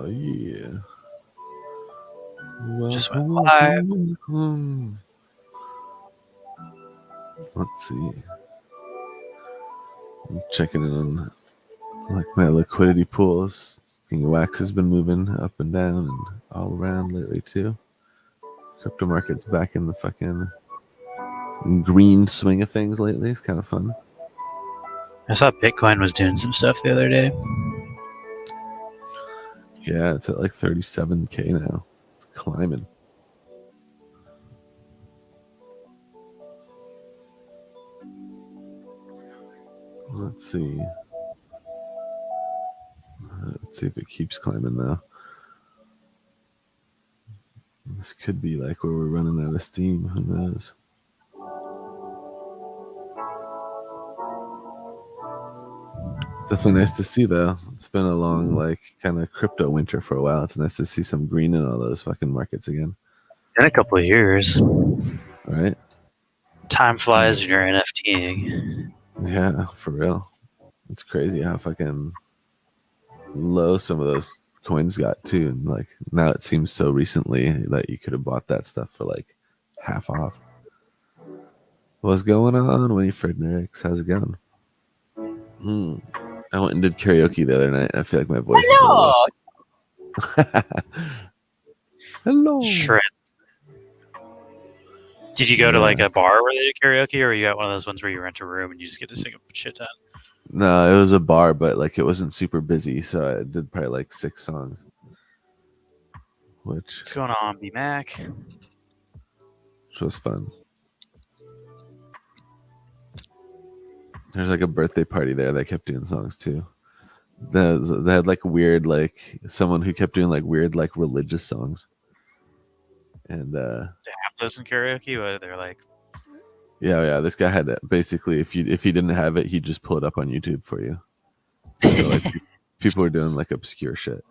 Yeah. Just went Welcome, live. welcome. Let's see. I'm checking in on like my liquidity pools. King of Wax has been moving up and down and all around lately too. Crypto market's back in the fucking green swing of things lately. It's kind of fun. I saw Bitcoin was doing some stuff the other day. Yeah, it's at like 37K now. It's climbing. Let's see. Let's see if it keeps climbing though. This could be like where we're running out of steam. Who knows? It's definitely nice to see though. It's been a long like kind of crypto winter for a while. It's nice to see some green in all those fucking markets again. In a couple of years. All right. Time flies when you're NFTing. Yeah, for real. It's crazy how fucking low some of those coins got too. And like now it seems so recently that you could have bought that stuff for like half off. What's going on, Winifred Nix? How's it going? I went and did karaoke the other night. I feel like my voice is a little. Hello. Shred. Did you go to like a bar where they did karaoke, or were you at one of those ones where you rent a room and you just get to sing a shit ton? No, it was a bar, but like it wasn't super busy, so I did probably like 6 songs. What's going on, B Mac? Which was fun. There's like a birthday party there that kept doing songs too. They had like weird, like someone who kept doing like weird, like religious songs. And they have those in karaoke, but they're like, yeah. This guy had it. Basically, if he didn't have it, he'd just pull it up on YouTube for you. So like people were doing like obscure shit.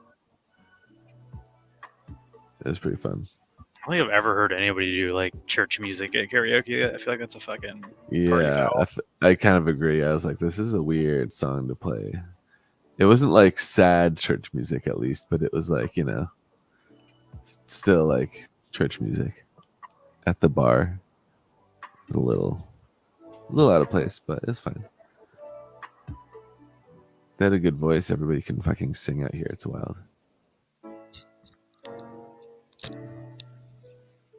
It was pretty fun. I don't think I've ever heard anybody do like church music at karaoke. I feel like that's a fucking yeah. I kind of agree. I was like, this is a weird song to play. It wasn't like sad church music, at least, but it was like, you know, still like church music at the bar. A little out of place, but it's fine. They had a good voice. Everybody can fucking sing out here. It's wild.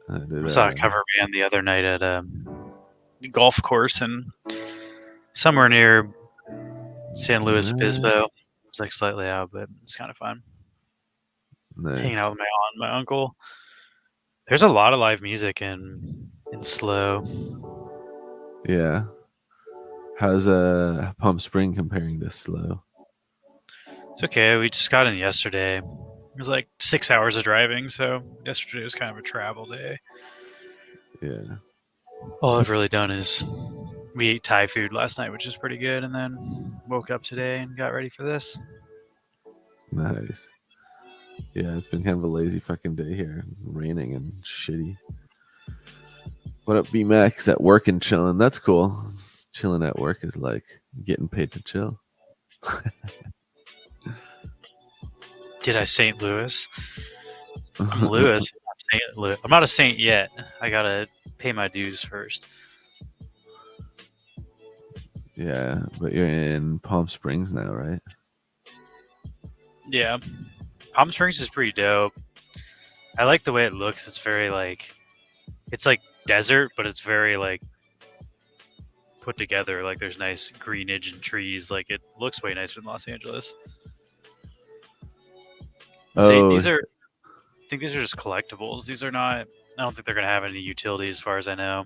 I saw a cover band the other night at a golf course in somewhere near San Luis Obispo. It's like slightly out, but it's kind of fun. Nice. Hanging out with my aunt and my uncle. There's a lot of live music in Slow. Yeah. How's Palm Spring comparing to Slow? It's okay. We just got in yesterday. It was like 6 hours of driving, so yesterday was kind of a travel day. Yeah. All I've really done is we ate Thai food last night, which is pretty good, and then woke up today and got ready for this. Nice. Yeah, it's been kind of a lazy fucking day here. Raining and shitty. What up, B-Max? At work and chilling. That's cool. Chilling at work is like getting paid to chill. Did I St. Louis? I'm Louis, not St. Louis. I'm not a saint yet. I gotta pay my dues first. Yeah, but you're in Palm Springs now, right? Yeah. Palm Springs is pretty dope. I like the way it looks. It's very like, it's like desert, but it's very like put together. Like there's nice greenage and trees. Like it looks way nicer than Los Angeles. These are, I think these are just collectibles. These are not, I don't think they're going to have any utility as far as I know.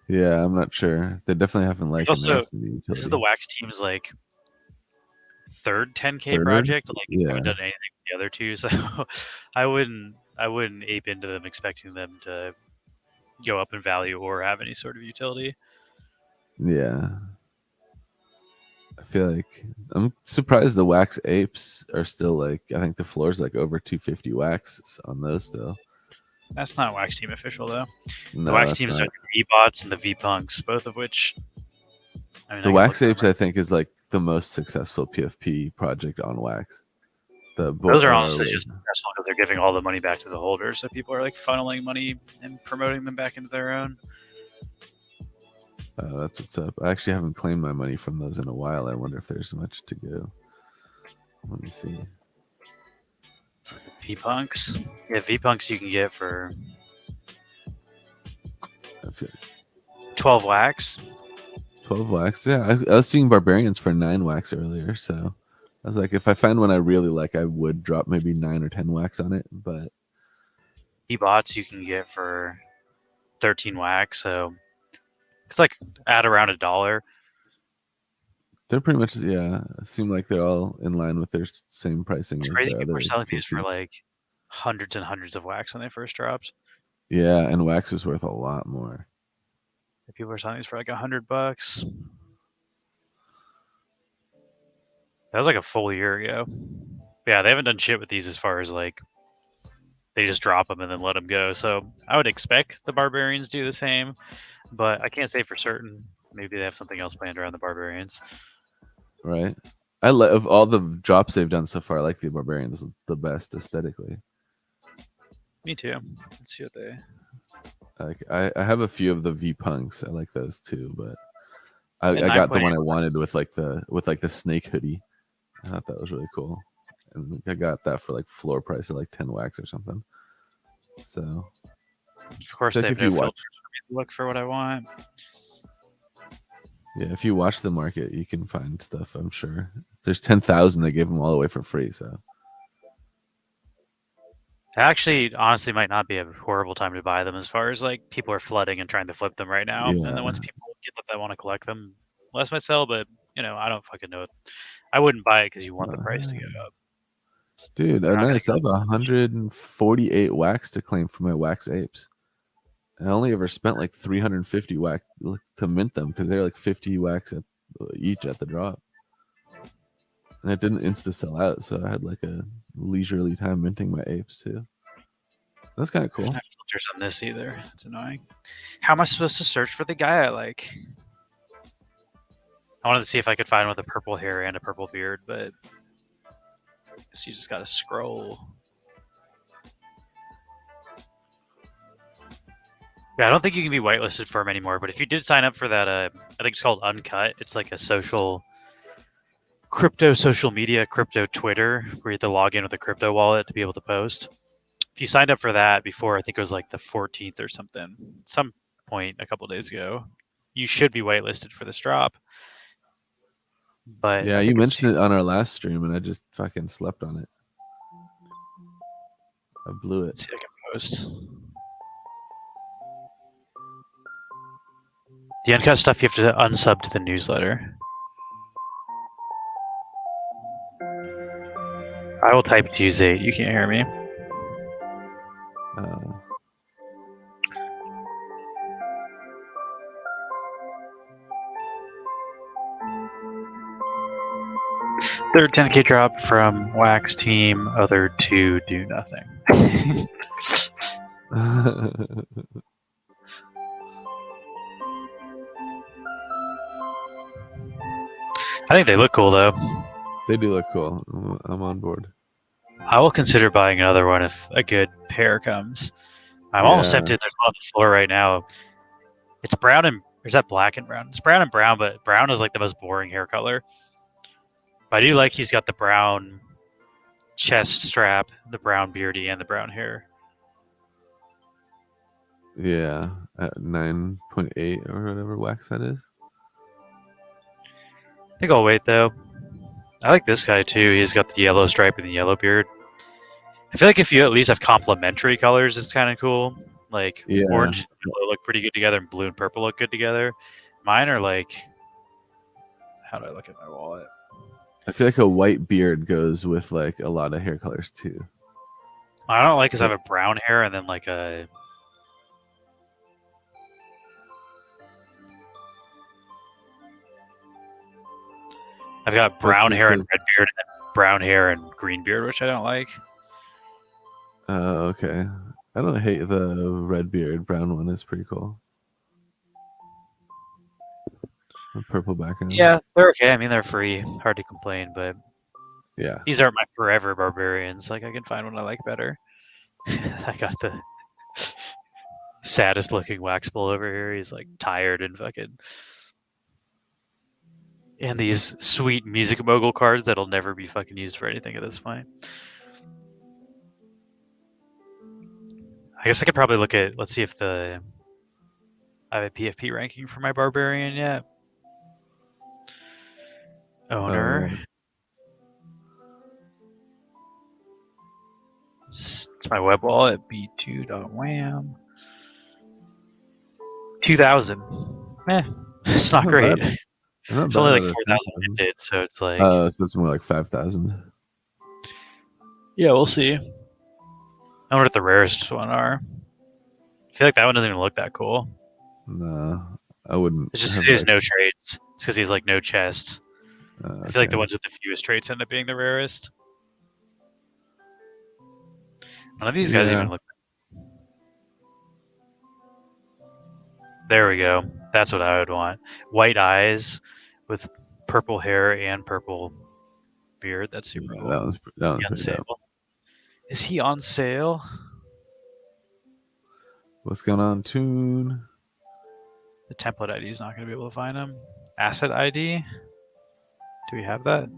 Yeah, I'm not sure. They definitely haven't like also, this is the Wax team's like third 10K project. Like they haven't done anything with the other two, so I wouldn't ape into them expecting them to go up in value or have any sort of utility. Yeah. I feel like I'm surprised the Wax apes are still like, I think the floor's like over 250 Wax on those still. That's not Wax Team official though. No, the Wax Teams are the V-Bots and the V-Punks, both of which. The Wax Apes, I think, is like the most successful PFP project on Wax. Those are honestly just successful because they're giving all the money back to the holders, so people are like funneling money and promoting them back into their own. That's what's up. I actually haven't claimed my money from those in a while. I wonder if there's much to go. Let me see. V-Punks? Yeah, V-Punks you can get for 12 wax. 12 wax? Yeah, I was seeing Barbarians for 9 wax earlier, so I was like, if I find one I really like, I would drop maybe 9 or 10 wax on it, but... V-Bots you can get for 13 wax, so it's like at around $1. They're pretty much, yeah, seem like they're all in line with their same pricing. It's as crazy their people other are selling PSPs. these for like hundreds and hundreds of wax when they first dropped. Yeah, and wax was worth a lot more. People are selling these for like $100. That was like a full year ago. Yeah, they haven't done shit with these as far as like they just drop them and then let them go. So I would expect the Barbarians do the same, but I can't say for certain. Maybe they have something else planned around the Barbarians. Right. Of all the drops they've done so far, I like the Barbarians the best aesthetically. Me too. Let's see what they... Like I have a few of the V-Punks. I like those too, but I got the one I wanted with like the snake hoodie. I thought that was really cool. And I got that for like floor price of like 10 wax or something. So of course they have no filters for me to look for what I want. Yeah, if you watch the market, you can find stuff, I'm sure. There's 10,000 they give them all away for free, so. Actually, honestly, might not be a horrible time to buy them as far as like people are flooding and trying to flip them right now. Yeah. And then once people get that they want to collect them, less might sell, but I don't fucking know. I wouldn't buy it because you want the price to go up. Dude, I have 148 wax to claim for my wax apes. I only ever spent like 350 wax to mint them because they're like 50 wax each at the drop. And it didn't insta sell out, so I had like a leisurely time minting my apes too. That's kind of cool. I don't have filters on this either. It's annoying. How am I supposed to search for the guy I like? I wanted to see if I could find one with a purple hair and a purple beard, but I guess you just gotta scroll. Yeah, I don't think you can be whitelisted for him anymore, but if you did sign up for that, I think it's called Uncut. It's like a crypto social media, crypto Twitter, where you have to log in with a crypto wallet to be able to post. If you signed up for that before, I think it was like the 14th or something, some point a couple days ago, you should be whitelisted for this drop. But yeah, you mentioned it on our last stream, and I just fucking slept on it. I blew it. Let's see if I can post. The Uncut stuff, you have to unsub to the newsletter. I will type to use 8. You can't hear me. Third 10K drop from Wax Team. Other 2 do nothing. I think they look cool, though. They do look cool. I'm on board. I will consider buying another one if a good pair comes. I'm almost tempted. There's one on the floor right now. It's brown and... Or is that black and brown? It's brown and brown, but brown is like the most boring hair color. But I do like he's got the brown chest strap, the brown beardy, and the brown hair. Yeah, at 9.8 or whatever wax that is. I think I'll wait, though. I like this guy, too. He's got the yellow stripe and the yellow beard. I feel like if you at least have complementary colors, it's kind of cool. Like, orange and yellow look pretty good together, and blue and purple look good together. Mine are like... How do I look at my wallet? I feel like a white beard goes with like a lot of hair colors, too. I don't like because I have a brown hair and then like a... I've got brown hair and red beard, and then brown hair and green beard, which I don't like. Okay. I don't hate the red beard. Brown one is pretty cool. The purple background. Yeah, they're okay. I mean, they're free. Hard to complain, but Yeah. These aren't my forever barbarians. Like I can find one I like better. I got the saddest looking wax bull over here. He's like tired and fucking. And these sweet music mogul cards that'll never be fucking used for anything at this point. I guess I could probably look at. Let's see if I have a PFP ranking for my barbarian yet. Owner. It's my web wallet. B2.wham. 2000. It's not great. Bad. Not It's bad only like out of 4,000 minted, so it's like. So it's more like 5,000. Yeah, we'll see. I wonder what the rarest one are. I feel like that one doesn't even look that cool. No, I wouldn't. It's just there's no traits. It's because he's like no chest. I feel like the ones with the fewest traits end up being the rarest. None of these guys even look. There we go. That's what I would want. White eyes with purple hair and purple beard. That's super cool. That was on sale. Is he on sale? What's going on, Tune? The template ID is not going to be able to find him. Asset ID? Do we have that?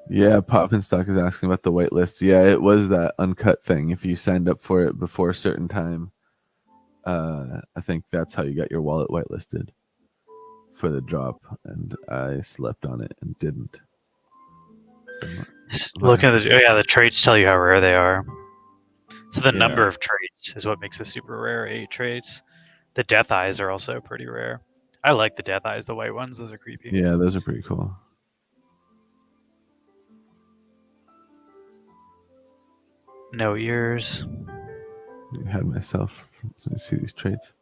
Yeah, Poppin' Stock is asking about the whitelist. Yeah, it was that uncut thing. If you signed up for it before a certain time, I think that's how you got your wallet whitelisted for the drop, and I slept on it and didn't. So, look at the traits tell you how rare they are. So the number of traits is what makes it super rare. 8 traits. The death eyes are also pretty rare. I like the death eyes, the white ones. Those are creepy. Yeah, those are pretty cool. No ears. I had myself. So you see these traits.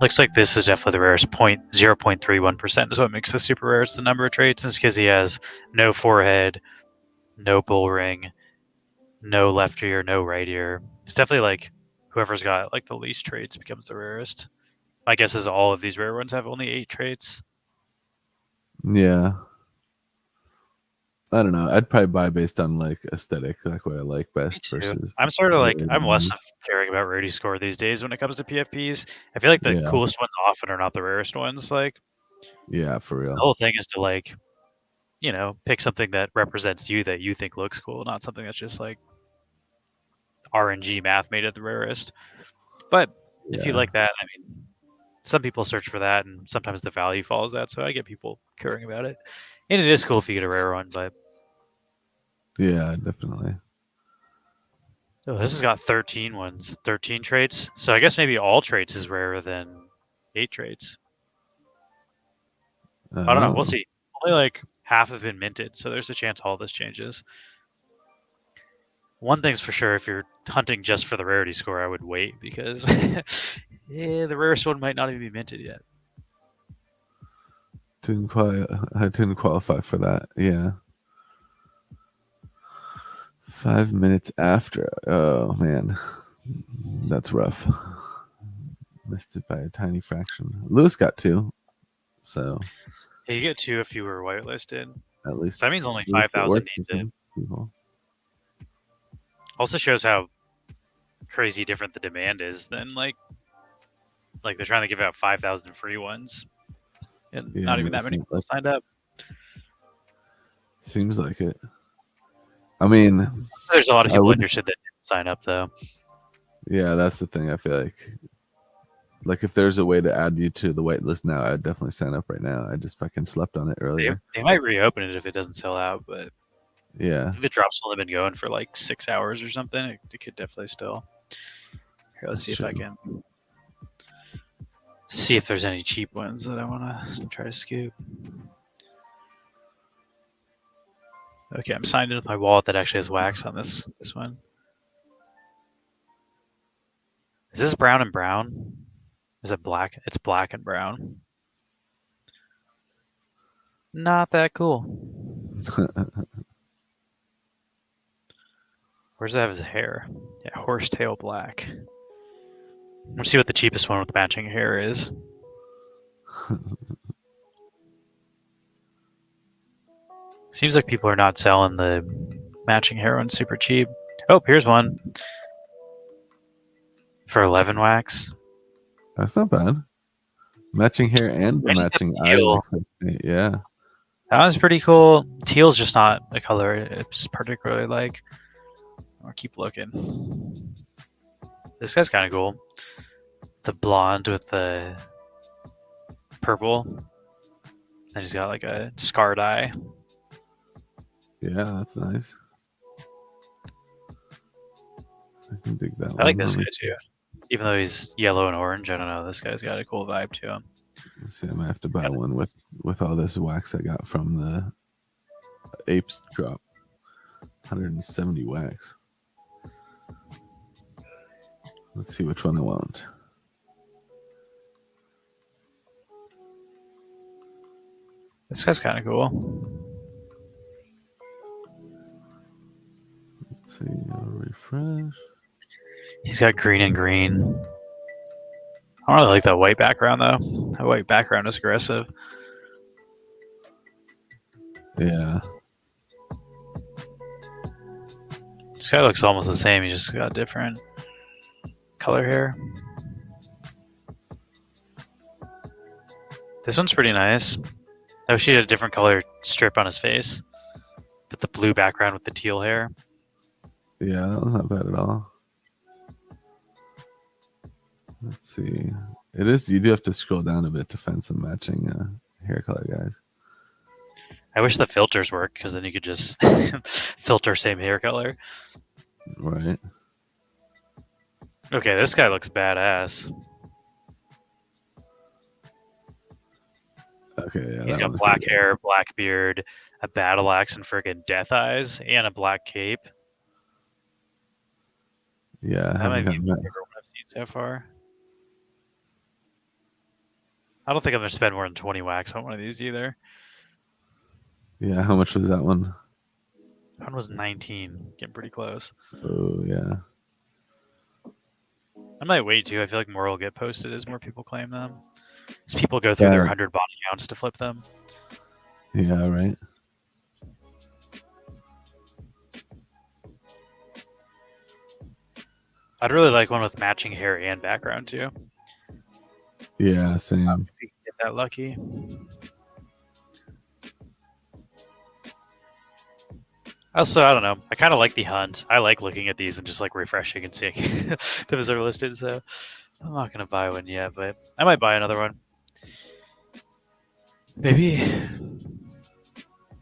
Looks like this is definitely the rarest. 0.31% is what makes this super rare. It's the number of traits. It's because he has no forehead, no bull ring, no left ear, no right ear. It's definitely like whoever's got like the least traits becomes the rarest. My guess is all of these rare ones have only 8 traits. Yeah. I don't know. I'd probably buy based on like aesthetic, like what I like best versus. I'm sort of like I'm less of caring about rarity score these days when it comes to PFPs. I feel like the coolest ones often are not the rarest ones. Like, yeah, for real. The whole thing is to like, pick something that represents you that you think looks cool, not something that's just like RNG math made it the rarest. But if you like that, I mean, some people search for that, and sometimes the value follows that. So I get people caring about it, and it is cool if you get a rare one, but. Yeah, definitely. Oh, this has got 13 traits. So I guess maybe all traits is rarer than 8 traits. I don't know. We'll see. Only like half have been minted, so there's a chance all this changes. One thing's for sure, if you're hunting just for the rarity score, I would wait because the rarest one might not even be minted yet. I didn't qualify for that. Yeah. 5 minutes after. Oh man, that's rough. Missed it by a tiny fraction. Lewis got 2, so you get 2 if you were whitelisted. At least so that means only 5,000 needed. Also shows how crazy different the demand is than like they're trying to give out 5,000 free ones, and not even that many people signed up. Seems like it. I mean, there's a lot of people in your shit that didn't sign up though. Yeah, that's the thing. I feel like if there's a way to add you to the whitelist now, I'd definitely sign up right now. I just fucking slept on it earlier. They might reopen it if it doesn't sell out, but yeah, the drop's only been going for like 6 hours or something. It could definitely still. Here, let's see if I can see if there's any cheap ones that I want to try to scoop. Okay, I'm signed in with my wallet that actually has wax on this one. Is this brown and brown? Is it black? It's black and brown. Not that cool. Where's that have his hair? Yeah, horsetail black. Let's see what the cheapest one with matching hair is. Seems like people are not selling the matching hair ones super cheap. Oh, here's one for 11 wax. That's not bad. Matching hair and the matching eye. Yeah. That one's pretty cool. Teal's just not a color it's particularly like. I'll keep looking. This guy's kind of cool. The blonde with the purple. And he's got like a scarred eye. Yeah, that's nice. I can dig that one. I like this guy too. Even though he's yellow and orange, I don't know. This guy's got a cool vibe to him. Let's see, I might have to buy one with all this wax I got from the apes drop. 170 wax. Let's see which one I want. This guy's kind of cool. Let's see, I'll refresh. He's got green and green. I don't really like that white background though. That white background is aggressive. Yeah. This guy looks almost the same. He just got different color hair. This one's pretty nice. I wish he had a different color strip on his face. But the blue background with the teal hair. Yeah, that was not bad at all. Let's see. It is. You do have to scroll down a bit to find some matching hair color, guys. I wish the filters work because then you could just filter same hair color. Right. Okay, this guy looks badass. Okay, yeah. He's got black hair, black beard, a battle axe, and friggin' death eyes, and a black cape. Yeah, that might be my favorite one I've seen so far. I don't think I'm gonna spend more than 20 wax on one of these either. Yeah, how much was that one? That one was 19, getting pretty close. Oh yeah. I might wait too. I feel like more will get posted as more people claim them. As people go through their 100 bot accounts to flip them. Yeah, right. I'd really like one with matching hair and background too. Yeah, same. If you can get that lucky. Also, I don't know. I kind of like the hunt. I like looking at these and just like refreshing and seeing them as they're listed. So I'm not gonna buy one yet, but I might buy another one. Maybe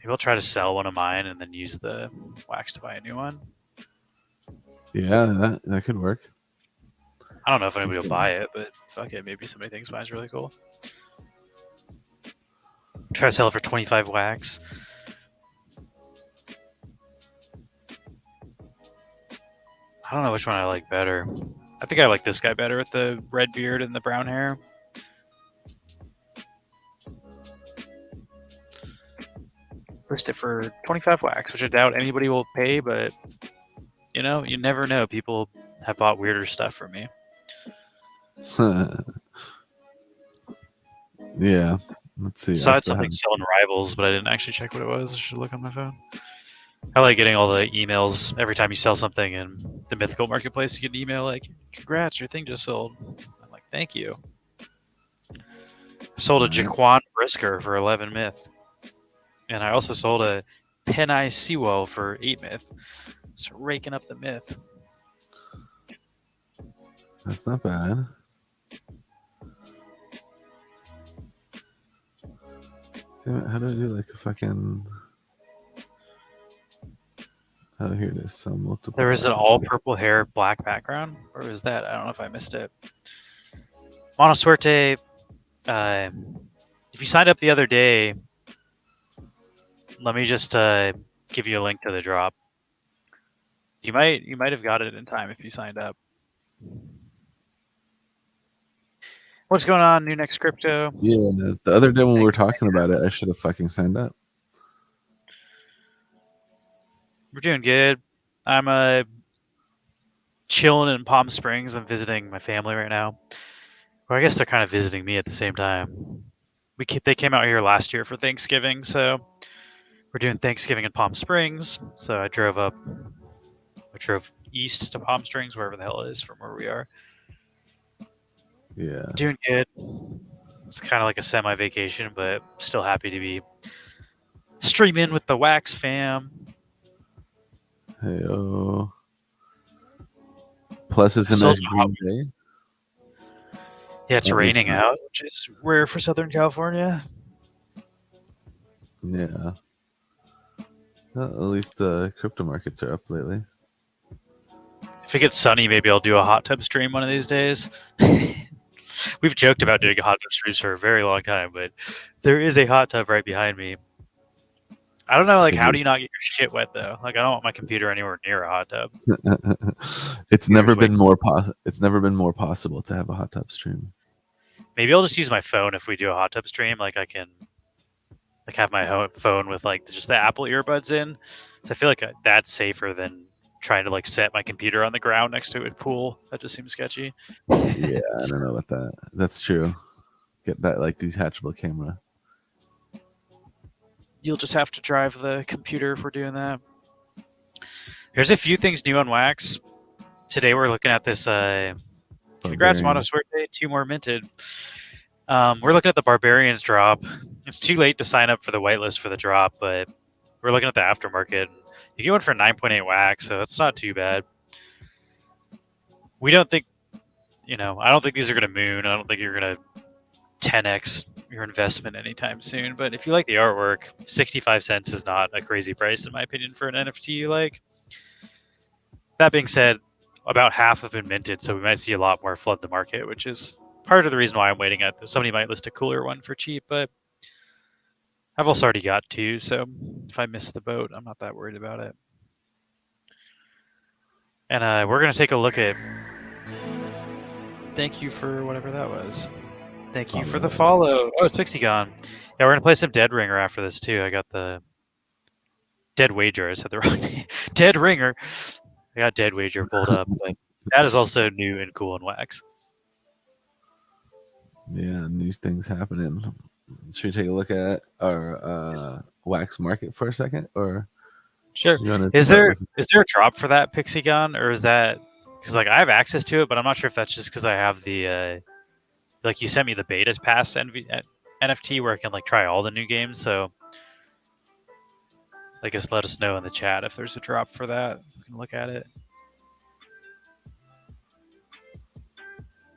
I'll try to sell one of mine and then use the wax to buy a new one. Yeah, that could work. I don't know if anybody will buy it, but fuck it. Maybe somebody thinks mine's really cool. Try to sell it for 25 wax. I don't know which one I like better. I think I like this guy better with the red beard and the brown hair. List it for 25 wax, which I doubt anybody will pay, but you know, you never know. People have bought weirder stuff from me. Yeah. Let's see. I saw something selling Rivals, but I didn't actually check what it was. I should look on my phone. I like getting all the emails every time you sell something in the Mythical Marketplace. You get an email like, "Congrats, your thing just sold." I'm like, "Thank you." I sold a Jaquan Brisker for 11 myth, and I also sold a Penai Siwo for 8 myth. So raking up the myth. That's not bad. How do I do like a fucking? Oh, here it is. So multiple. There was an all purple hair, black background. Or was that? I don't know if I missed it. Monosuerte. If you signed up the other day, let me just give you a link to the drop. You might have got it in time if you signed up. What's going on, New Next Crypto? Yeah, the other day when we were talking about it, I should have fucking signed up. We're doing good. I'm chilling in Palm Springs. I'm visiting my family right now. Well, I guess they're kind of visiting me at the same time. They came out here last year for Thanksgiving, so we're doing Thanksgiving in Palm Springs, so I drove east to Palm Springs, wherever the hell it is from where we are. Yeah. Doing good. It's kind of like a semi-vacation, but still happy to be streaming with the Wax fam. Hey, oh. Plus, it's a nice green day. Yeah, it's raining out, which is rare for Southern California. Yeah. Well, at least the crypto markets are up lately. If it gets sunny, maybe I'll do a hot tub stream one of these days. We've joked about doing a hot tub streams for a very long time, but there is a hot tub right behind me. I don't know, like, how do you not get your shit wet though? Like, I don't want my computer anywhere near a hot tub. It's never been more possible to have a hot tub stream. Maybe I'll just use my phone if we do a hot tub stream. Like, I can like have my phone with like just the Apple earbuds in. So I feel like that's safer than trying to like set my computer on the ground next to a pool. That just seems sketchy. Yeah, I don't know about that. That's true. Get that like detachable camera. You'll just have to drive the computer if we're doing that. There's a few things new on Wax. Today we're looking at this. Congrats, Mono Suerte, 2 more minted. We're looking at the Barbarians drop. It's too late to sign up for the whitelist for the drop, but we're looking at the aftermarket. You get one for 9.8 Wax, so it's not too bad. We don't think, I don't think these are going to moon. I don't think you're going to 10x your investment anytime soon. But if you like the artwork, 65 cents is not a crazy price, in my opinion, for an NFT you like. That being said, about half have been minted, so we might see a lot more flood the market, which is part of the reason why I'm waiting. Somebody might list a cooler one for cheap, but I've also already got 2, so if I miss the boat, I'm not that worried about it. And we're going to take a look at... Thank you for whatever that was. Thank you for the follow. Oh, it's Pixiegon. Yeah, we're going to play some Dead Ringer after this, too. I got the... Dreadwager. I said the wrong name. Dead Ringer. I got Dreadwager pulled up. Like, that is also new and cool in Wax. Yeah, new things happening. Should we take a look at our Wax market for a second, or sure? Is there a drop for that Pixiegon, or is that because like I have access to it, but I'm not sure if that's just because I have the like you sent me the beta pass NFT where I can like try all the new games. So I guess let us know in the chat if there's a drop for that. We can look at it.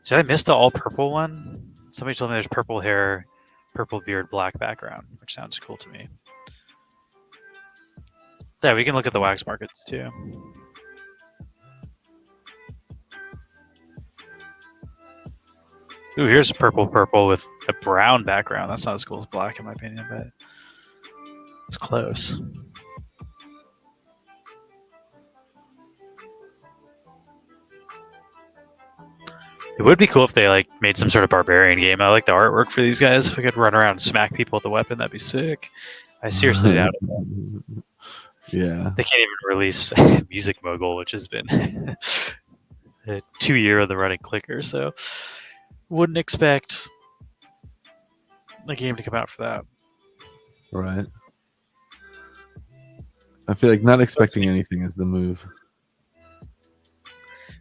Did I miss the all purple one? Somebody told me there's purple hair, purple beard, black background, which sounds cool to me. Yeah, we can look at the Wax markets too. Ooh, here's a purple with a brown background. That's not as cool as black in my opinion, but it's close. It would be cool if they like made some sort of barbarian game. I like the artwork for these guys. If we could run around and smack people with the weapon, that'd be sick. I seriously doubt it. Yeah. They can't even release Music Mogul, which has been a 2-year of the running clicker, so wouldn't expect the game to come out for that. Right. I feel like not expecting anything is the move.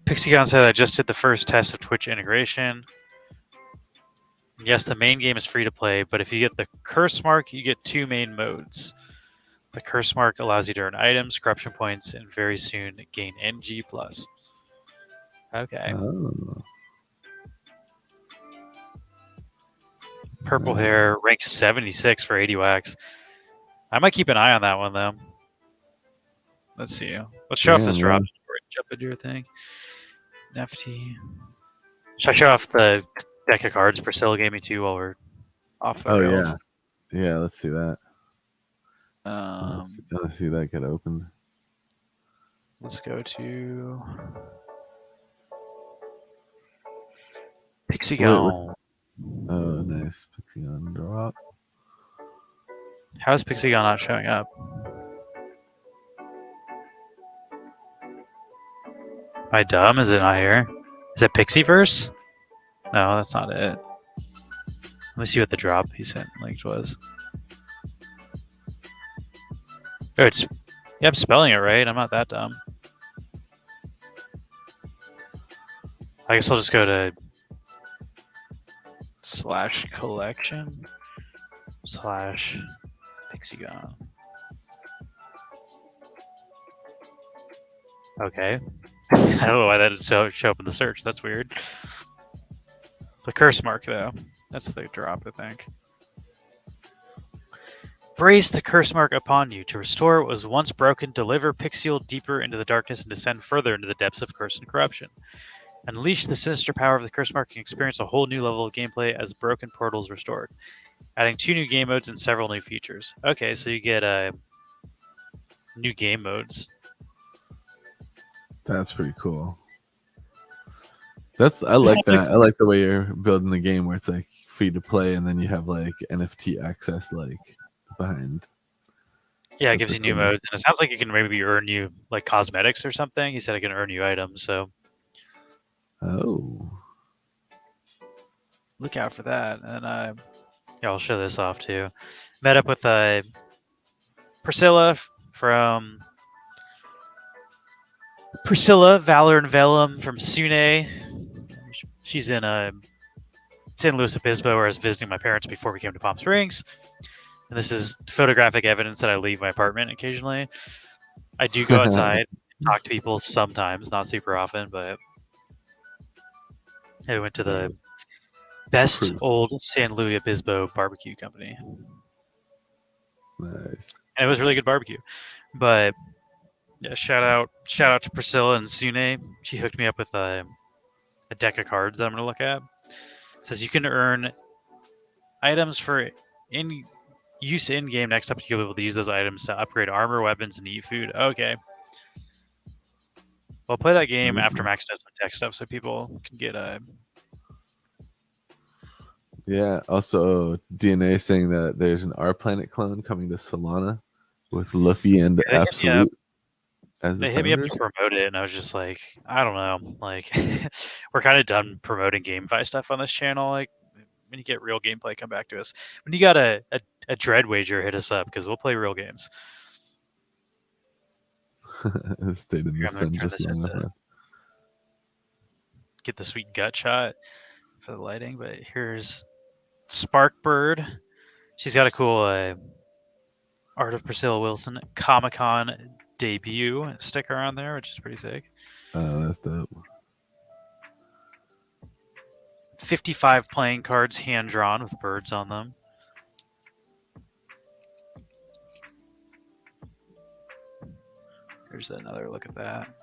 Pixiegon said, I just did the first test of Twitch integration. Yes, the main game is free to play, but if you get the curse mark, you get 2 main modes. The curse mark allows you to earn items, corruption points, and very soon gain NG+. Okay. Oh. Purple hair, ranked 76 for 80 Wax. I might keep an eye on that one, though. Let's see. Let's show off this drop before I jump into your thing. NFT. Should I show off the deck of cards Priscilla gave me too while we're off the rails? Yeah, let's see that. Let's see that get opened. Let's go to Pixiegon. Oh, nice. Pixiegon drop. How is Pixiegon not showing up? Am I dumb? Is it not here? Is it Pixieverse? No, that's not it. Let me see what the drop he sent linked was. Oh, yeah, I'm spelling it right. I'm not that dumb. I guess I'll just go to /collection /Hexagon. Okay. I don't know why that didn't show up in the search. That's weird. The curse mark, though. That's the drop, I think. Brace the curse mark upon you. To restore what was once broken, deliver Pixiel deeper into the darkness and descend further into the depths of curse and corruption. Unleash the sinister power of the curse mark and experience a whole new level of gameplay as broken portals restored. Adding 2 new game modes and several new features. Okay, so you get new game modes. That's pretty cool. I like that. I like the way you're building the game where it's like free to play and then you have like NFT access like behind. Yeah, it gives you new modes, and it sounds like you can maybe earn you like cosmetics or something. He said I can earn you items, so look out for that. And yeah, I'll show this off too. Met up with Priscilla from Valor and Vellum from Sune. She's in San Luis Obispo, where I was visiting my parents before we came to Palm Springs. And this is photographic evidence that I leave my apartment occasionally. I do go outside and talk to people sometimes, not super often, but I went to the best old San Luis Obispo barbecue company. Nice. And it was really good barbecue. But yeah, shout out to Priscilla and Sune. She hooked me up with a deck of cards that I'm gonna look at. It says you can earn items for use in game. Next up, you'll be able to use those items to upgrade armor, weapons, and eat food. Okay. I'll play that game after Max does some tech stuff, so people can get Yeah. Also, DNA saying that there's an Our Planet clone coming to Solana with Luffy and Absolute. They hit me up to promote it, and I was just like, I don't know. Like, we're kind of done promoting GameFi stuff on this channel. Like, when you get real gameplay, come back to us. When you got a Dreadwager, hit us up because we'll play real games. Stayed in the sun just long enough. Get the sweet gut shot for the lighting, but here's Sparkbird. She's got a cool Art of Priscilla Wilson Comic-Con debut sticker on there, which is pretty sick. Oh, that's dope. 55 playing cards hand drawn with birds on them. Here's another look at that.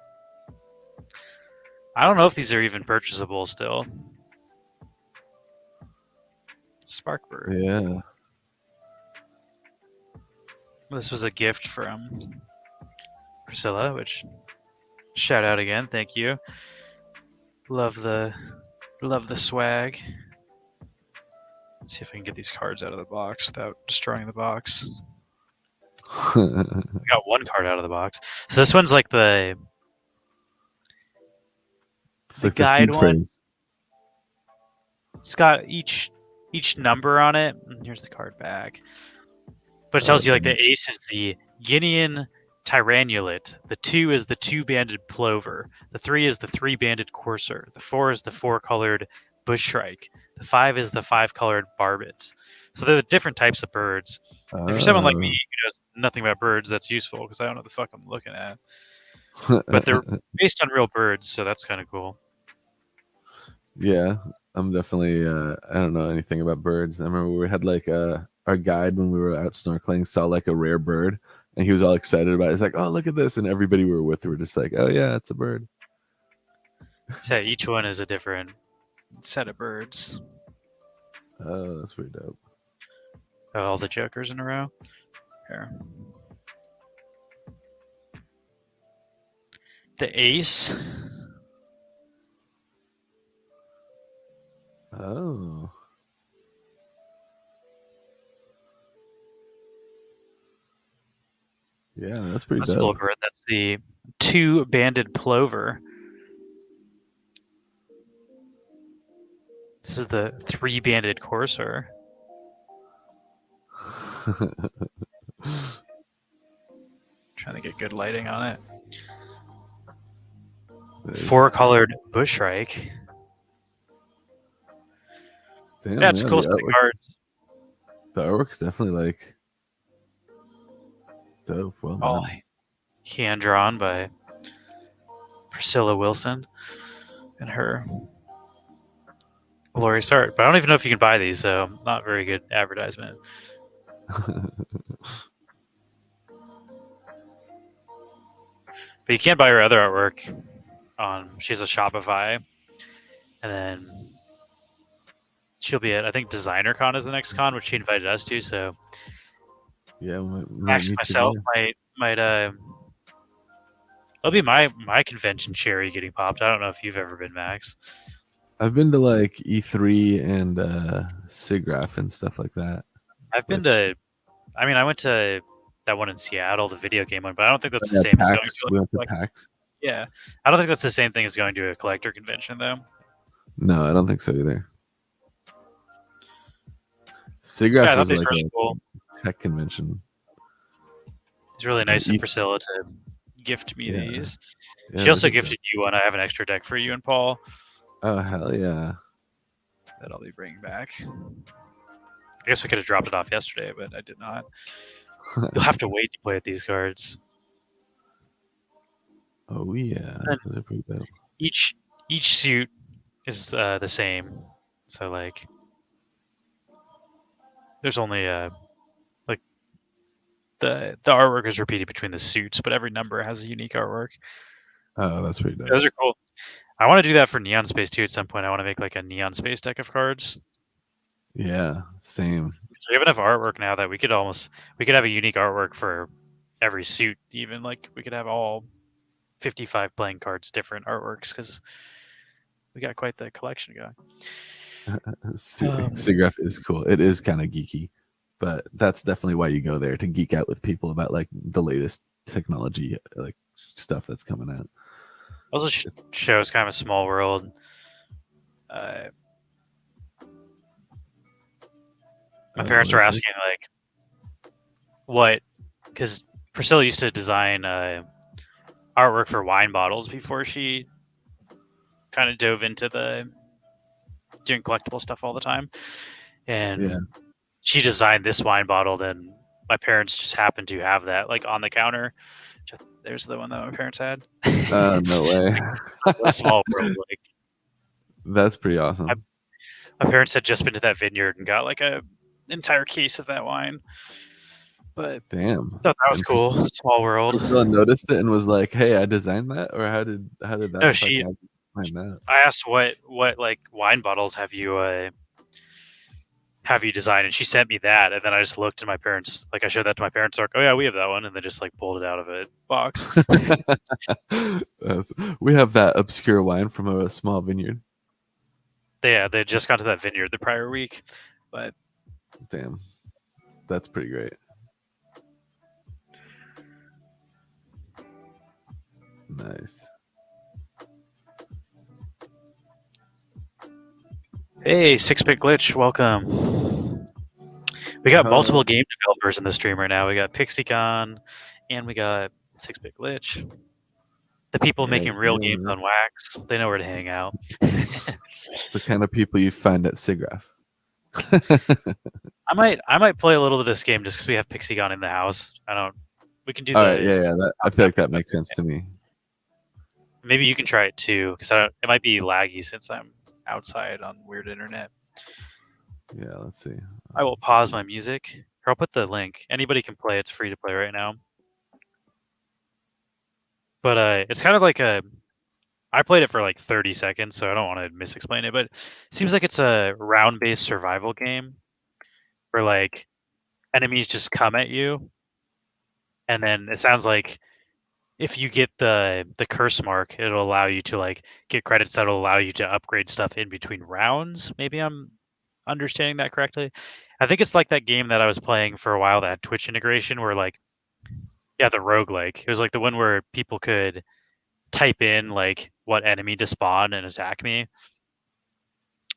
I don't know if these are even purchasable still. Sparkbird. Yeah. This was a gift from Priscilla, which shout out again. Thank you. Love the swag. Let's see if I can get these cards out of the box without destroying the box. We got one card out of the box. So this one's like the guide one. Phrase. It's got each number on it. And here's the card back. But it tells you like the ace is the Guinean Tyrannulate. The 2 is the 2-banded plover. The 3 is the 3-banded courser. The 4 is the 4-colored bushshrike. The 5 is the 5-colored barbet. So they're the different types of birds. If you're someone like me who knows nothing about birds, that's useful because I don't know the fuck I'm looking at. But they're based on real birds, so that's kind of cool. Yeah, I'm definitely. I don't know anything about birds. I remember we had like our guide when we were out snorkeling saw like a rare bird, and he was all excited about it. He's like, "Oh, look at this!" And everybody we were with were just like, "Oh yeah, it's a bird." So each one is a different set of birds. Oh, that's pretty dope. Oh, all the jokers in a row. Here. The ace. Oh. Yeah, that's pretty dope. Bird. That's the 2-banded plover. This is the 3-banded courser. trying to get good lighting on it. 4-colored Bushreich. Damn, Yeah, it's cool set of cards. The artwork's definitely like dope. Well done. Hand drawn by Priscilla Wilson and her glorious art. But I don't even know if you can buy these, so not very good advertisement. But you can't buy her other artwork on. She's a Shopify, and then she'll be at, I think, Designer Con is the next con, which she invited us to. So yeah, Max myself might it'll be my convention cherry getting popped. I don't know if you've ever been, Max. I've been to like E3 and SIGGRAPH and stuff like that. I've been to. I mean, I went to that one in Seattle, the video game one, but I don't think that's the same PAX. as going we went to PAX. Yeah, I don't think that's the same thing as going to a collector convention, though. No, I don't think so either. SIGGRAPH is like really cool. Tech convention. It's really nice of Priscilla to gift me these. Yeah, she also gifted you one. I have an extra deck for you and Paul. Oh, hell yeah. That I'll be bringing back. I guess I could have dropped it off yesterday, but I did not. You'll have to wait to play with these cards. Oh yeah, those are pretty dope. Each suit is the same, so like there's only like the artwork is repeated between the suits, but every number has a unique artwork. Oh, that's pretty dope. Those are cool. I want to do that for Neon Space too at some point. I want to make like a Neon Space deck of cards. Yeah, same. So we have enough artwork now that we could have a unique artwork for every suit. Even like we could have all 55 playing cards different artworks because we got quite the collection going. SIGGRAPH is cool. It is kind of geeky, but that's definitely why you go there, to geek out with people about like the latest technology, like stuff that's coming out. Also shows kind of a small world. My parents were asking like what, because Priscilla used to design artwork for wine bottles before she kind of dove into doing collectible stuff all the time, and she designed this wine bottle. Then my parents just happened to have that like on the counter. There's the one that my parents had. No way. A small world, like that's pretty awesome. My parents had just been to that vineyard and got like a entire case of that wine. But damn, I thought that was cool. Small world. Priscilla noticed it and was like, "Hey, I designed that," or how did that? No, I asked what like wine bottles have you designed, and she sent me that, and then I just looked at my parents, like I showed that to my parents, like, oh yeah, we have that one, and they just like pulled it out of a box. We have that obscure wine from a small vineyard. Yeah, they just got to that vineyard the prior week, but damn, that's pretty great. Nice. Hey, 6-Bit Glitch, welcome. We got multiple game developers in the stream right now. We got PixieCon, and we got 6-Bit Glitch. The people making real games on Wax, they know where to hang out. The kind of people you find at SIGGRAPH. I might play a little bit of this game just because we have PixieCon in the house. We can do All right, yeah. I feel like that makes sense to me. Maybe you can try it too, because it might be laggy since I'm outside on weird internet. Yeah, let's see. I will pause my music, or I'll put the link. Anybody can play. It's free to play right now. But it's kind of like I played it for like 30 seconds, so I don't want to misexplain it, but it seems like it's a round-based survival game where like enemies just come at you, and then it sounds like if you get the curse mark, it'll allow you to like get credits that'll allow you to upgrade stuff in between rounds. Maybe I'm understanding that correctly. I think it's like that game that I was playing for a while that had Twitch integration where like, yeah, the roguelike. It was like the one where people could type in like what enemy to spawn and attack me.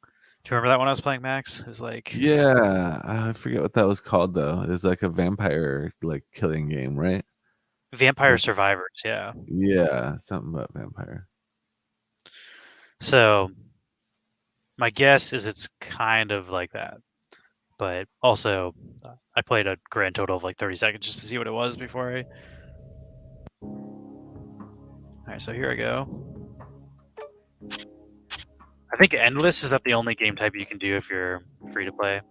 Do you remember that when I was playing, Max? It was like, yeah, I forget what that was called though. It was like a vampire like killing game, right? Vampire Survivors, yeah. Yeah, something about vampire. So my guess is it's kind of like that. But also, I played a grand total of like 30 seconds just to see what it was before I... Alright, so here I go. I think Endless is that the only game type you can do if you're free to play.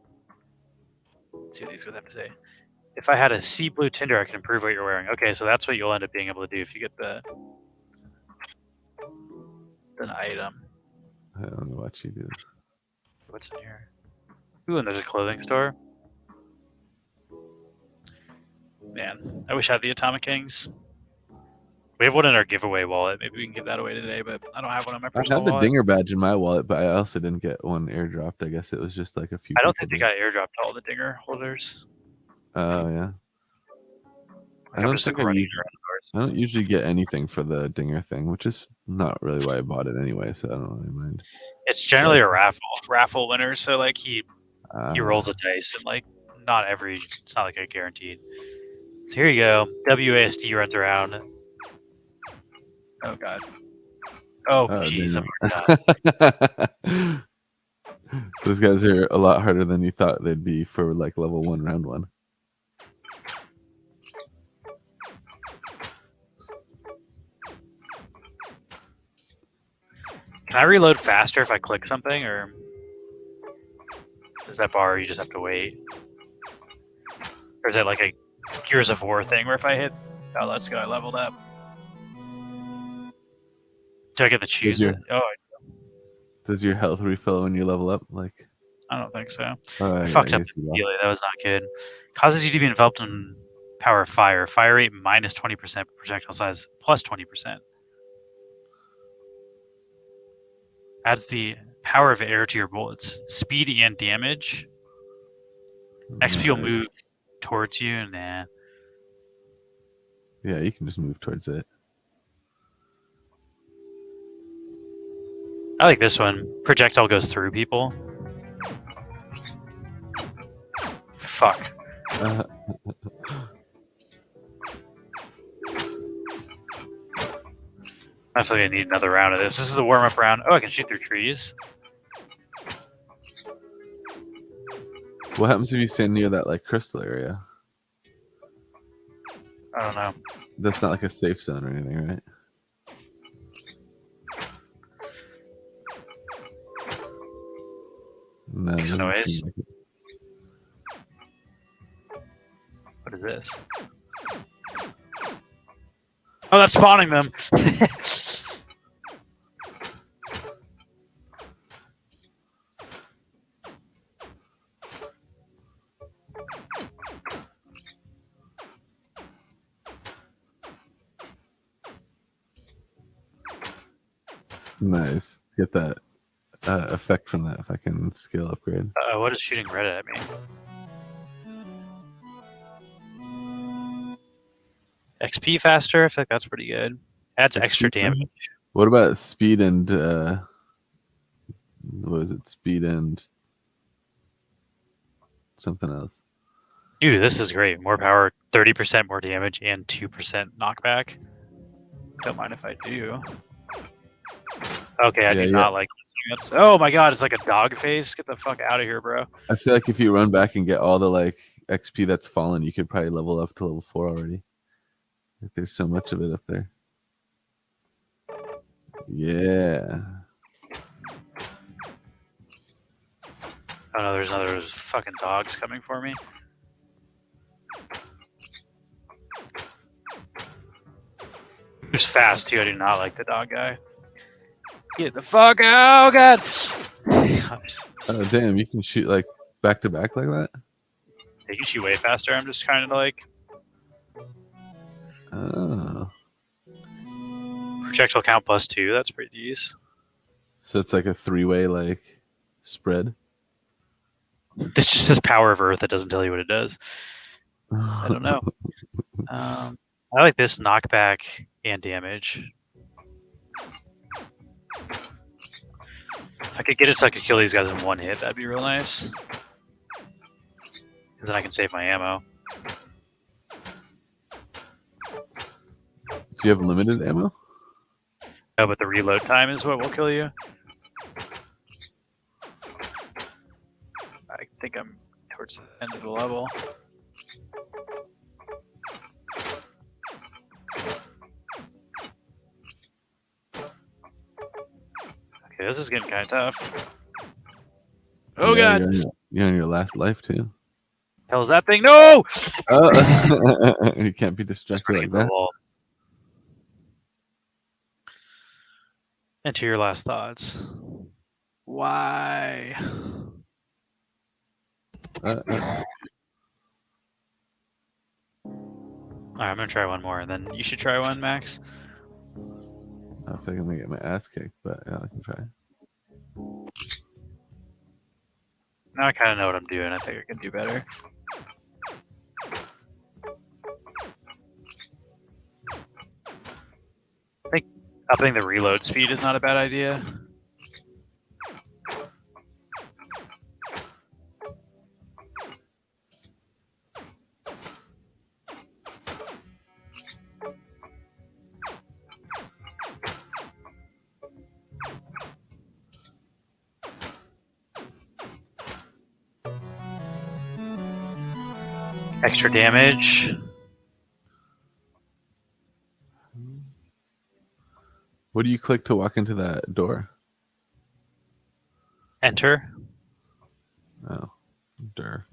Let's see what these guys have to say. If I had a sea blue Tinder, I can improve what you're wearing. Okay, so that's what you'll end up being able to do if you get the item. I don't know what you do. What's in here? Ooh, and there's a clothing store. Man, I wish I had the Atomic Kings. We have one in our giveaway wallet. Maybe we can give that away today, but I don't have one in my I personal had the wallet. Dinger badge in my wallet, but I also didn't get one airdropped. I guess it was just like a few. I don't think they got airdropped to all the Dinger holders. Oh yeah. Like, I don't usually get anything for the Dinger thing, which is not really why I bought it anyway, so I don't really mind. It's generally a raffle winner, so like he rolls a dice and like it's not like a guaranteed. So here you go. WASD runs around. Oh god. Oh jeez, I'm Those guys are a lot harder than you thought they'd be for like level 1 round 1. Can I reload faster if I click something, or is that bar you just have to wait? Or is it like a Gears of War thing where if I hit... Oh, let's go, I leveled up. Do I get to choose it? Does your health refill when you level up? Like, I don't think so. I fucked up immediately. That was not good. Causes you to be enveloped in power of fire. Fire rate minus 20%, projectile size plus 20%. Adds the power of air to your bullets. Speed and damage. XP will move towards you. Nah. Yeah, you can just move towards it. I like this one. Projectile goes through people. Fuck. I feel like I need another round of this. This is the warm-up round. Oh, I can shoot through trees. What happens if you stand near that like crystal area? I don't know. That's not like a safe zone or anything, right? No. Makes a noise. Like what is this? Oh, that's spawning them. Nice. Get that effect from that if I can skill upgrade. What is shooting red at me? XP faster? I feel like that's pretty good. Adds extra damage. What about speed and what is it? Speed and something else. Dude, this is great. More power, 30% more damage, and 2% knockback. Don't mind if I do. Okay, I do not like this thing. Oh my god, it's like a dog face. Get the fuck out of here, bro. I feel like if you run back and get all the like XP that's fallen, you could probably level up to level 4 already. Like, there's so much of it up there. Yeah. Oh no, there's another fucking dogs coming for me. He's fast too. I do not like the dog guy. Get the fuck out! Oh god! Oh damn! You can shoot like back to back like that. They can shoot way faster. I'm just kind of like. Oh. Projectile count +2. That's pretty decent. So it's like a 3-way like spread. This just says power of Earth. It doesn't tell you what it does. I don't know. I like this knockback and damage. If I could get it so I could kill these guys in one hit, that'd be real nice. Because then I can save my ammo. Do you have limited ammo? No, but the reload time is what will kill you. I think I'm towards the end of the level. Okay, this is getting kind of tough. Oh yeah, god! You're on your last life too. Hell's that thing? No! You can't be distracted like that. Enter your last thoughts. Why? Alright, I'm gonna try one more, and then you should try one, Max. I feel like I'm gonna get my ass kicked, but yeah, I can try. Now I kind of know what I'm doing. I think I can do better. I think upping the reload speed is not a bad idea. Extra damage. What do you click to walk into that door? Enter. Oh, dur.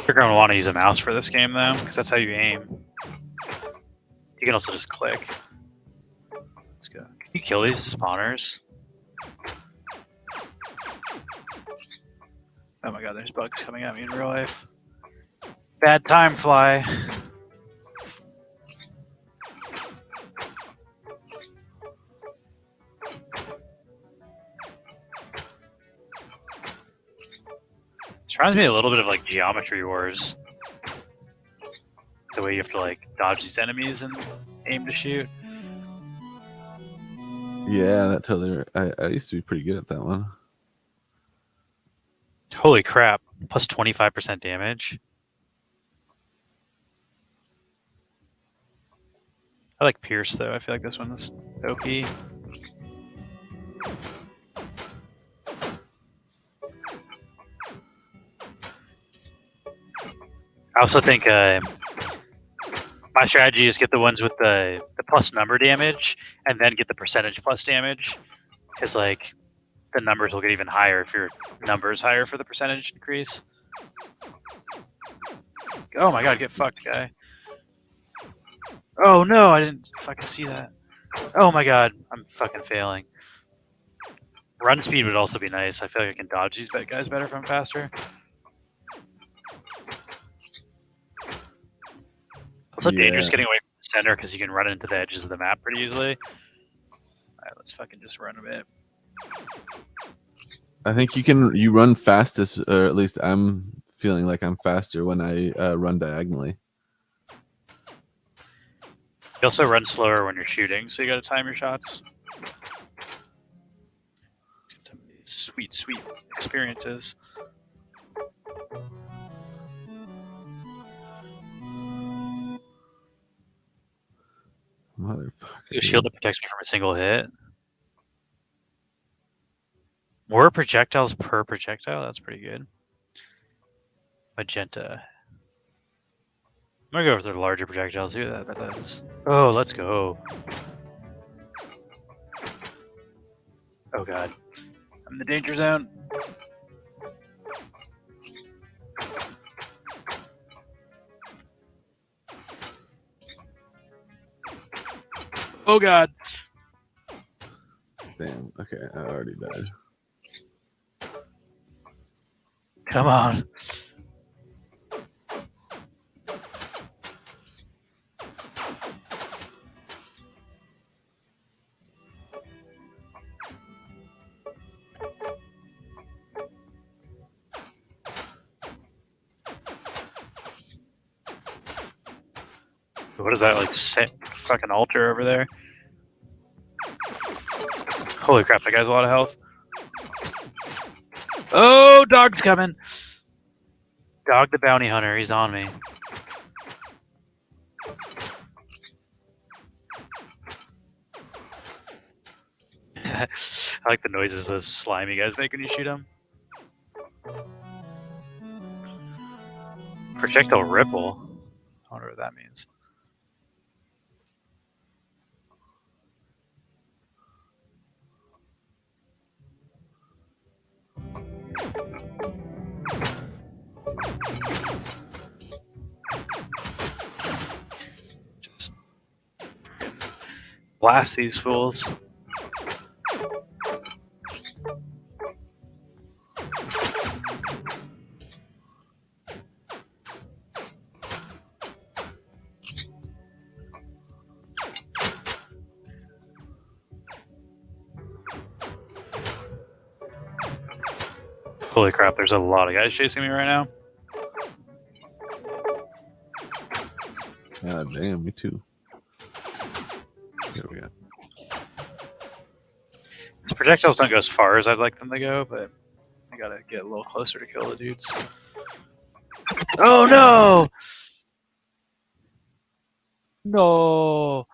You're going to want to use a mouse for this game, though, because that's how you aim. You can also just click. Let's go. Can you kill these spawners? Oh my god, there's bugs coming at me in real life. Bad time, fly. This reminds me a little bit of like Geometry Wars. The way you have to like dodge these enemies and aim to shoot. Yeah, that totally. I used to be pretty good at that one. Holy crap! Plus 25% damage. I like Pierce though. I feel like this one's OP. I also think my strategy is get the ones with the plus number damage, and then get the percentage plus damage, because like the numbers will get even higher if your number is higher for the percentage increase. Oh my god, get fucked, guy. Oh no, I didn't fucking see that. Oh my god, I'm fucking failing. Run speed would also be nice. I feel like I can dodge these guys better if I'm faster. Also dangerous getting away from the center because you can run into the edges of the map pretty easily. Alright, let's fucking just run a bit. I think you run fastest, or at least I'm feeling like I'm faster when I run diagonally. You also run slower when you're shooting, so you gotta time your shots. Sweet, sweet experiences. Motherfucker. A shield that protects me from a single hit. More projectiles per projectile? That's pretty good. Magenta. I'm gonna go with the larger projectiles. See what that is. Oh, let's go. Oh god. I'm in the danger zone. Oh god. Damn. Okay, I already died. Come on. What is that, like, fucking altar over there? Holy crap, that guy's a lot of health. Oh, dog's coming! Dog the bounty hunter, he's on me. I like the noises those slimy guys make when you shoot them. Projectile ripple. I wonder what that means. Just blast these fools. Holy crap, there's a lot of guys chasing me right now. God damn, me too. Here we go. These projectiles don't go as far as I'd like them to go, but I gotta get a little closer to kill the dudes. Oh no! No!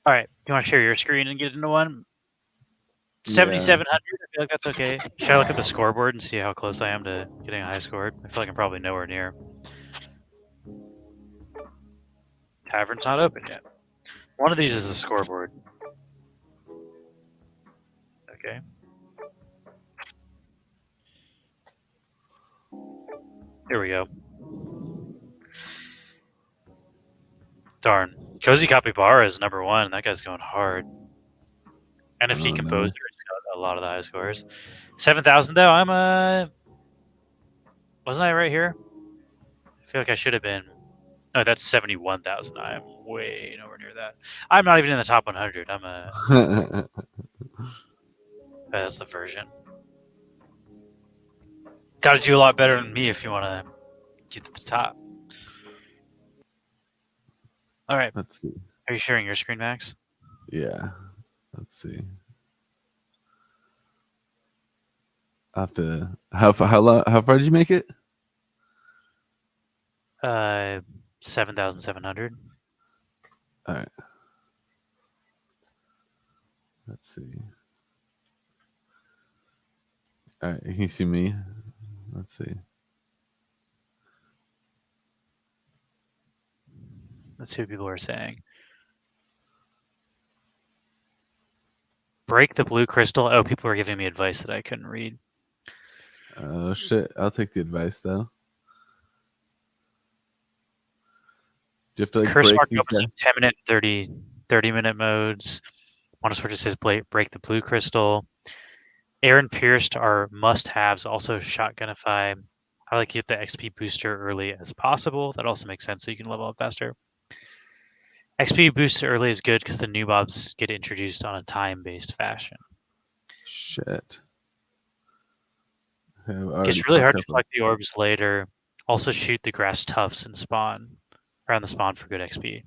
Alright, you want to share your screen and get into one? 7,700, I feel like that's okay. Should I look at the scoreboard and see how close I am to getting a high score? I feel like I'm probably nowhere near. Tavern's not open yet. One of these is the scoreboard. Okay. Here we go. Darn. Cozy Capybara is number 1. That guy's going hard. NFT Composer has got a lot of the high scores. 7,000 though. I'm wasn't I right here? I feel like I should have been. No, that's 71,000. I am way nowhere near that. I'm not even in the top 100. I'm a. That's the version. Got to do a lot better than me if you want to get to the top. All right. Let's see. Are you sharing your screen, Max? Yeah. Let's see. After how far did you make it? 7,700. All right. Let's see. All right, can you see me? Let's see. Let's see what people are saying. Break the blue crystal. Oh, people are giving me advice that I couldn't read. Oh shit! I'll take the advice though. Do you have to like Curse break mark these opens guys? up 10-minute, 30-minute modes. One switch says break the blue crystal. Aaron Pierced are must-haves. Also shotgunify. I like to get the XP booster early as possible. That also makes sense, so you can level up faster. XP boost early is good because the new mobs get introduced on a time-based fashion. Shit. It's really hard to collect the orbs later. Also shoot the grass tufts and spawn around the spawn for good XP.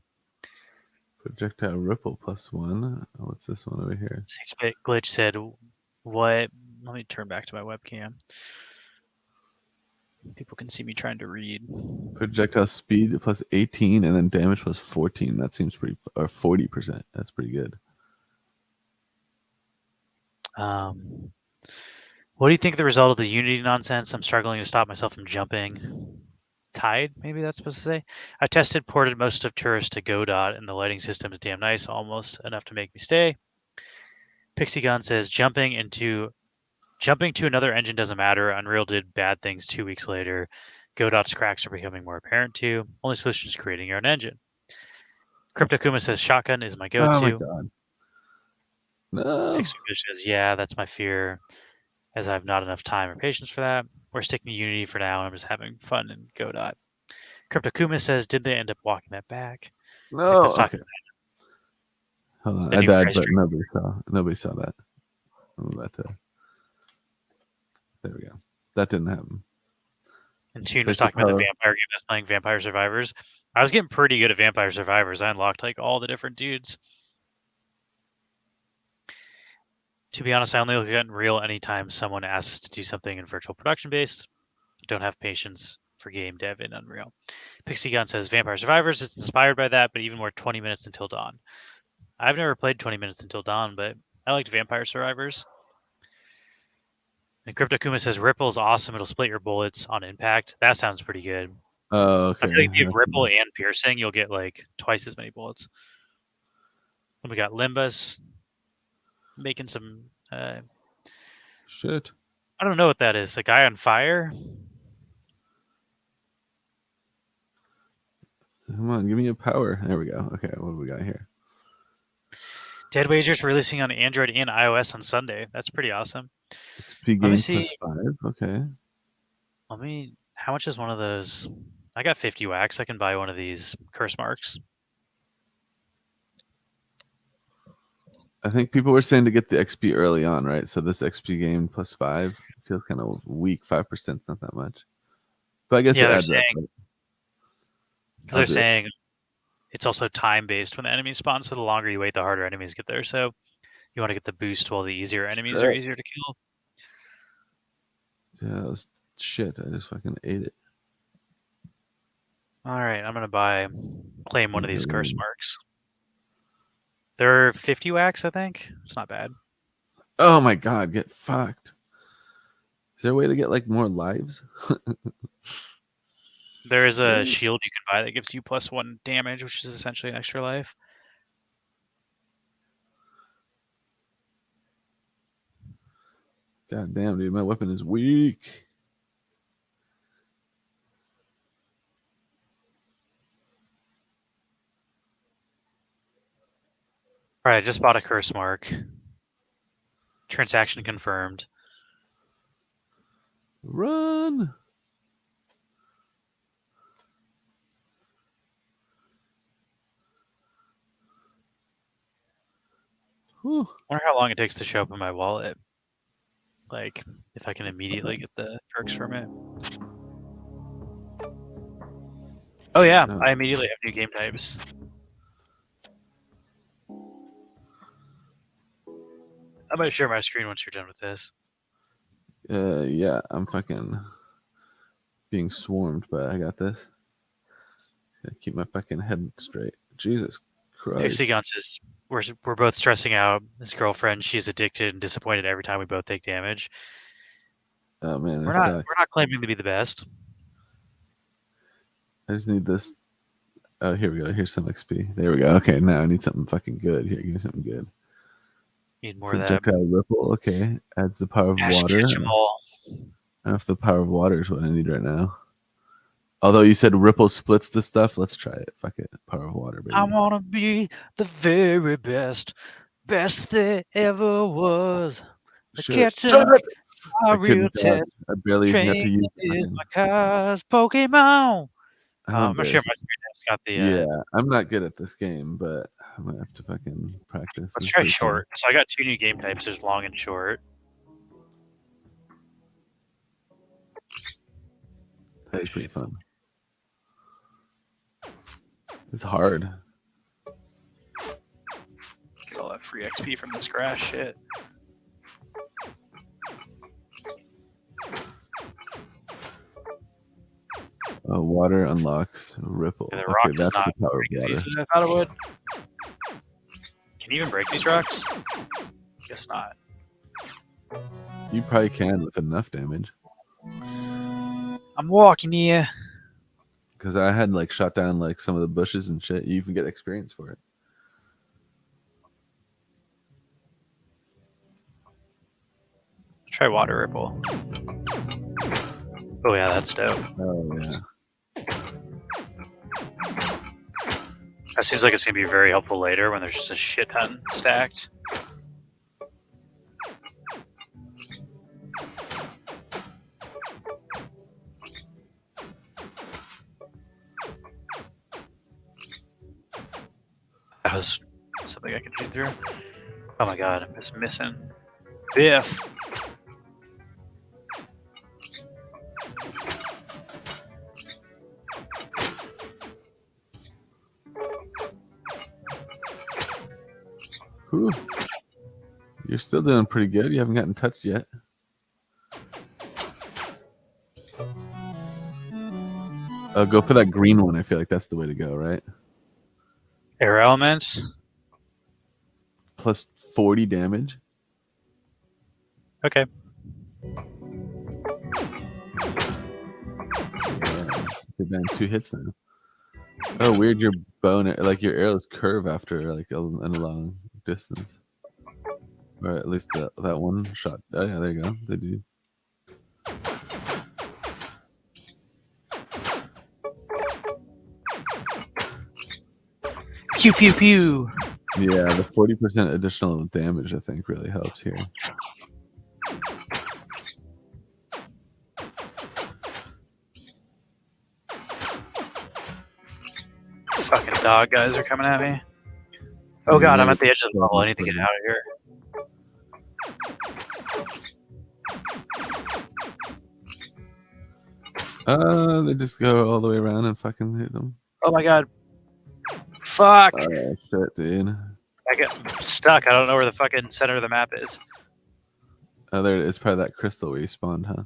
Projectile ripple +1. What's this one over here? 6-bit glitch said, "What?" Let me turn back to my webcam. People can see me trying to read. Projectile speed +18 and then damage +14. That seems pretty, or 40%. That's pretty good. What do you think of the result of the Unity nonsense? I'm struggling to stop myself from jumping. Tide, maybe that's supposed to say. I ported most of Tourist to Godot, and the lighting system is damn nice, almost enough to make me stay. Pixie Gun says jumping to another engine doesn't matter. Unreal did bad things 2 weeks later. Godot's cracks are becoming more apparent too. Only solution is creating your own engine. CryptoKuma says shotgun is my go-to. Oh my god. No. 6 says, yeah, that's my fear, as I have not enough time or patience for that. We're sticking to Unity for now, and I'm just having fun in Godot. CryptoKuma says, did they end up walking that back? No. Okay. Hold on. I died, but nobody saw that. I'm about to. There we go. That didn't happen. And Toon was talking about the vampire game that's playing Vampire Survivors. I was getting pretty good at Vampire Survivors. I unlocked like all the different dudes. To be honest, I only look at Unreal anytime someone asks to do something in virtual production based. Don't have patience for game dev in Unreal. Pixie Gun says Vampire Survivors is inspired by that, but even more 20 minutes until dawn. I've never played 20 minutes until dawn, but I liked Vampire Survivors. And Crypto Kuma says Ripple is awesome. It'll split your bullets on impact. That sounds pretty good. Oh, okay. I feel like if you have Ripple and Piercing, you'll get like twice as many bullets. Then we got Limbus making some. Shit. I don't know what that is. A guy on fire? Come on, give me a power. There we go. Okay, what do we got here? Deadwager's releasing on Android and iOS on Sunday. That's pretty awesome. XP game +5. Okay. How much is one of those? I got 50 wax. I can buy one of these curse marks. I think people were saying to get the XP early on, right? So this XP game +5 feels kind of weak. 5%, not that much. But I guess it adds up. Because they're saying it's also time-based when the enemies spawn, so the longer you wait, the harder enemies get there. So you want to get the boost while the easier enemies are easier to kill. Yeah, that was shit. I just fucking ate it. All right, I'm going to claim one of these curse marks. They're 50 wax, I think. It's not bad. Oh my god, get fucked. Is there a way to get like more lives? There is a shield you can buy that gives you +1 damage, which is essentially an extra life. God damn, dude, my weapon is weak. All right, I just bought a curse mark. Transaction confirmed. Run. Whew. I wonder how long it takes to show up in my wallet. Like, if I can immediately get the perks from it. Oh yeah, I immediately have new game types. I might share my screen once you're done with this. Yeah, I'm fucking being swarmed, but I got this. Gotta keep my fucking head straight. Jesus Christ. Hexagon says we're both stressing out. His girlfriend, she's addicted and disappointed every time we both take damage. Oh man, we're not claiming to be the best. I just need this. Oh, here we go. Here's some XP. There we go. Okay, now I need something fucking good. Here, give me something good. Need more of that. Projectile ripple. Okay, adds the power of water. I don't know if the power of water is what I need right now. Although you said ripple splits the stuff, let's try it. Fuck it. Power of water, baby. I want to be the very best there ever was. I real test. I barely even got to use my cars, Pokemon. I'm not sure my screen has got the. Yeah, I'm not good at this game, but I'm gonna have to fucking practice. Let's try short. So I got 2 new game types. There's long and short. That's pretty fun. It's hard. Get all that free XP from this grass shit. Water unlocks ripple. Yeah, the rock does not break as easy as I thought it would. Can you even break these rocks? Guess not. You probably can with enough damage. I'm walking here. Because I had like shot down like some of the bushes and shit. You even get experience for it. Try water ripple. Oh yeah, that's dope. Oh yeah. That seems like it's gonna be very helpful later when there's just a shit ton stacked. That was something I could shoot through. Oh my god, I'm just missing Biff. Whew. You're still doing pretty good. You haven't gotten touched yet. Go for that green one. I feel like that's the way to go, right? Air elements. plus 40 damage. Okay. They've been 2 hits now. Oh, weird! Your bow, like your arrows curve after like a long distance, or at least that one shot. Oh yeah, there you go. They do. Pew pew pew. Yeah, the 40% additional damage I think really helps here. Fucking dog guys are coming at me. Oh god, I'm at the edge of the level. I need to get out of here. They just go all the way around and fucking hit them. Oh my god. Fuck. Oh shit, dude. I get stuck. I don't know where the fucking center of the map is. Oh, there it's probably that crystal where you spawned, huh?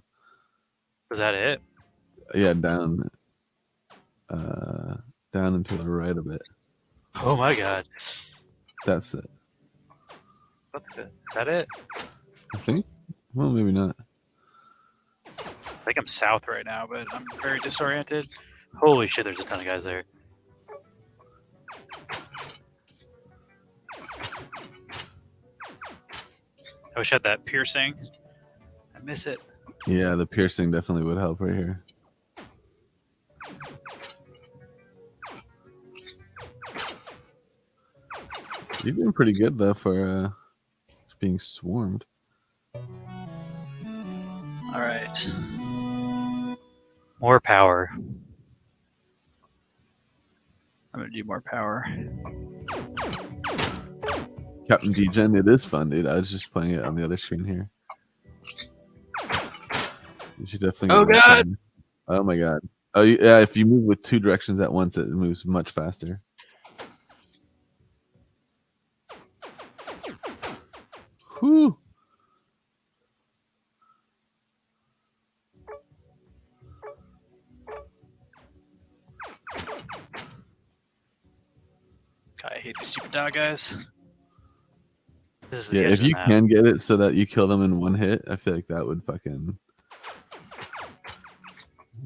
Is that it? Yeah, down. Down and to the right a bit. Oh my god. That's it. What the? Is that it? I think. Well, maybe not. I think I'm south right now, but I'm very disoriented. Holy shit, there's a ton of guys there. I wish I had that piercing. I miss it. Yeah, the piercing definitely would help right here. You're doing pretty good though for being swarmed. All right. More power. I'm gonna do more power. Captain Degen, it is fun, dude. I was just playing it on the other screen here. You should definitely. Oh god! Oh my god! Oh yeah, if you move with 2 directions at once, it moves much faster. Whew. God, I hate these stupid dog guys. This is the Yeah, edge if of the you map. can get it so that you kill them in 1 hit, I feel like that would fucking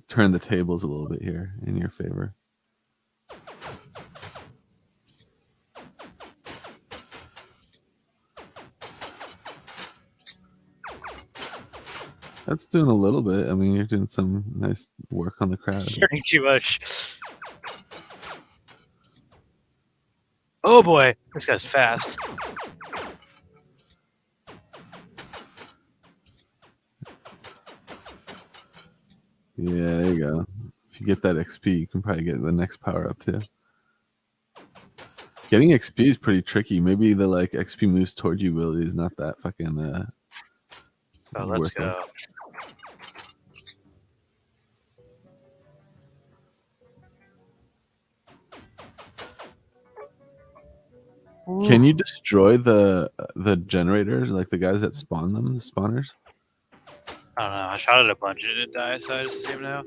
turn the tables a little bit here in your favor. That's doing a little bit. I mean, you're doing some nice work on the crowd. Hearing too much. Oh boy, this guy's fast. Yeah, there you go. If you get that XP, you can probably get the next power up too. Getting XP is pretty tricky. Maybe the like XP moves toward you ability is not that fucking Oh, let's worthless. go. Can you destroy the generators, like the guys that spawn them, the spawners? I don't know. I shot it a bunch and it didn't die, so I just assumed no.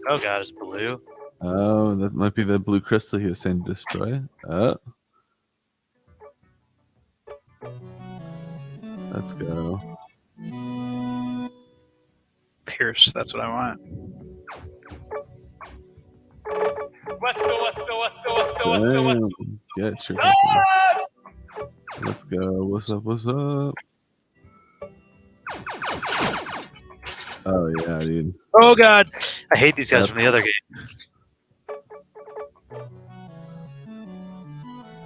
Oh god, it's blue. Oh, that might be the blue crystal he was saying to destroy. Oh. Let's go. Pierce, that's what I want. Damn. Get your Let's go. What's up? What's up? Oh yeah, dude. Oh god, I hate these guys from the other game.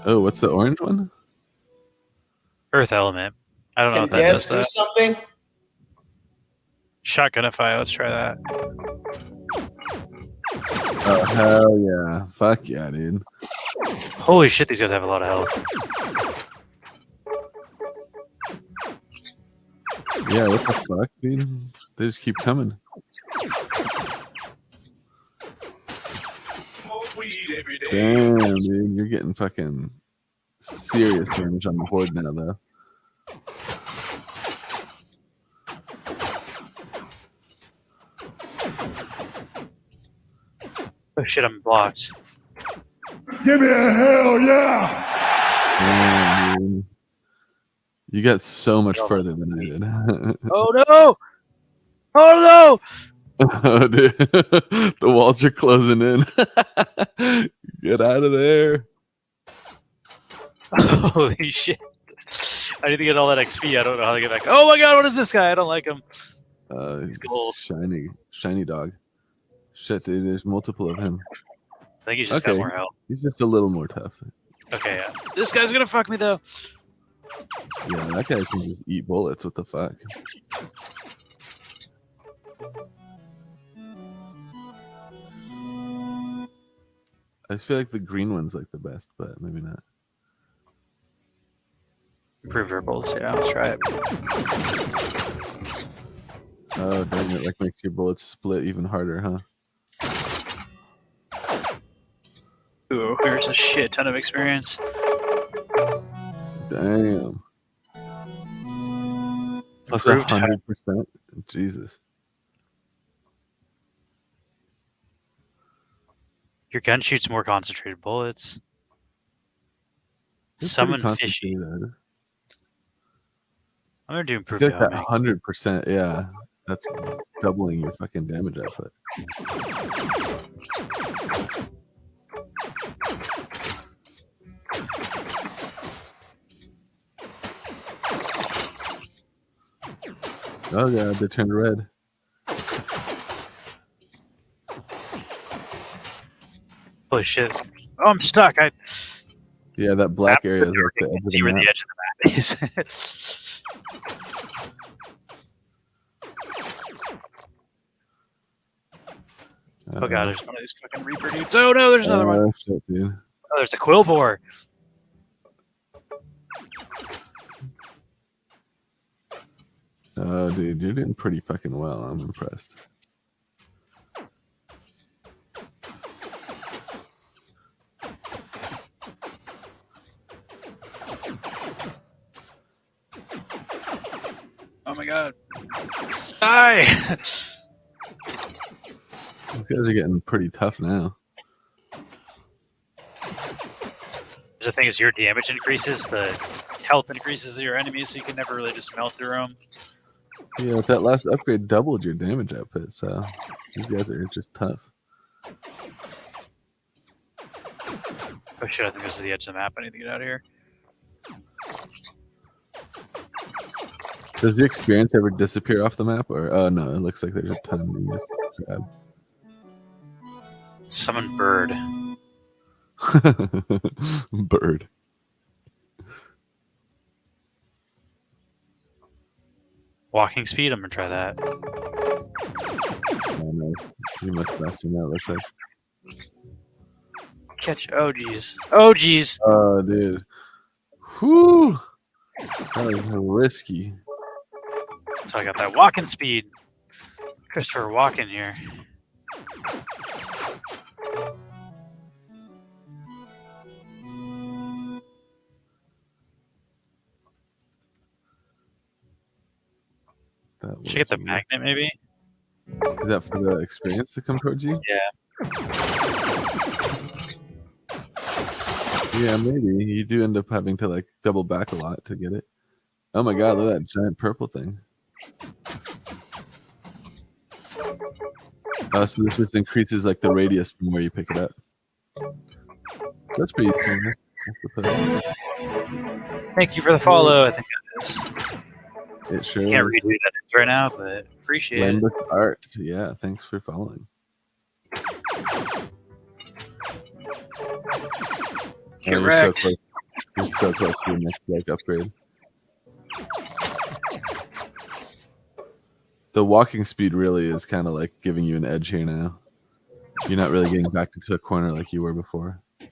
Oh, what's the orange one? Earth element. I don't know Can what that Devs does. do That. something? Shotgunify. Let's try that. Oh hell yeah! Fuck yeah, dude. Holy shit, these guys have a lot of health. Yeah, what the fuck, dude? They just keep coming. Damn, dude, you're getting fucking serious damage on the board now, though. Oh shit, I'm blocked. Give me a hell yeah! Damn, dude. You got so much further than I did. Oh no! Oh Oh, dude. The walls are closing in. Get out of there. no! Holy shit! I need to get all that XP. I don't know how to get back. Oh my god! What is this guy? I don't like him. He's gold. Shiny dog. Shit, dude. There's multiple of him. I think he's just got more health. He's just a little more tough. Okay, yeah. This guy's gonna fuck me though. Yeah, that guy can just eat bullets. What the fuck? I feel like the green one's like the best, but maybe not. Improved our bullets. Yeah, let's try it. Oh, dang it! Like makes your bullets split even harder, huh? Ooh, here's a shit ton of experience. Damn. Plus 100%. Jesus. Your gun shoots more concentrated bullets. It's Summon fishy. I'm gonna do improved that 100%. Yeah, that's doubling your fucking damage output. Oh god, they turned red. Holy shit! Oh, I'm stuck. Yeah, that black area is like the edge of see where the the edge of the map is. Oh god, there's one of these fucking Reaper dudes. Oh no, there's another one. Shit, dude. Oh, there's a quill boar. Oh, dude, you're doing pretty fucking well. I'm impressed. Oh my god. Die! These guys are getting pretty tough now. The thing is, your damage increases, the health increases of your enemies, so you can never really just melt through them. Yeah, that last upgrade doubled your damage output, so these guys are just tough. Oh shit, I think this is the edge of the map. I need to get out of here. Does the experience ever disappear off the map? Or oh no, it looks like there's a ton you just grab. Summon bird. Bird. Walking speed, I'm gonna try that. Oh, nice. You're much faster now, it looks like. Catch. Oh jeez. Oh jeez. Oh, dude. Whew. That was risky. So I got that walking speed. Christopher Walken here. Should I get the magnet maybe? Is that for the experience to come towards you? Yeah. Yeah, maybe. You do end up having to like double back a lot to get it. Oh my god, look at that giant purple thing. So this just increases like the radius from where you pick it up. That's pretty cool. Thank you for the follow. I think that is. It sure Can't is. read who that is right now, but appreciate Lambus it. Art. Yeah, thanks for following. Get wrecked. You're so close to your next like upgrade. The walking speed really is kind of like giving you an edge here now. You're not really getting back into a corner like you were before. As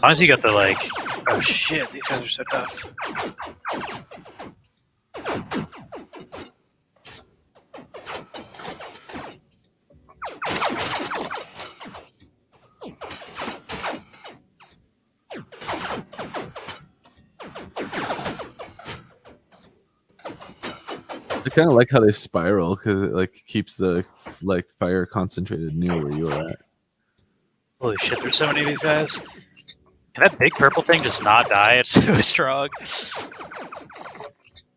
long as you got the like, oh shit, these guys are so tough. I kind of like how they spiral because it like keeps the like fire concentrated near where you are at. Holy shit, there's so many of these guys. Can that big purple thing just not die? It's so strong.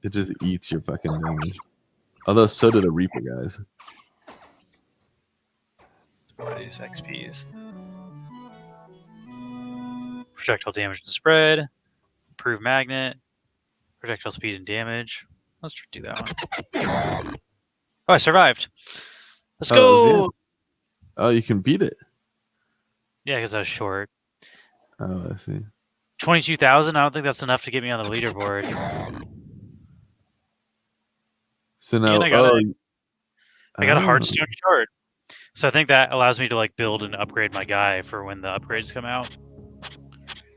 It just eats your fucking damage. Although so do the Reaper guys. What are these XPs? Projectile damage and spread. Improve magnet. Projectile speed and damage. Let's do that one. Oh, I survived. Let's go. Oh, you can beat it. Yeah, because I was short. Oh, I see. 22,000. I don't think that's enough to get me on the leaderboard. So now, I got a hardstone shard. So I think that allows me to like build and upgrade my guy for when the upgrades come out.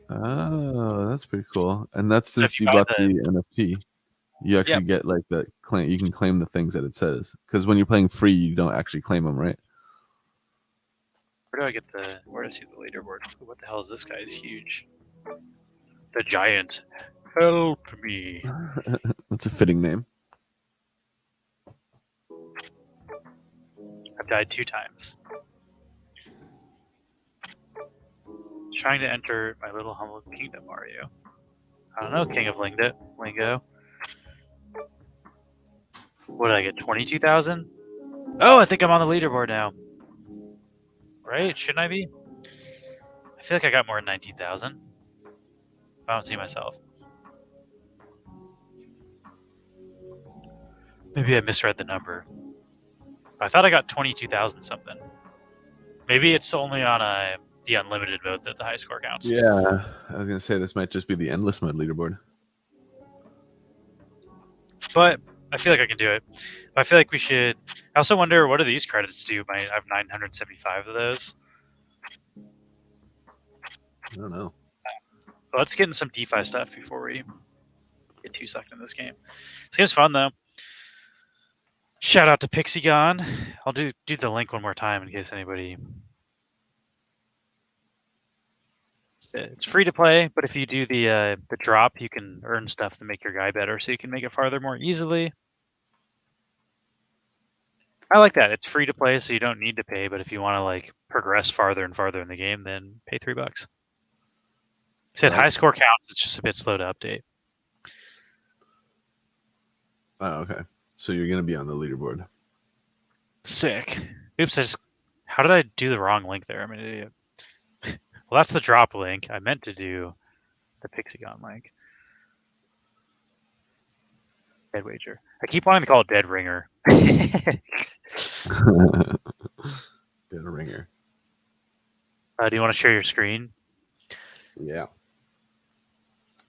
Oh, that's pretty cool. And that's since you bought the NFT. You actually get like the claim. You can claim the things that it says. Because when you're playing free, you don't actually claim them, right? Where do I get the? Where do I see the leaderboard? What the hell is this guy? He's huge. The giant. Help me. That's a fitting name. I've died 2 times. Trying to enter my little humble kingdom, are you? I don't know, King of Lingo. What did I get? 22,000? Oh, I think I'm on the leaderboard now. Right? Shouldn't I be? I feel like I got more than 19,000. I don't see myself. Maybe I misread the number. I thought I got 22,000 something. Maybe it's only on the unlimited mode that the high score counts. Yeah, I was gonna say this might just be the endless mode leaderboard. But I feel like I can do it. I feel like we should. I also wonder, what do these credits do? I have 975 of those. I don't know. But let's get in some DeFi stuff before we get too sucked in this game. This game's fun though. Shout out to Pixiegon. I'll do the link one more time in case anybody. It's free to play, but if you do the drop, you can earn stuff to make your guy better, so you can make it farther more easily. I like that. It's free to play, so you don't need to pay. But if you want to like progress farther and farther in the game, then pay $3. Said high score counts. It's just a bit slow to update. Oh, okay. So you're gonna be on the leaderboard. Sick. Oops! How did I do the wrong link there? I'm an idiot. Well, that's the drop link. I meant to do the Pixiegon link. Dreadwager. I keep wanting to call it Dead Ringer. Dead Ringer. Do you want to share your screen? Yeah.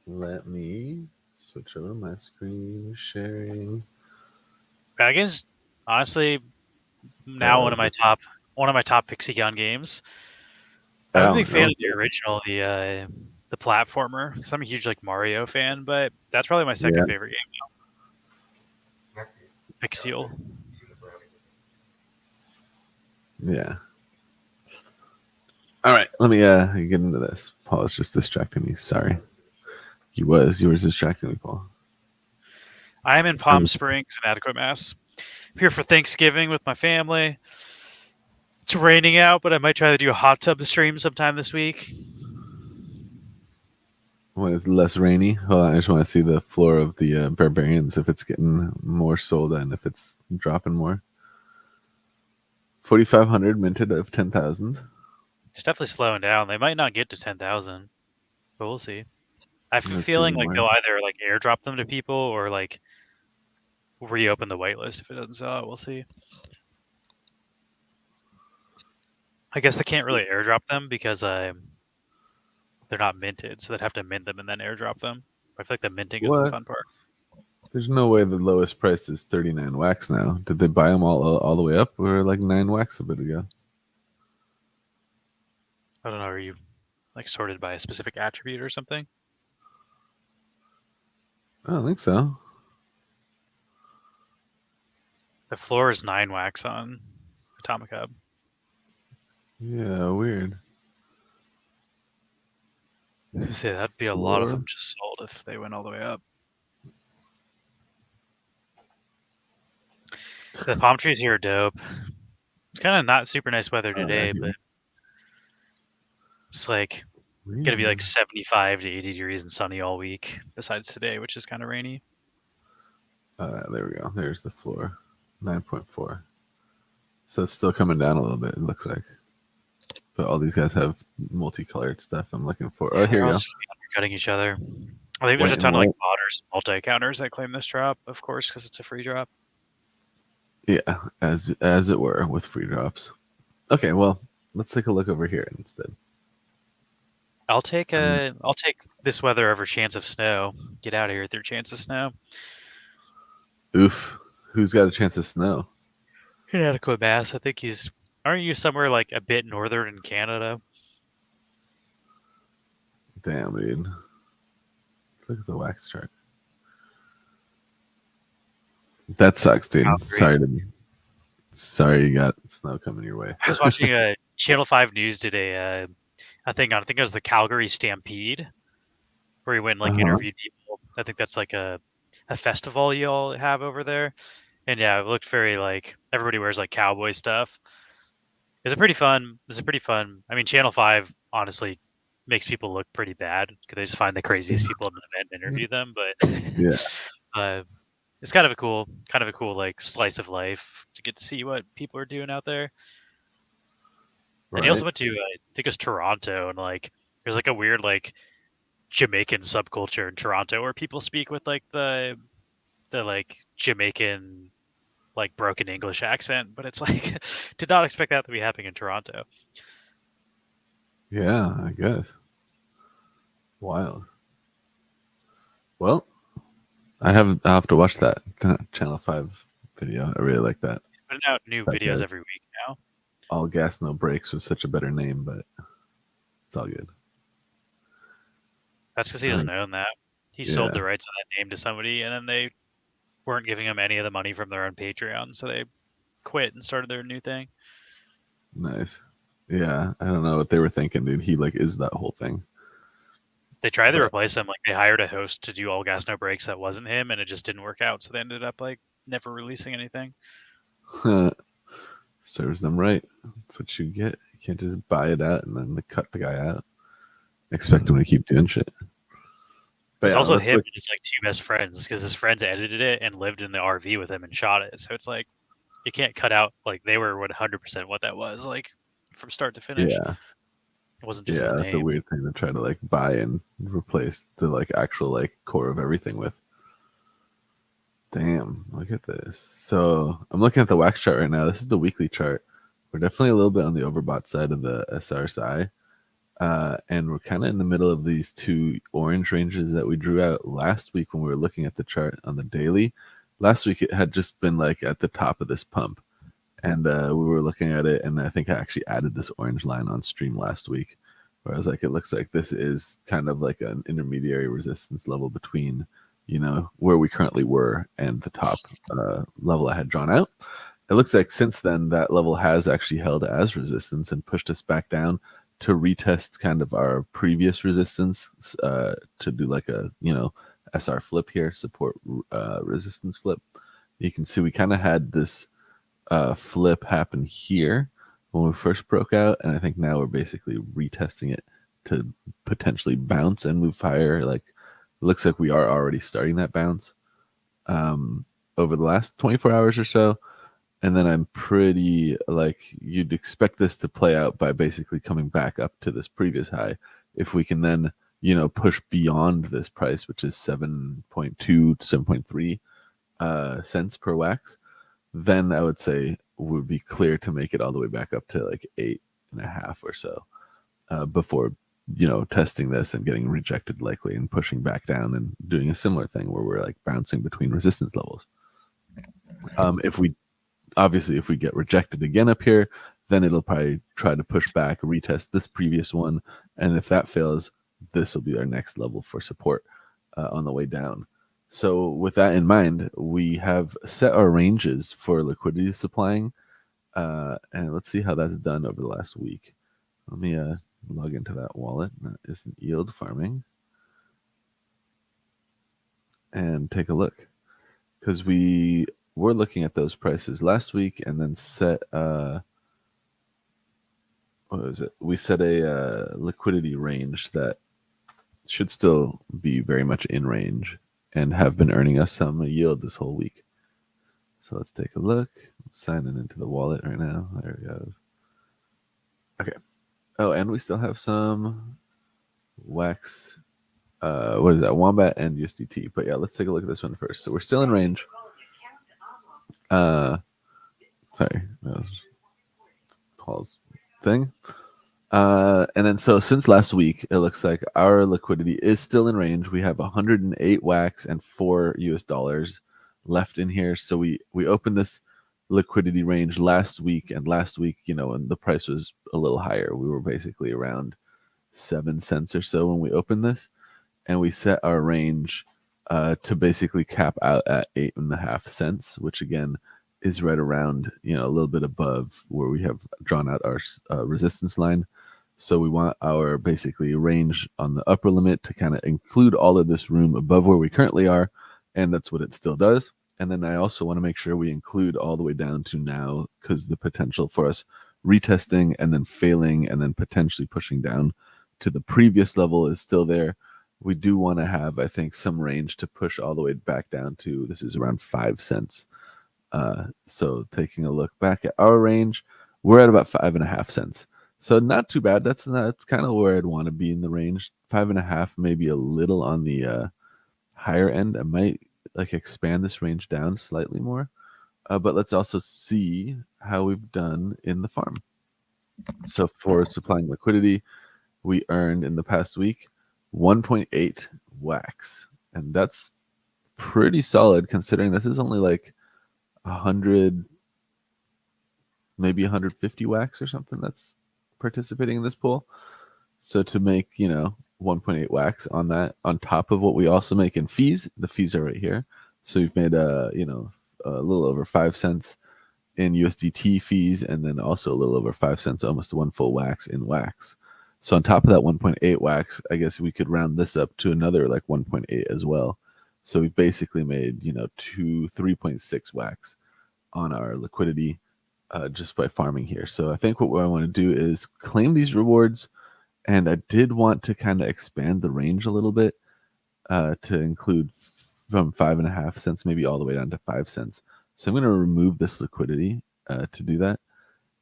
Let me switch over to my screen sharing. Dragons, honestly, now one of my top Pixiegon games. I'm a big fan of the original, the platformer, because I'm a huge like Mario fan, but that's probably my second favorite game now. Pixel. Yeah. All right, let me get into this. Paul is just distracting me. Sorry. You were distracting me, Paul. I am in Palm Springs in Adequate, Mass. I'm here for Thanksgiving with my family. It's raining out, but I might try to do a hot tub stream sometime this week. When it's less rainy, hold on, I just want to see the floor of the Barbarians, if it's getting more sold and if it's dropping more. 4,500 minted of 10,000. It's definitely slowing down. They might not get to 10,000, but we'll see. I have a feeling like they'll either like airdrop them to people or like reopen the whitelist if it doesn't sell out. We'll see. I guess they can't really airdrop them because they're not minted, so they'd have to mint them and then airdrop them. I feel like the minting is the fun part. There's no way the lowest price is 39 wax now. Did they buy them all the way up, or like 9 wax a bit ago? I don't know. Are you like sorted by a specific attribute or something? I don't think so. The floor is 9 wax on Atomic Hub. Yeah, weird. See, that'd be a lot of them just sold if they went all the way up. The palm trees here are dope. It's kind of not super nice weather today, but it's like Going to be like 75 to 80 degrees and sunny all week, besides today, which is kind of rainy. There we go. There's the floor. 9.4. So it's still coming down a little bit, it looks like. But all these guys have multicolored stuff I'm looking for. Yeah, oh, here you go. Cutting each other. I think there's a ton of like modders, multi-counters that claim this drop, of course, because it's a free drop. Yeah, as it were with free drops. Okay, well, let's take a look over here instead. I'll take this weather over chance of snow. Get out of here with your chance of snow. Oof. Who's got a chance of snow? Inadequate Bass. I think aren't you somewhere like a bit northern in Canada? Damn, dude. Let's look at the wax chart. That sucks, dude. Sorry you got snow coming your way. I was watching Channel 5 News today. I think it was the Calgary Stampede, where he went and interviewed people. I think that's like a festival you all have over there. And yeah, it looked very like everybody wears like cowboy stuff. It's a pretty fun. I mean, Channel 5 honestly makes people look pretty bad because they just find the craziest people in the event and interview them. But yeah, it's kind of a cool like slice of life to get to see what people are doing out there. Right. And he also went to I think it was Toronto, and like there's like a weird like Jamaican subculture in Toronto where people speak with like the like Jamaican like broken English accent, but it's like did not expect that to be happening in Toronto. Yeah, I guess. Wild. Well, I'll have to watch that Channel 5 video. I really like that. He's putting out new videos every week now. All Gas No Brakes was such a better name, but it's all good. That's because he doesn't own that. He sold the rights to that name to somebody, and then they weren't giving him any of the money from their own Patreon, so they quit and started their new thing. Nice. Yeah, I don't know what they were thinking, dude. He like is that whole thing. They tried to replace him. Like they hired a host to do All Gas No Brakes that wasn't him, and it just didn't work out. So they ended up like never releasing anything. Serves them right. That's what you get. You can't just buy it out and then cut the guy out. Expect him to keep doing shit. But it's also him and his like two best friends because his friends edited it and lived in the RV with him and shot it. So it's like you can't cut out like they were 100% what that was like from start to finish. Yeah. It wasn't just the name. That's a weird thing to try to like buy and replace the like actual like core of everything with. Damn, look at this. So I'm looking at the wax chart right now. This is the weekly chart. We're definitely a little bit on the overbought side of the SRSI. And we're kind of in the middle of these two orange ranges that we drew out last week when we were looking at the chart on the daily. Last week it had just been like at the top of this pump. And we were looking at it, and I think I actually added this orange line on stream last week, where I was like, it looks like this is kind of like an intermediary resistance level between, you know, where we currently were and the top level I had drawn out. It looks like since then that level has actually held as resistance and pushed us back down to retest kind of our previous resistance to do like a, you know, SR flip here, support resistance flip. You can see we kind of had this flip happen here when we first broke out, and I think now we're basically retesting it to potentially bounce and move higher. Like it looks like we are already starting that bounce over the last 24 hours or so, and then I'm pretty like you'd expect this to play out by basically coming back up to this previous high. If we can then, you know, push beyond this price, which is 7.2 to 7.3 cents per wax, then I would say would be clear to make it all the way back up to like 8.5 or so before, you know, testing this and getting rejected likely and pushing back down and doing a similar thing where we're like bouncing between resistance levels. If we get rejected again up here, then it'll probably try to push back, retest this previous one, and if that fails, this will be our next level for support on the way down. So with that in mind, we have set our ranges for liquidity supplying, and let's see how that's done over the last week. Let me log into that wallet. That isn't yield farming. And take a look. Because we were looking at those prices last week and then set what was it? We set a liquidity range that should still be very much in range and have been earning us some yield this whole week. So let's take a look. I'm signing into the wallet right now. There we go. Okay. Oh, and we still have some wax. What is that? Wombat and USDT. But yeah, let's take a look at this one first. So we're still in range. Sorry, that was Paul's thing. And then so since last week, it looks like our liquidity is still in range. We have 108 wax and $4 left in here. So we opened this liquidity range last week, and last week, when the price was a little higher, we were basically around 7 cents or so when we opened this, and we set our range to basically cap out at 8.5 cents, which again is right around, a little bit above where we have drawn out our resistance line. So we want our basically range on the upper limit to kind of include all of this room above where we currently are, and that's what it still does. And then I also want to make sure we include all the way down to now, because the potential for us retesting and then failing and then potentially pushing down to the previous level is still there. We do want to have, I think, some range to push all the way back down to, this is around 5 cents. So taking a look back at our range, we're at about 5.5 cents. So not too bad. That's kind of where I'd want to be in the range. 5.5, maybe a little on the higher end. I might expand this range down slightly more. But let's also see how we've done in the farm. So for supplying liquidity, we earned in the past week 1.8 wax, and that's pretty solid considering this is only like 100, maybe 150 wax or something that's participating in this pool. So to make 1.8 wax on that, on top of what we also make in fees, the fees are right here. So we've made a little over 5 cents in USDT fees, and then also a little over 5 cents, almost one full wax in wax. So on top of that 1.8 wax, I guess we could round this up to another like 1.8 as well. So we've basically made 3.6 wax on our liquidity just by farming here. So I think what I want to do is claim these rewards, and I did want to kind of expand the range a little bit to include from 5.5 cents maybe all the way down to 5 cents. So I'm going to remove this liquidity to do that,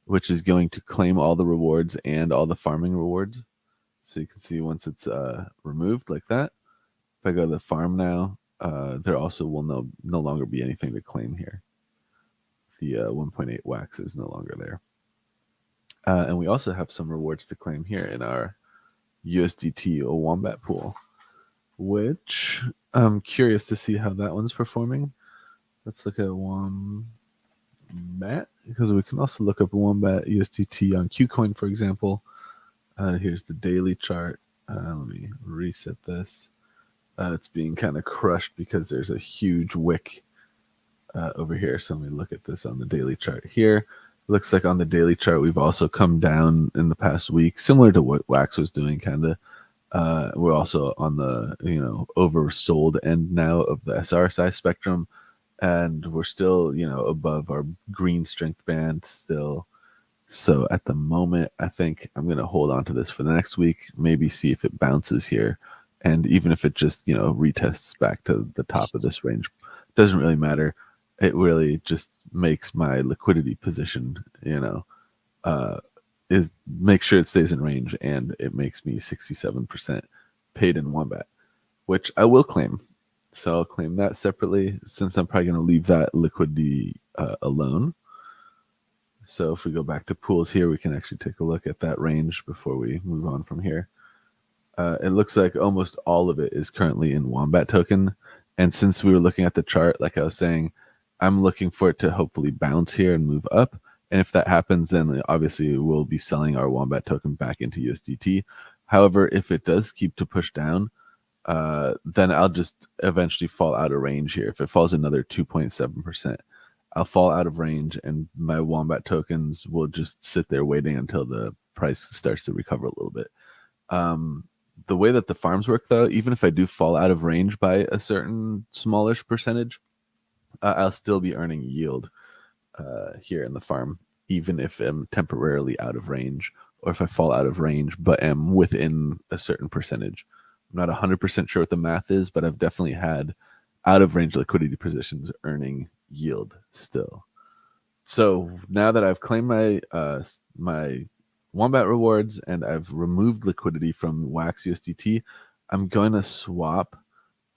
which is going to claim all the rewards and all the farming rewards. So you can see once it's removed like that, if I go to the farm now, there also will no longer be anything to claim here. The 1.8 wax is no longer there. And we also have some rewards to claim here in our USDT or Wombat pool, which I'm curious to see how that one's performing. Let's look at Wombat, because we can also look up Wombat USDT on KuCoin, for example. Here's the daily chart. Let me reset this. It's being kind of crushed because there's a huge wick over here. So let me look at this on the daily chart here. Looks like on the daily chart, we've also come down in the past week, similar to what Wax was doing, kind of. We're also on the oversold end now of the SRSI spectrum, and we're still above our green strength band still. So at the moment, I think I'm going to hold on to this for the next week, maybe see if it bounces here, and even if it just retests back to the top of this range, doesn't really matter. It really just makes my liquidity position, is make sure it stays in range, and it makes me 67% paid in Wombat, which I will claim. So I'll claim that separately, since I'm probably going to leave that liquidity alone. So if we go back to pools here, we can actually take a look at that range before we move on from here. It looks like almost all of it is currently in Wombat token. And since we were looking at the chart, like I was saying, I'm looking for it to hopefully bounce here and move up. And if that happens, then obviously we'll be selling our Wombat token back into USDT. However, if it does keep to push down, then I'll just eventually fall out of range here. If it falls another 2.7%, I'll fall out of range, and my Wombat tokens will just sit there waiting until the price starts to recover a little bit. The way that the farms work, though, even if I do fall out of range by a certain smallish percentage, I'll still be earning yield here in the farm, even if I'm temporarily out of range, or if I fall out of range, but am within a certain percentage. I'm not 100% sure what the math is, but I've definitely had out of range liquidity positions earning yield still. So now that I've claimed my Wombat rewards and I've removed liquidity from Wax USDT, I'm going to swap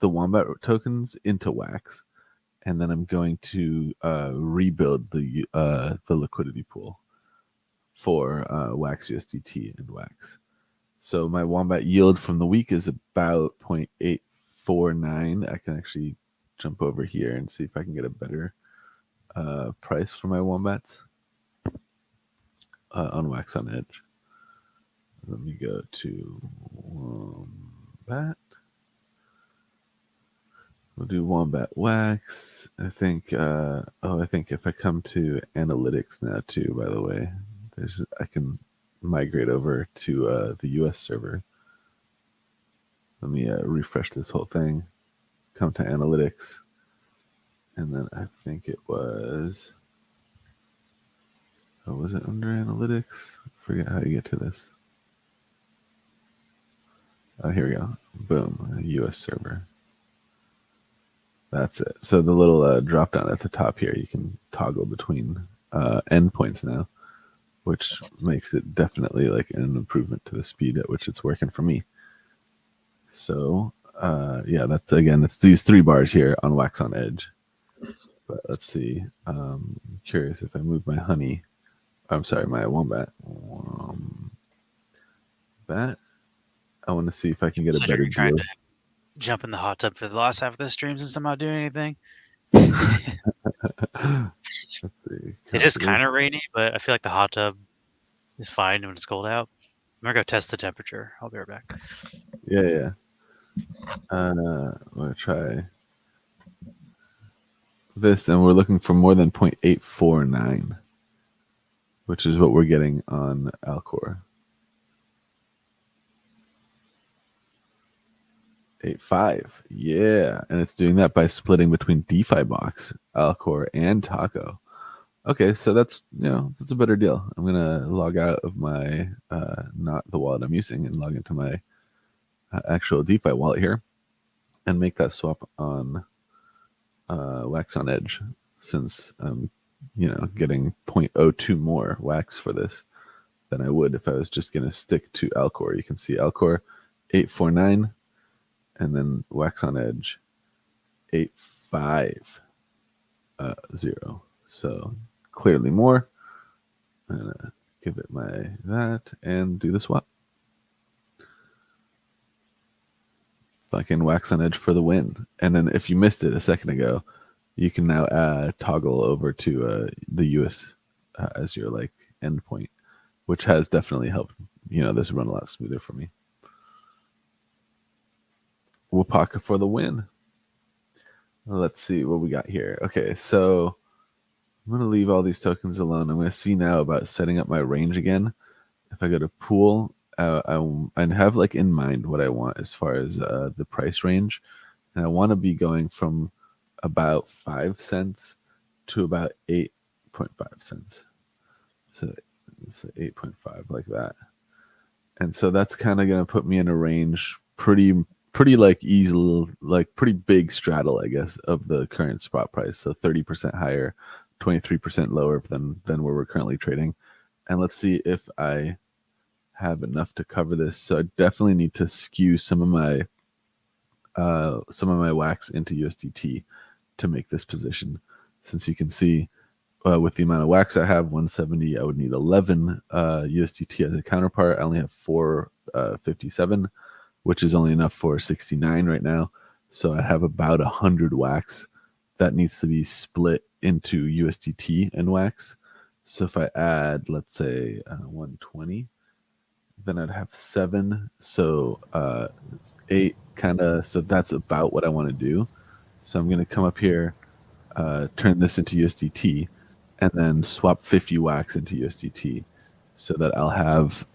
the Wombat tokens into Wax, and then I'm going to rebuild the liquidity pool for Wax USDT and Wax. So my Wombat yield from the week is about 0.849. I can actually jump over here and see if I can get a better price for my Wombats on Wax on Edge. Let me go to Wombat. We'll do Wombat Wax. I think. I think if I come to analytics now too. By the way, I can migrate over to the US server. Let me refresh this whole thing. Come to analytics, and then I think it was. Oh, was it under analytics? I forget how you get to this. Oh, here we go. Boom, US server. That's it. So the little drop down at the top here, you can toggle between endpoints now, which makes it definitely like an improvement to the speed at which it's working for me. So yeah, that's again, it's these 3 bars here on Wax on Edge. But let's see. I'm curious if I move my honey. I'm sorry, my Wombat. Wombat. I want to see if I can get a better deal. Jump in the hot tub for the last half of the streams and somehow do anything. Let's see. It is kind of rainy, but I feel like the hot tub is fine when it's cold out. I'm gonna go test the temperature. I'll be right back. Yeah. I'm gonna try this, and we're looking for more than 0.849, which is what we're getting on Alcor. 8.5, yeah, and it's doing that by splitting between DeFi box, Alcor, and Taco. Okay, so that's a better deal. I'm gonna log out of my not the wallet I'm using and log into my actual DeFi wallet here, and make that swap on Wax on Edge, since I'm getting 0.02 more Wax for this than I would if I was just gonna stick to Alcor. You can see Alcor 849. And then Wax on Edge 850. So clearly more. I'm gonna give it my that and do the swap. Fucking Wax on Edge for the win. And then if you missed it a second ago, you can now toggle over to the US as your like endpoint, which has definitely helped this run a lot smoother for me. Wapaka for the win. Let's see what we got here. Okay, so I'm going to leave all these tokens alone. I'm going to see now about setting up my range again. If I go to pool, I have like in mind what I want as far as the price range. And I want to be going from about 5 cents to about 8.5 cents. So it's 8.5 like that. And so that's kind of going to put me in a range pretty like easy, like pretty big straddle, I guess, of the current spot price. So 30% higher, 23% lower than where we're currently trading. And let's see if I have enough to cover this. So I definitely need to skew some of my Wax into USDT to make this position. Since you can see with the amount of Wax I have, 170, I would need 11 USDT as a counterpart. I only have 457. Which is only enough for 69 right now. So I have about 100 Wax that needs to be split into USDT and Wax. So if I add, let's say 120, then I'd have 7. So 8 kind of, so that's about what I want to do. So I'm going to come up here, turn this into USDT, and then swap 50 Wax into USDT so that I'll have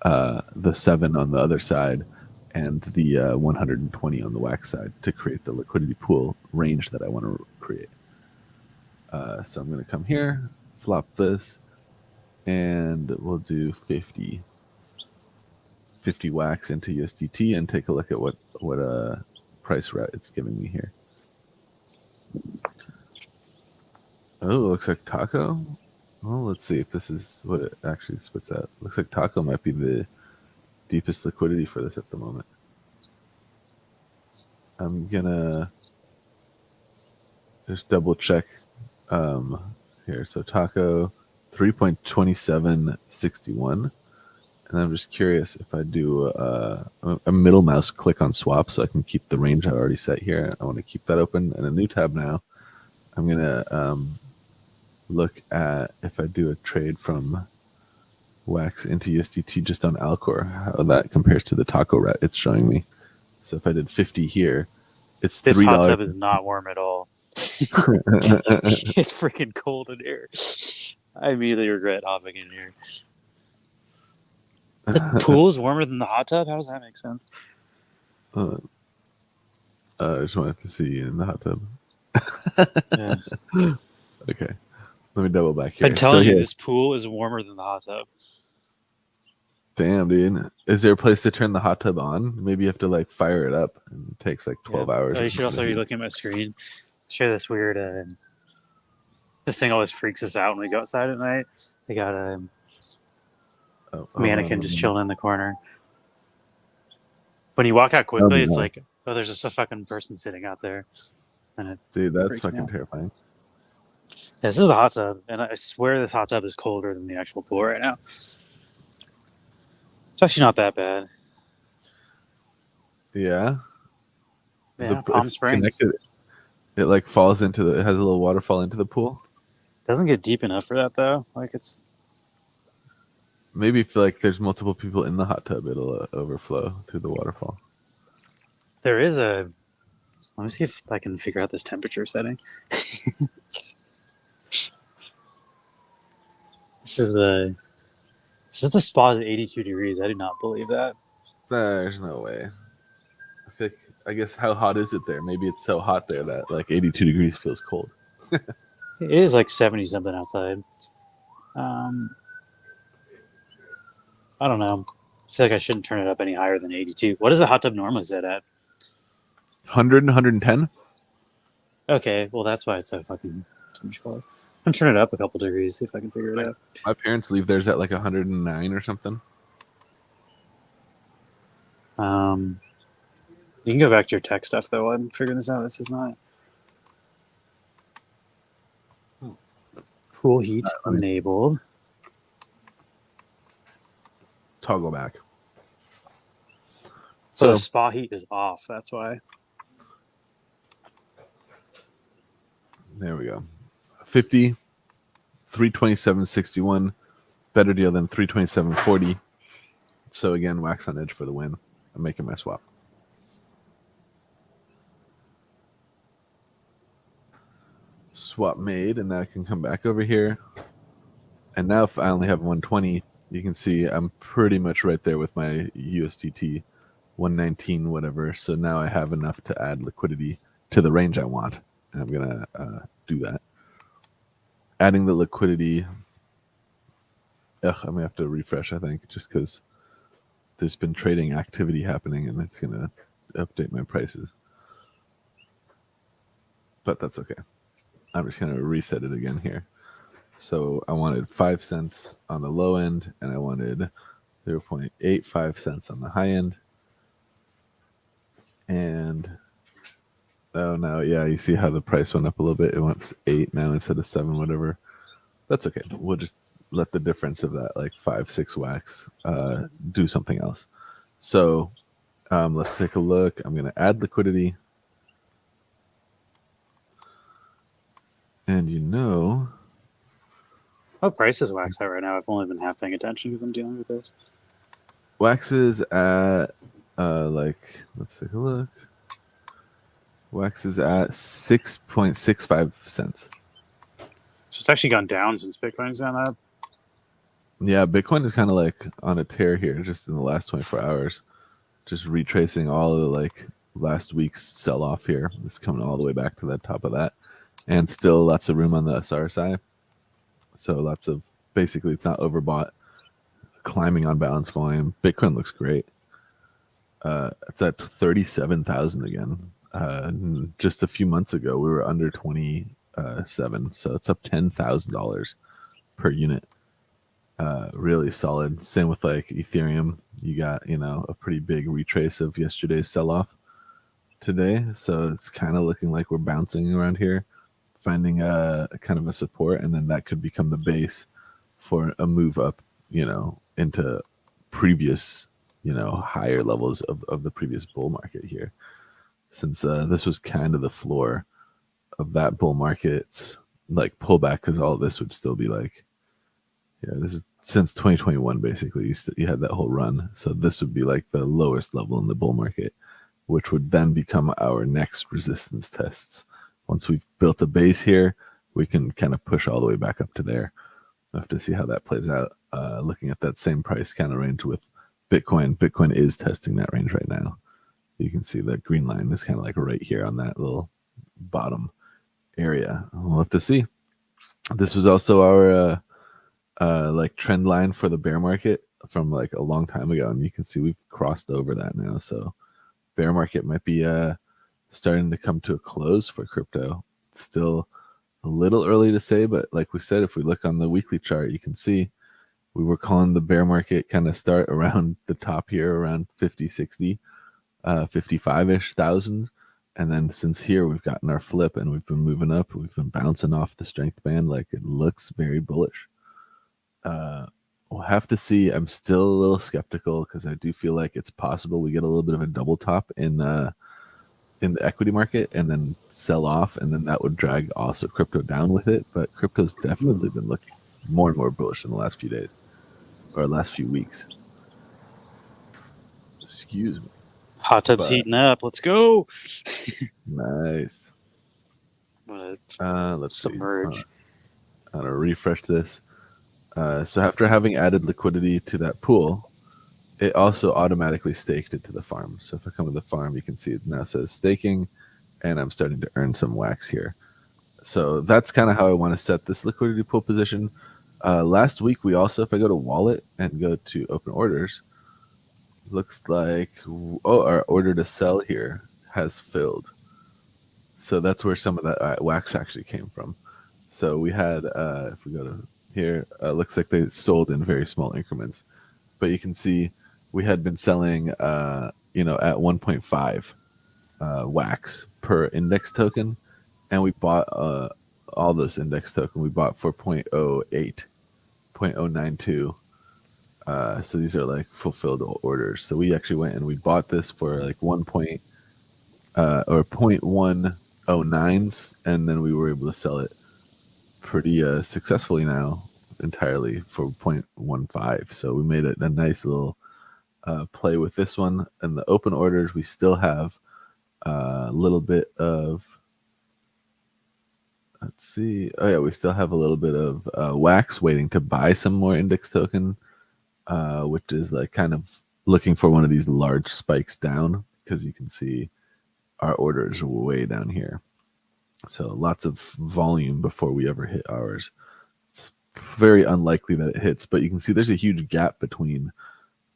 the 7 on the other side and the 120 on the Wax side to create the liquidity pool range that I want to create. So I'm going to come here, flop this, and we'll do 50. 50 wax into USDT and take a look at what price route it's giving me here. Oh, looks like Taco. Well, let's see if this is what it actually spits out. Looks like Taco might be the deepest liquidity for this at the moment. I'm gonna just double check here. So Taco 3.2761. And I'm just curious if I do a middle mouse click on swap so I can keep the range I already set here. I want to keep that open in a new tab now. I'm going to look at if I do a trade from Wax into USDT just on Alcor, how that compares to the Taco route it's showing me. So if I did 50 here, it's this $3. hot tub is not warm at all. It's freaking cold in here. I immediately regret hopping in here. The pool is warmer than the hot tub? How does that make sense? I just wanted to see you in the hot tub. Yeah. Okay. Let me double back here. I'm telling you, this pool is warmer than the hot tub. Damn, dude. Is there a place to turn the hot tub on? Maybe you have to like fire it up, and it takes like 12 hours. Oh, you should also be looking at my screen. Share this weird. This thing always freaks us out when we go outside at night. They got this mannequin just chilling in the corner. When you walk out quickly, it's like, oh, there's just a fucking person sitting out there. And dude, that's fucking terrifying. Yeah, this is the hot tub, and I swear this hot tub is colder than the actual pool right now. It's actually not that bad. Yeah. Yeah, Palm Springs. Connected. It like falls into it has a little waterfall into the pool. Doesn't get deep enough for that though. Like it's maybe if like there's multiple people in the hot tub, it'll overflow through the waterfall. There is a. Let me see if I can figure out this temperature setting. This is the spot at 82 degrees. I do not believe that. There's no way. I guess how hot is it there? Maybe it's so hot there that like 82 degrees feels cold. It is like 70 something outside. I don't know. I feel like I shouldn't turn it up any higher than 82. What is the hot tub normally set at? 100, 110? Okay, well that's why it's so fucking much colder. I'm turning it up a couple degrees, see if I can figure it out. My parents leave theirs at like 109 or something. You can go back to your tech stuff though while I'm figuring this out. This is not pool heat enabled. Toggle back. So the spa heat is off, that's why. There we go. 50, 327.61. Better deal than 327.40. So again, Wax on edge for the win. I'm making my swap. Swap made, and now I can come back over here. And now if I only have 120, you can see I'm pretty much right there with my USDT 119 whatever. So now I have enough to add liquidity to the range I want. And I'm going to do that. Adding the liquidity. I'm going to have to refresh, I think, just because there's been trading activity happening and it's going to update my prices. But that's okay. I'm just going to reset it again here. So I wanted 5 cents on the low end, and I wanted 0.85 cents on the high end. And oh no, yeah, you see how the price went up a little bit. It went 8 now instead of 7, whatever. That's okay. We'll just let the difference of that, like 5-6 wax, do something else. So let's take a look. I'm going to add liquidity. And what price is wax at right now? I've only been half paying attention because I'm dealing with this. Wax is at let's take a look. Wax is at 6.65 cents. So it's actually gone down since Bitcoin's gone up. Yeah, Bitcoin is kind of like on a tear here just in the last 24 hours. Just retracing all of the like last week's sell off here. It's coming all the way back to the top of that. And still lots of room on the SRSI. So lots of, basically it's not overbought. climbing on balance volume. Bitcoin looks great. It's at 37,000 again. Just a few months ago, we were under 27, so it's up $10,000 per unit. Really solid. Same with like Ethereum. You got, a pretty big retrace of yesterday's sell-off today, so it's kind of looking like we're bouncing around here, finding a kind of a support, and then that could become the base for a move up, into previous, higher levels of the previous bull market here. Since this was kind of the floor of that bull market's like pullback, because all of this would still be like, this is since 2021 basically. You had that whole run, so this would be like the lowest level in the bull market, which would then become our next resistance tests. Once we've built a base here, we can kind of push all the way back up to there. We'll have to see how that plays out. Looking at that same price kind of range with Bitcoin. Bitcoin is testing that range right now. You can see the green line is kind of like right here on that little bottom area. We'll have to see. This was also our like trend line for the bear market from like a long time ago, and you can see we've crossed over that now. So bear market might be starting to come to a close for crypto. It's still a little early to say, but like we said, if we look on the weekly chart, you can see we were calling the bear market kind of start around the top here, around 50, 60, 55-ish thousand. And then since here, we've gotten our flip and we've been moving up. We've been bouncing off the strength band. Like, it looks very bullish. We'll have to see. I'm still a little skeptical because I do feel like it's possible we get a little bit of a double top in the equity market and then sell off, and then that would drag also crypto down with it. But crypto's definitely been looking more and more bullish in the last few days or last few weeks. Excuse me. Hot tub's heating up. Let's go. Nice. Let's submerge. See. I'm gonna refresh this. So after having added liquidity to that pool, it also automatically staked it to the farm. So if I come to the farm, you can see it now says staking, and I'm starting to earn some wax here. So that's kind of how I want to set this liquidity pool position. Last week, we also, if I go to wallet and go to open orders, looks like, our order to sell here has filled. So that's where some of that wax actually came from. So we had, if we go to here, looks like they sold in very small increments. But you can see we had been selling, at 1.5 wax per index token. And we bought all this index token. We bought for 0.08, 0.092. So these are like fulfilled orders. So we actually went and we bought this for like 0.109s, and then we were able to sell it pretty successfully now entirely for 0.15. So we made it a nice little play with this one. And the open orders, we still have a little bit of, let's see. Oh yeah, we still have a little bit of wax waiting to buy some more index token, which is like kind of looking for one of these large spikes down, because you can see our orders are way down here. So lots of volume before we ever hit ours. It's very unlikely that it hits, but you can see there's a huge gap between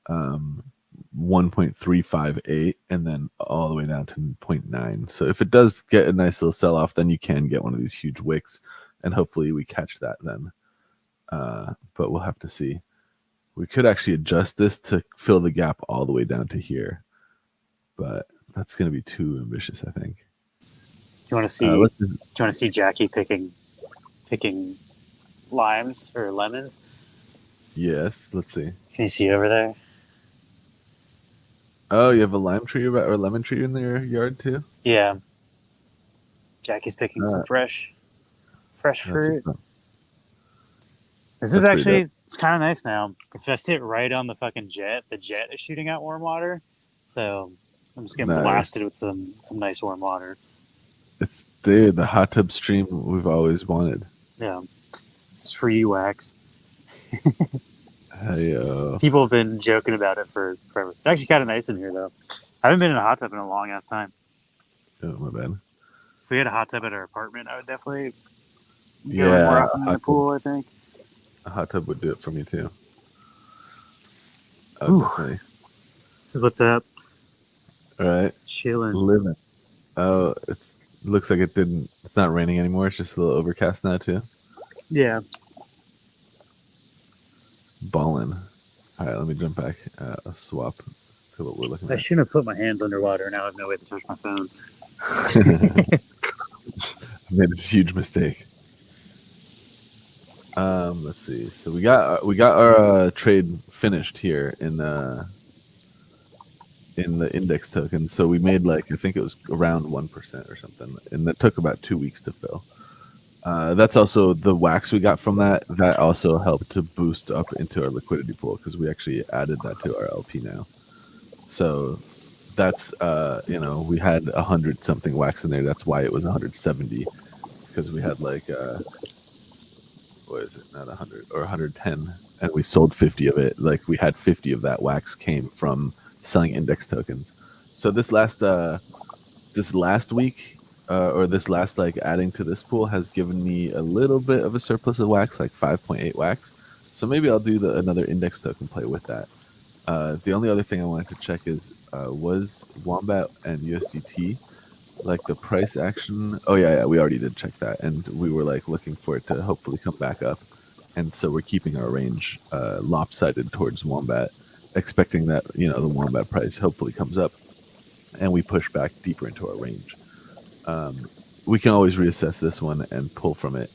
1.358 and then all the way down to 0.9. So if it does get a nice little sell off, then you can get one of these huge wicks, and hopefully we catch that then. But we'll have to see. We could actually adjust this to fill the gap all the way down to here, but that's going to be too ambitious, I think. Do you want to see? Do you want to see Jackie picking limes or lemons? Yes, let's see. Can you see over there? Oh, you have a lime tree or lemon tree in your yard too? Yeah. Jackie's picking some fresh fruit. This is actually, it's kind of nice now. If I sit right on the fucking jet, the jet is shooting out warm water. So I'm just getting blasted with some nice warm water. It's the hot tub stream we've always wanted. Yeah. It's for you, Wax. Hey, people have been joking about it for forever. It's actually kind of nice in here, though. I haven't been in a hot tub in a long ass time. Oh, my bad. If we had a hot tub at our apartment, I would definitely go more often in the pool, I think. A hot tub would do it for me, too. Oh, definitely. This is what's up. All right. Chilling. Living. Oh, looks like it's not raining anymore. It's just a little overcast now too. Yeah. Ballin'. All right, let me jump back. Swap to what we're looking I at. shouldn't have put my hands underwater. Now I have no way to touch my phone. I made a huge mistake. Let's see. So we got our trade finished here in the index token. So we made I think it was around 1% or something, and that took about 2 weeks to fill. That's also the wax we got from that. That also helped to boost up into our liquidity pool because we actually added that to our LP now. So that's we had 100 something wax in there. That's why it was 170, because we had what is it? Not 100 or 110, and we sold 50 of it. We had 50 of that wax came from selling index tokens. So this last week, or this last adding to this pool has given me a little bit of a surplus of wax, 5.8 wax. So maybe I'll do another index token play with that. The only other thing I wanted to check is was Wombat and USDT the price action. Oh yeah, we already did check that, and we were looking for it to hopefully come back up, and so we're keeping our range lopsided towards Wombat, expecting that the Wombat price hopefully comes up, and we push back deeper into our range. We can always reassess this one and pull from it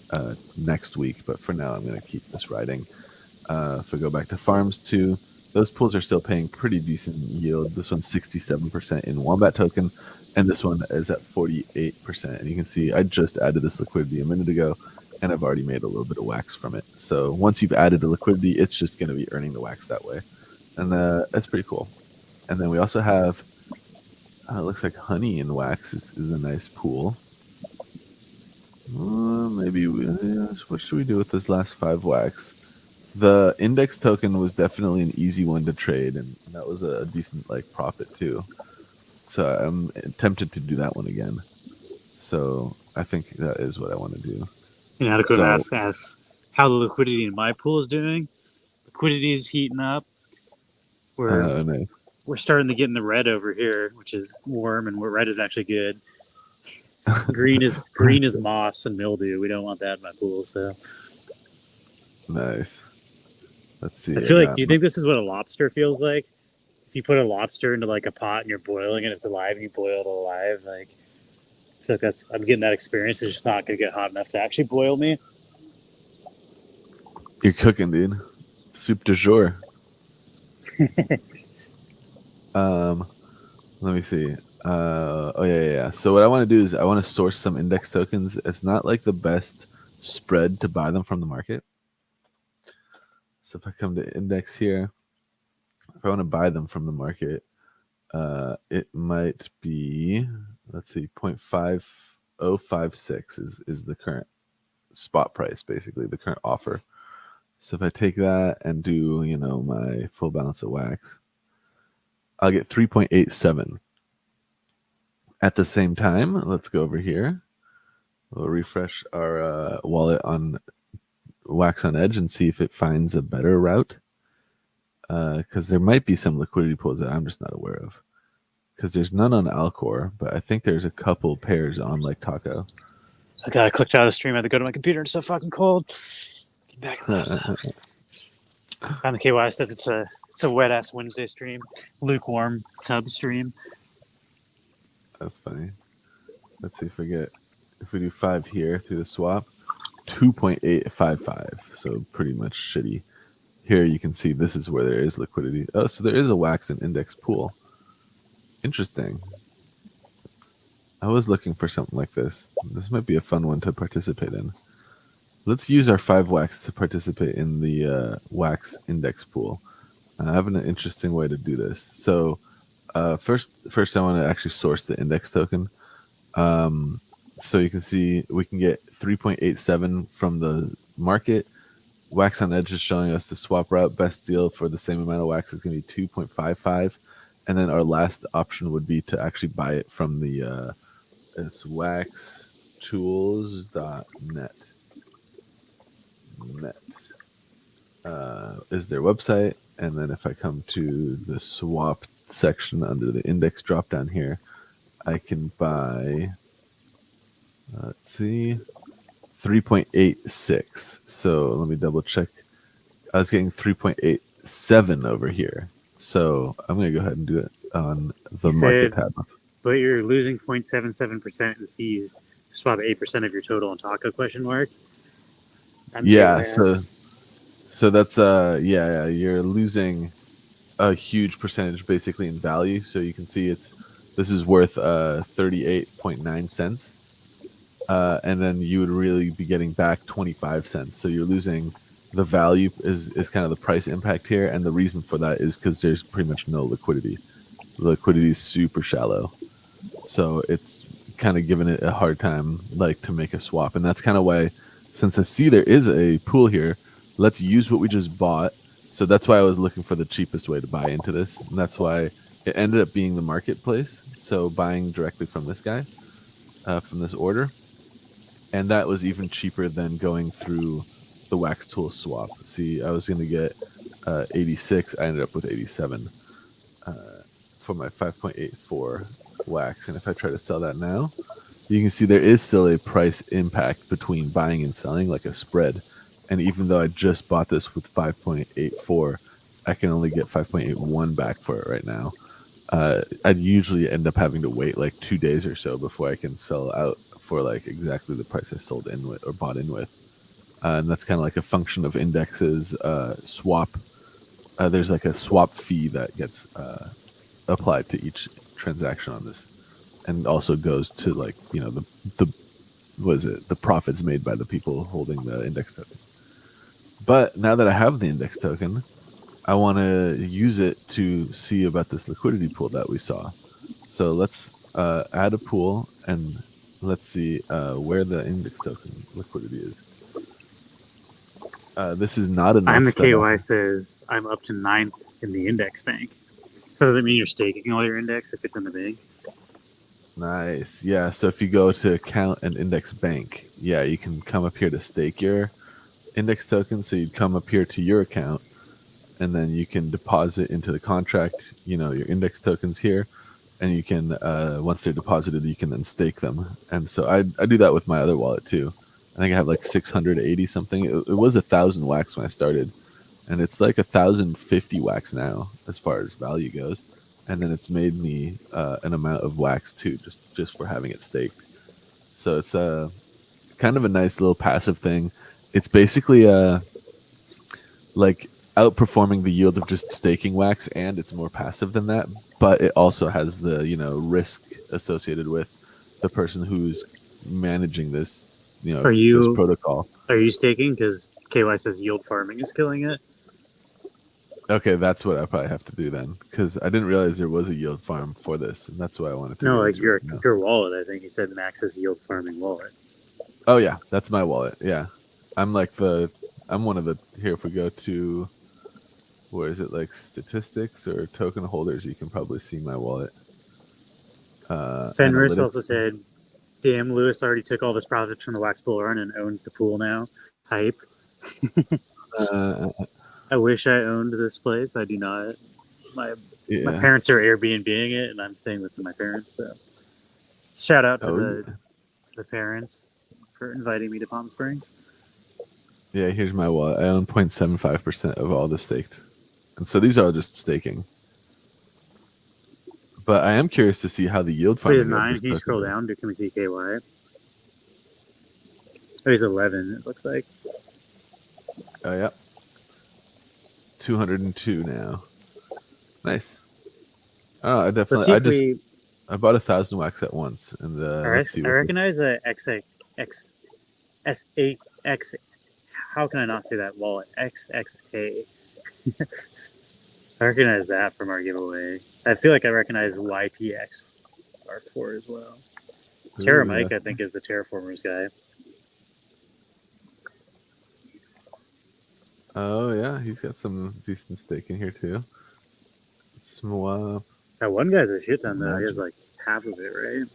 next week, but for now I'm going to keep this riding. If we go back to farms too, those pools are still paying pretty decent yield. This one's 67% in Wombat token, and this one is at 48%. And you can see I just added this liquidity a minute ago, and I've already made a little bit of wax from it. So once you've added the liquidity, it's just going to be earning the wax that way, and that's pretty cool. And then we also have, it looks like honey and wax is a nice pool. Maybe what should we do with this last 5 wax? The index token was definitely an easy one to trade, and that was a decent profit too. So I'm tempted to do that one again. So I think that is what I want to do. You know, to ask how the liquidity in my pool is doing. Liquidity is heating up. Nice. We're starting to get in the red over here, which is warm, and red is actually good. Green is moss and mildew. We don't want that in my pool. So nice. Let's see. I feel do you think this is what a lobster feels like? If you put a lobster into a pot and you're boiling and it's alive and you boil it alive, I feel like I'm getting that experience. It's just not going to get hot enough to actually boil me. You're cooking, dude. Soup du jour. Let me see. Oh yeah. So what I want to do is I want to source some index tokens. It's not the best spread to buy them from the market. So if I come to index here, if I want to buy them from the market, it might be, let's see, 0.5056 is the current spot price, basically the current offer. So if I take that and do my full balance of wax, I'll get 3.87. At the same time, let's go over here. We'll refresh our wallet on Wax on Edge and see if it finds a better route. Because there might be some liquidity pools that I'm just not aware of. Because there's none on Alcor, but I think there's a couple pairs on Taco. I gotta click out of the stream. I have to go to my computer. It's so fucking cold. Get back to the On the KY says it's a wet ass Wednesday stream, lukewarm tub stream. That's funny. Let's see if we do 5 here through the swap, 2.855. So pretty much shitty. Here you can see this is where there is liquidity. Oh, so there is a wax and index pool. Interesting. I was looking for something like this. This might be a fun one to participate in. Let's use our 5 wax to participate in the wax index pool. I have an interesting way to do this. So first I want to actually source the index token. So you can see we can get 3.87 from the market. Wax on Edge is showing us the swap route. Best deal for the same amount of wax is going to be 2.55. And then our last option would be to actually buy it from the it's waxtools.net. Is their website, And then if I come to the swap section under the index drop down here, I can buy, let's see, 3.86. So let me double check. I was getting 3.87 over here. So I'm going to go ahead and do it on the market tab. But you're losing 0.77% in fees to swap 8% of your total on Taco question mark. Yeah, so that's yeah, you're losing a huge percentage basically in value. So you can see this is worth 38.9 cents. And then you would really be getting back 25 cents. So you're losing the value is kind of the price impact here. And the reason for that is because there's pretty much no liquidity. The liquidity is super shallow. So it's kind of giving it a hard time like to make a swap. And that's kind of why, since I see there is a pool here, let's use what we just bought. So that's why I was looking for the cheapest way to buy into this. And that's why it ended up being the marketplace. So buying directly from this guy, from this order. And that was even cheaper than going through the wax tool swap. See, I was going to get 86. I ended up with 87 for my 5.84 wax. And if I try to sell that now, you can see there is still a price impact between buying and selling, like a spread. And even though I just bought this with 5.84, I can only get 5.81 back for it right now. I'd usually end up having to wait like 2 days or so before I can sell out for like exactly the price I sold in with or bought in with. And that's kind of like a function of indexes, swap. There's like a swap fee that gets applied to each transaction on this, and also goes to like, you know, the the profits made by the people holding the index token. But now that I have the index token, I want to use it to see about this liquidity pool that we saw. So let's add a pool and let's see where the index token liquidity is. This is not enough. I'm the KY says I'm up to 9th in the index bank. So does it mean you're staking all your index if it's in the bank? Nice. Yeah. So if you go to account and index bank, yeah, you can come up here to stake your index token. So you'd come up here to your account, and then you can deposit into the contract, you know, your index tokens here, and you can once they're deposited, you can then stake them. And so I do that with my other wallet too. I think I have like 680 something. It was 1,000 wax when I started, and it's like 1,050 wax now as far as value goes. And then it's made me an amount of wax too, just for having it staked. So it's kind of a nice little passive thing. It's basically like outperforming the yield of just staking wax, and it's more passive than that. But it also has the, you know, risk associated with the person who's managing this, you know, this protocol. Are you staking? Because KY says yield farming is killing it. Okay, that's what I probably have to do then, because I didn't realize there was a yield farm for this, and that's what I wanted to do. No, like your wallet. I think you said Max is yield farming wallet. Oh yeah, that's my wallet. Yeah, I'm like I'm one of the, here if we go to, where is it, like statistics or token holders, you can probably see my wallet. Fenris also said, damn, Lewis already took all this profits from the wax bull run and owns the pool now. Hype. I wish I owned this place. I do not. My parents are Airbnb-ing it, and I'm staying with my parents. So, shout out to the parents for inviting me to Palm Springs. Yeah, here's my wallet. I own 0.75% of all the staked, and so these are just staking. But I am curious to see how the yield farming. He's 9. Can you scroll down? Can we see KY? Oh, he's 11. It looks like. Oh yeah. 202 now. Nice. Oh, I definitely. I bought 1,000 wax at once, and let's see. I recognize a XS8X. How can I not say that wallet? XXA. I recognize that from our giveaway. I feel like I recognize YPX4 as well. Terra Mike, I think, is the Terraformers guy. Oh yeah, he's got some decent stake in here too. Swap. That one guy's a shit ton though. He has like half of it, right?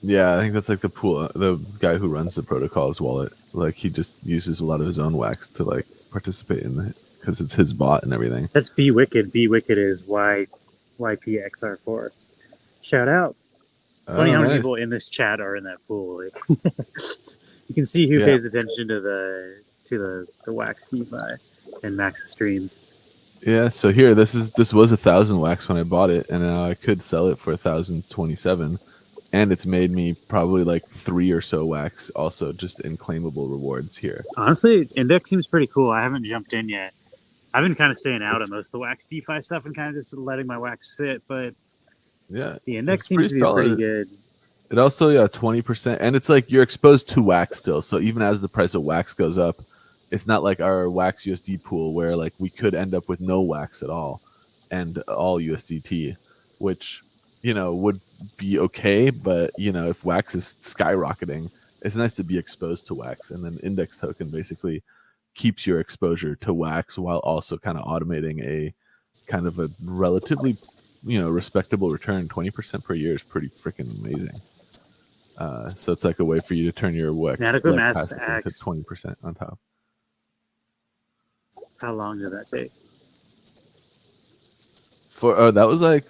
Yeah, I think that's like the pool. The guy who runs the protocol's wallet, like he just uses a lot of his own wax to like participate in the because it's his bot and everything. That's Be Wicked. Be Wicked is YPXR4. Shout out. It's funny how many people in this chat are in that pool. Like, you can see who pays attention to the Wax DeFi and Max's streams. Yeah, so here this was 1,000 wax when I bought it, and now I could sell it for 1,027, and it's made me probably like 3 or so wax also just in claimable rewards here. Honestly, Index seems pretty cool. I haven't jumped in yet. I've been kind of staying out of most of the Wax DeFi stuff and kind of just letting my wax sit, but yeah, the Index seems to be pretty good. It also 20%, and it's like you're exposed to wax still, so even as the price of wax goes up, it's not like our Wax USD pool where like we could end up with no wax at all and all USDT, which, would be okay. But, if wax is skyrocketing, it's nice to be exposed to wax. And then index token basically keeps your exposure to wax while also kind of automating a kind of a relatively, respectable return. 20% per year is pretty freaking amazing. So it's like a way for you to turn your wax Inadequate mass into acts 20% on top. How long did that take? That was like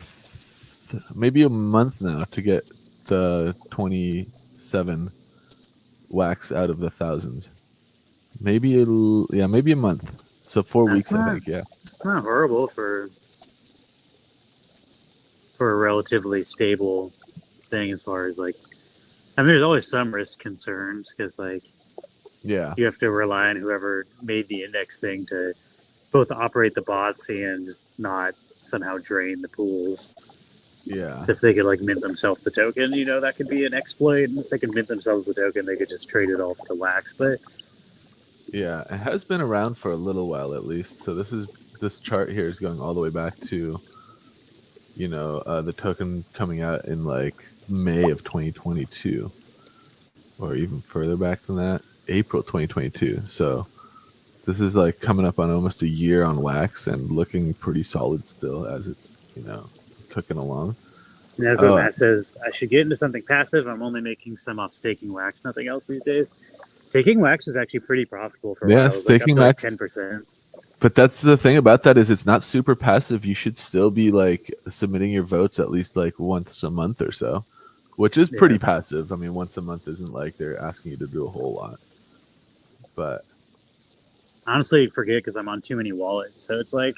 maybe a month now to get the 27 wax out of the 1,000. Maybe maybe a month. So 4 weeks, I think. Yeah, it's not horrible for a relatively stable thing. As far as like, I mean, there's always some risk concerns because like. Yeah, you have to rely on whoever made the index thing to both operate the bots and not somehow drain the pools. Yeah. So if they could like mint themselves the token, that could be an exploit. And if they could mint themselves the token, they could just trade it all for the wax. But yeah, it has been around for a little while at least. So this chart here is going all the way back to, the token coming out in like May of 2022, or even further back than that. April 2022. So this is like coming up on almost a year on wax and looking pretty solid still as it's, cooking along. Matt says, I should get into something passive. I'm only making some off staking wax, nothing else these days. Staking wax was actually pretty profitable for a while. Staking wax, 10%. But that's the thing about that is it's not super passive. You should still be like submitting your votes at least like once a month or so, which is pretty passive. I mean, once a month isn't like they're asking you to do a whole lot. But honestly, forget because I'm on too many wallets. So it's like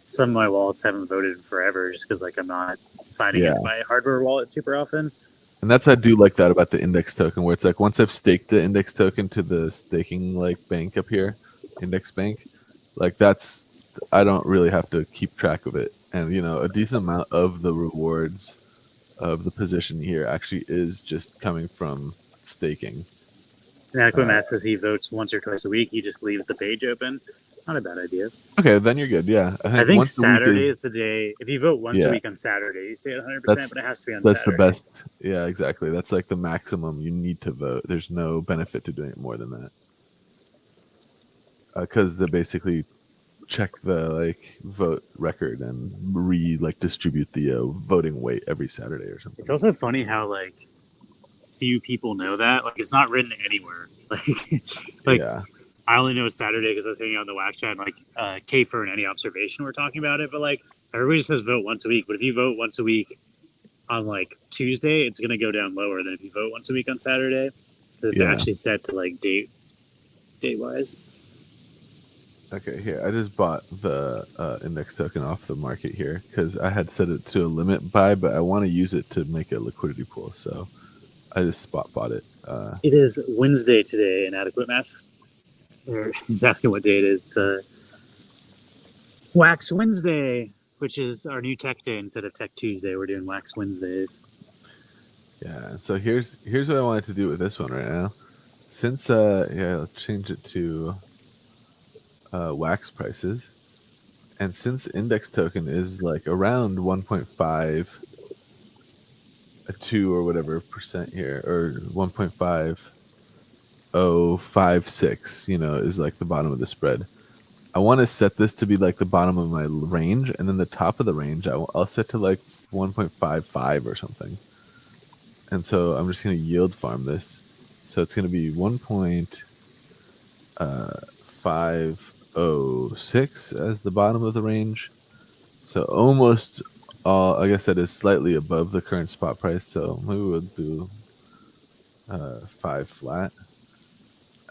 some of my wallets haven't voted in forever just because like I'm not signing into my hardware wallet super often. And I do like that about the index token, where it's like once I've staked the index token to the staking like bank up here, index bank, like I don't really have to keep track of it. And a decent amount of the rewards of the position here actually is just coming from staking. Inadequate Mass says he votes once or twice a week. He just leaves the page open. Not a bad idea. Okay, then you're good. Yeah, I think Saturday is the day. If you vote once a week on Saturday, you stay at 100%, but it has to be on Saturday. That's the best. Yeah, exactly. That's like the maximum you need to vote. There's no benefit to doing it more than that. Because they basically check the vote record and distribute the voting weight every Saturday or something. It's also funny how few people know that. Like it's not written anywhere. I only know it's Saturday because I was hanging out in the Wax chat and Kafer and any observation we're talking about it. But everybody just says vote once a week. But if you vote once a week on Tuesday, it's gonna go down lower than if you vote once a week on Saturday. It's actually set to date wise. Okay, here I just bought the index token off the market here because I had set it to a limit buy, but I want to use it to make a liquidity pool. So I just spot bought it. It is Wednesday today. Inadequate Mass. He's asking what day it is. Wax Wednesday, which is our new tech day instead of Tech Tuesday. We're doing Wax Wednesdays. Yeah. So here's what I wanted to do with this one right now. Since I'll change it to wax prices, and since index token is around 1.52 or whatever percent here, or 1.5056, is the bottom of the spread. I want to set this to be the bottom of my range, and then the top of the range I'll set to 1.55 or something. And so I'm just going to yield farm this. So it's going to be 1.50 0.06 as the bottom of the range. So almost all, I guess that is slightly above the current spot price. So maybe we'll do 5 flat.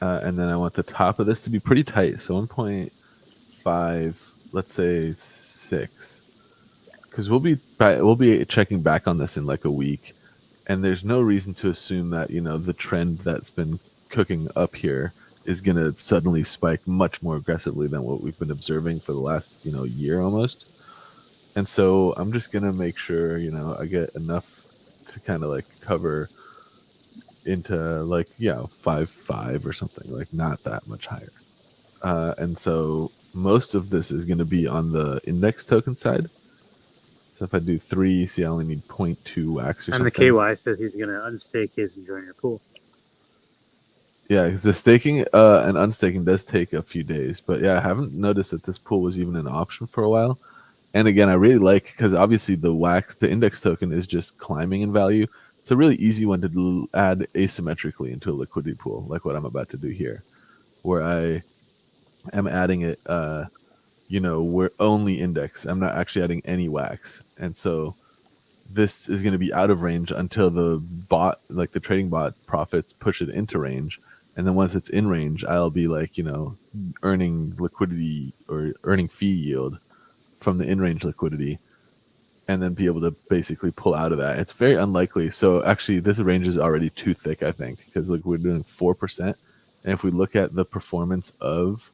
And then I want the top of this to be pretty tight. So 1.5, let's say 6. Because we'll be checking back on this in like a week. And there's no reason to assume that, the trend that's been cooking up here is going to suddenly spike much more aggressively than what we've been observing for the last, year almost. And so I'm just going to make sure, I get enough to kind of like cover into like, 5.5 or something, like not that much higher. And so most of this is going to be on the index token side. So if I do 3, see, I only need 0.2 wax or and something. And the KY says he's going to unstake his and join your pool. Yeah, because the staking and unstaking does take a few days. But yeah, I haven't noticed that this pool was even an option for a while. And again, I really like, because obviously the index token is just climbing in value. It's a really easy one to add asymmetrically into a liquidity pool, like what I'm about to do here, where I am adding it, we're only index. I'm not actually adding any wax. And so this is going to be out of range until the bot, like the trading bot profits, push it into range. And then once it's in range, I'll be like, earning liquidity or earning fee yield from the in-range liquidity, and then be able to basically pull out of that. It's very unlikely. So actually, this range is already too thick, I think, because like we're doing 4%, and if we look at the performance of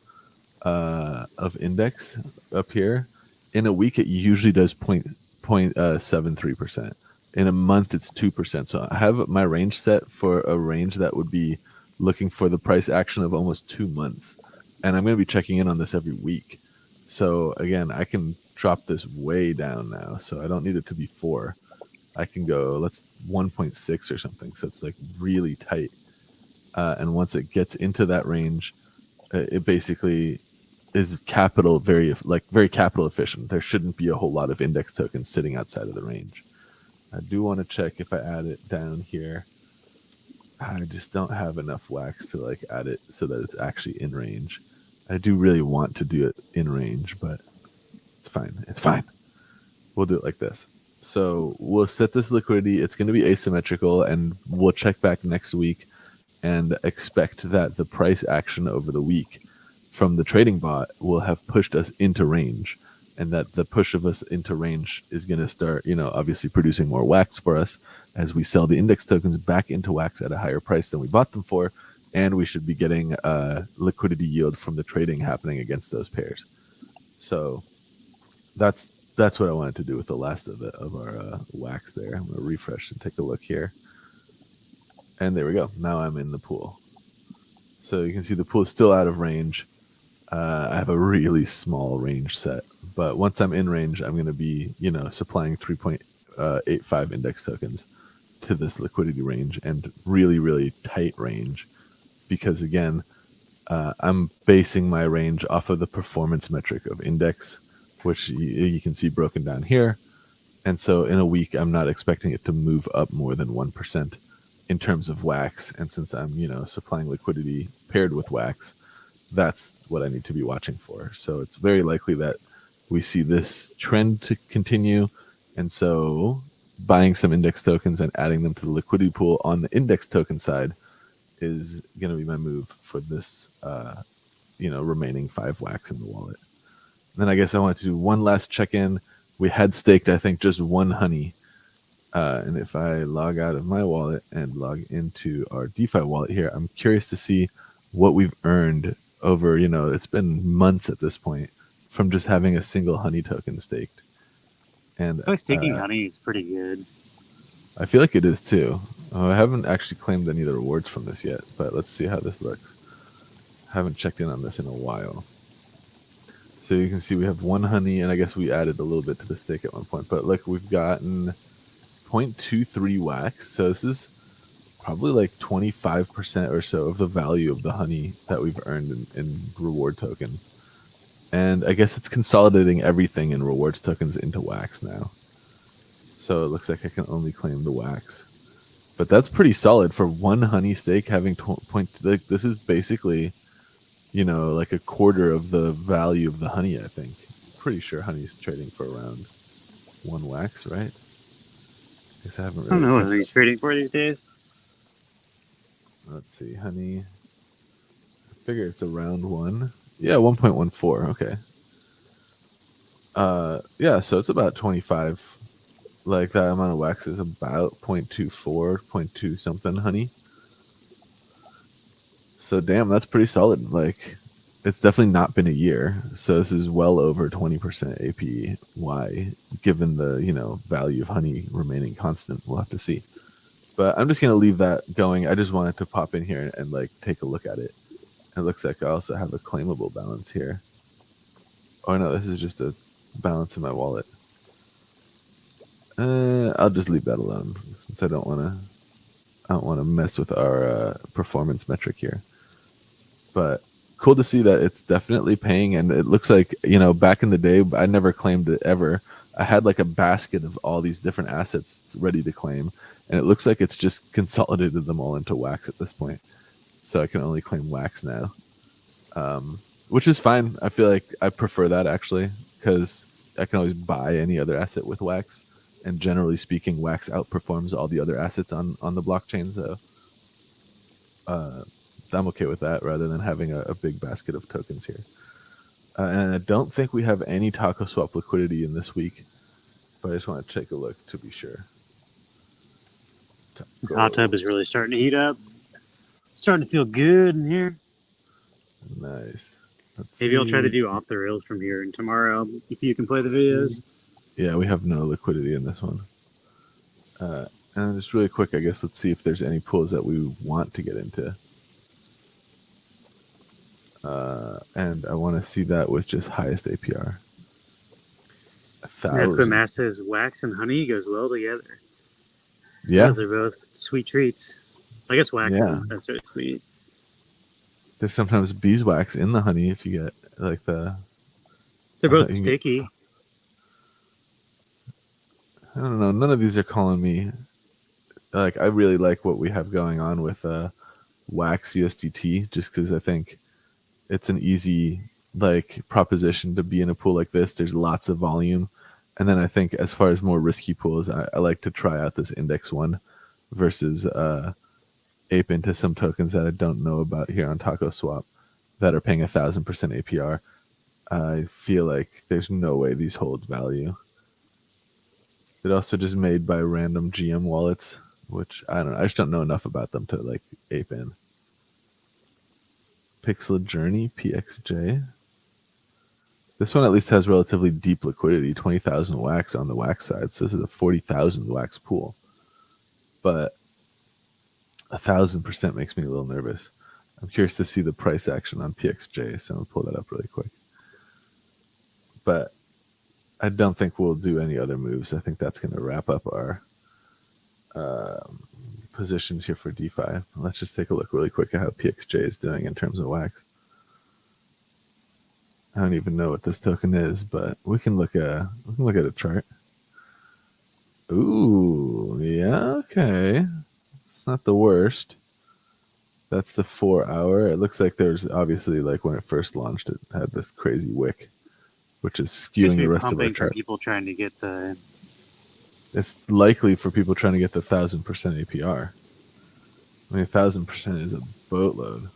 index up here, in a week it usually does 0.73%. In a month it's 2%. So I have my range set for a range that would be looking for the price action of almost 2 months, and I'm going to be checking in on this every week. So again, I can drop this way down now, so I don't need it to be 4. I can go, let's 1.6 or something, so it's like really tight. And once it gets into that range, it basically is very capital efficient. There shouldn't be a whole lot of index tokens sitting outside of the range. I do want to check if I add it down here. I just don't have enough wax to like add it so that it's actually in range. I do really want to do it in range, but it's fine. It's fine. We'll do it like this. So we'll set this liquidity. It's going to be asymmetrical, and we'll check back next week and expect that the price action over the week from the trading bot will have pushed us into range, and that the push of us into range is going to start, obviously producing more wax for us as we sell the index tokens back into wax at a higher price than we bought them for. And we should be getting liquidity yield from the trading happening against those pairs. So that's what I wanted to do with the last of our wax there. I'm going to refresh and take a look here. And there we go. Now I'm in the pool. So you can see the pool is still out of range. I have a really small range set. But once I'm in range, I'm going to be, supplying 3.85 index tokens to this liquidity range, and really, really tight range. Because again, I'm basing my range off of the performance metric of index, which you can see broken down here. And so in a week, I'm not expecting it to move up more than 1% in terms of wax. And since I'm, supplying liquidity paired with wax, that's what I need to be watching for. So it's very likely that we see this trend to continue. And so buying some index tokens and adding them to the liquidity pool on the index token side is going to be my move for this, remaining 5 wax in the wallet. And then I guess I want to do one last check-in. We had staked, I think, just 1 honey. And if I log out of my wallet and log into our DeFi wallet here, I'm curious to see what we've earned over, it's been months at this point from just having a single honey token staked. And staking honey is pretty good. I feel like it is too. I haven't actually claimed any of the rewards from this yet, but let's see how this looks. I haven't checked in on this in a while. So you can see we have 1 honey, and I guess we added a little bit to the stake at one point. But look, we've gotten 0.23 wax. So this is probably like 25% or so of the value of the honey that we've earned in reward tokens. And I guess it's consolidating everything in rewards tokens into wax now. So it looks like I can only claim the wax. But that's pretty solid for 1 honey stake having this is basically like a quarter of the value of the honey. I think. Pretty sure honey's trading for around 1 wax, right? I guess I haven't I don't really. know what he's trading for these days. Let's see, honey. I figure it's around 1. Yeah, 1.14. Okay. Yeah, so it's about 25. Like that amount of wax is about 0.24, 0.2 something honey. So damn, that's pretty solid. Like, it's definitely not been a year. So this is well over 20% APY, given the value of honey remaining constant. We'll have to see. But I'm just gonna leave that going. I just wanted to pop in here and like take a look at it. It looks like I also have a claimable balance here. Oh no, this is just a balance in my wallet. I'll just leave that alone since I don't want to mess with our performance metric here. But cool to see that it's definitely paying, and it looks like back in the day I never claimed it ever. I had like a basket of all these different assets ready to claim, and it looks like it's just consolidated them all into wax at this point. So I can only claim wax now, which is fine. I feel like I prefer that actually because I can always buy any other asset with wax, and generally speaking, wax outperforms all the other assets on the blockchain. So I'm okay with that rather than having a big basket of tokens here. And I don't think we have any Taco Swap liquidity in this week, but I just want to take a look to be sure. This hot tub is really starting to heat up. Starting to feel good in here. Nice. Maybe I'll try to do off the rails from here and tomorrow if you can play the videos. Yeah, we have no liquidity in this one. And just really quick, I guess let's see if there's any pools that we want to get into. And I want to see that with just highest APR. 1,000. Mass says wax and honey goes well together. Yeah. Those are both sweet treats. I guess wax isn't necessarily sweet. There's sometimes beeswax in the honey if you get like the... They're both sticky. I don't know. None of these are calling me. Like, I really like what we have going on with wax USDT just because I think it's an easy proposition to be in a pool like this. There's lots of volume. And then I think as far as more risky pools, I like to try out this index one versus ape into some tokens that I don't know about here on Taco Swap that are paying 1,000% APR. I feel like there's no way these hold value. They're also just made by random GM wallets, which I don't know. I just don't know enough about them to ape in. Pixel Journey, PXJ. This one at least has relatively deep liquidity, 20,000 wax on the wax side. So this is a 40,000 wax pool. But 1,000% makes me a little nervous. I'm curious to see the price action on PXJ, so I'm going to pull that up really quick. But I don't think we'll do any other moves. I think that's going to wrap up our positions here for DeFi. Let's just take a look really quick at how PXJ is doing in terms of wax. I don't even know what this token is, but we can look at a chart. Ooh, yeah, okay. It's not the worst. That's the 4 hour. It looks like there's obviously when it first launched, it had this crazy wick, which is skewing the rest of our chart. People trying to get the. It's likely for people trying to get the 1,000% APR. I mean, 1,000% is a boatload.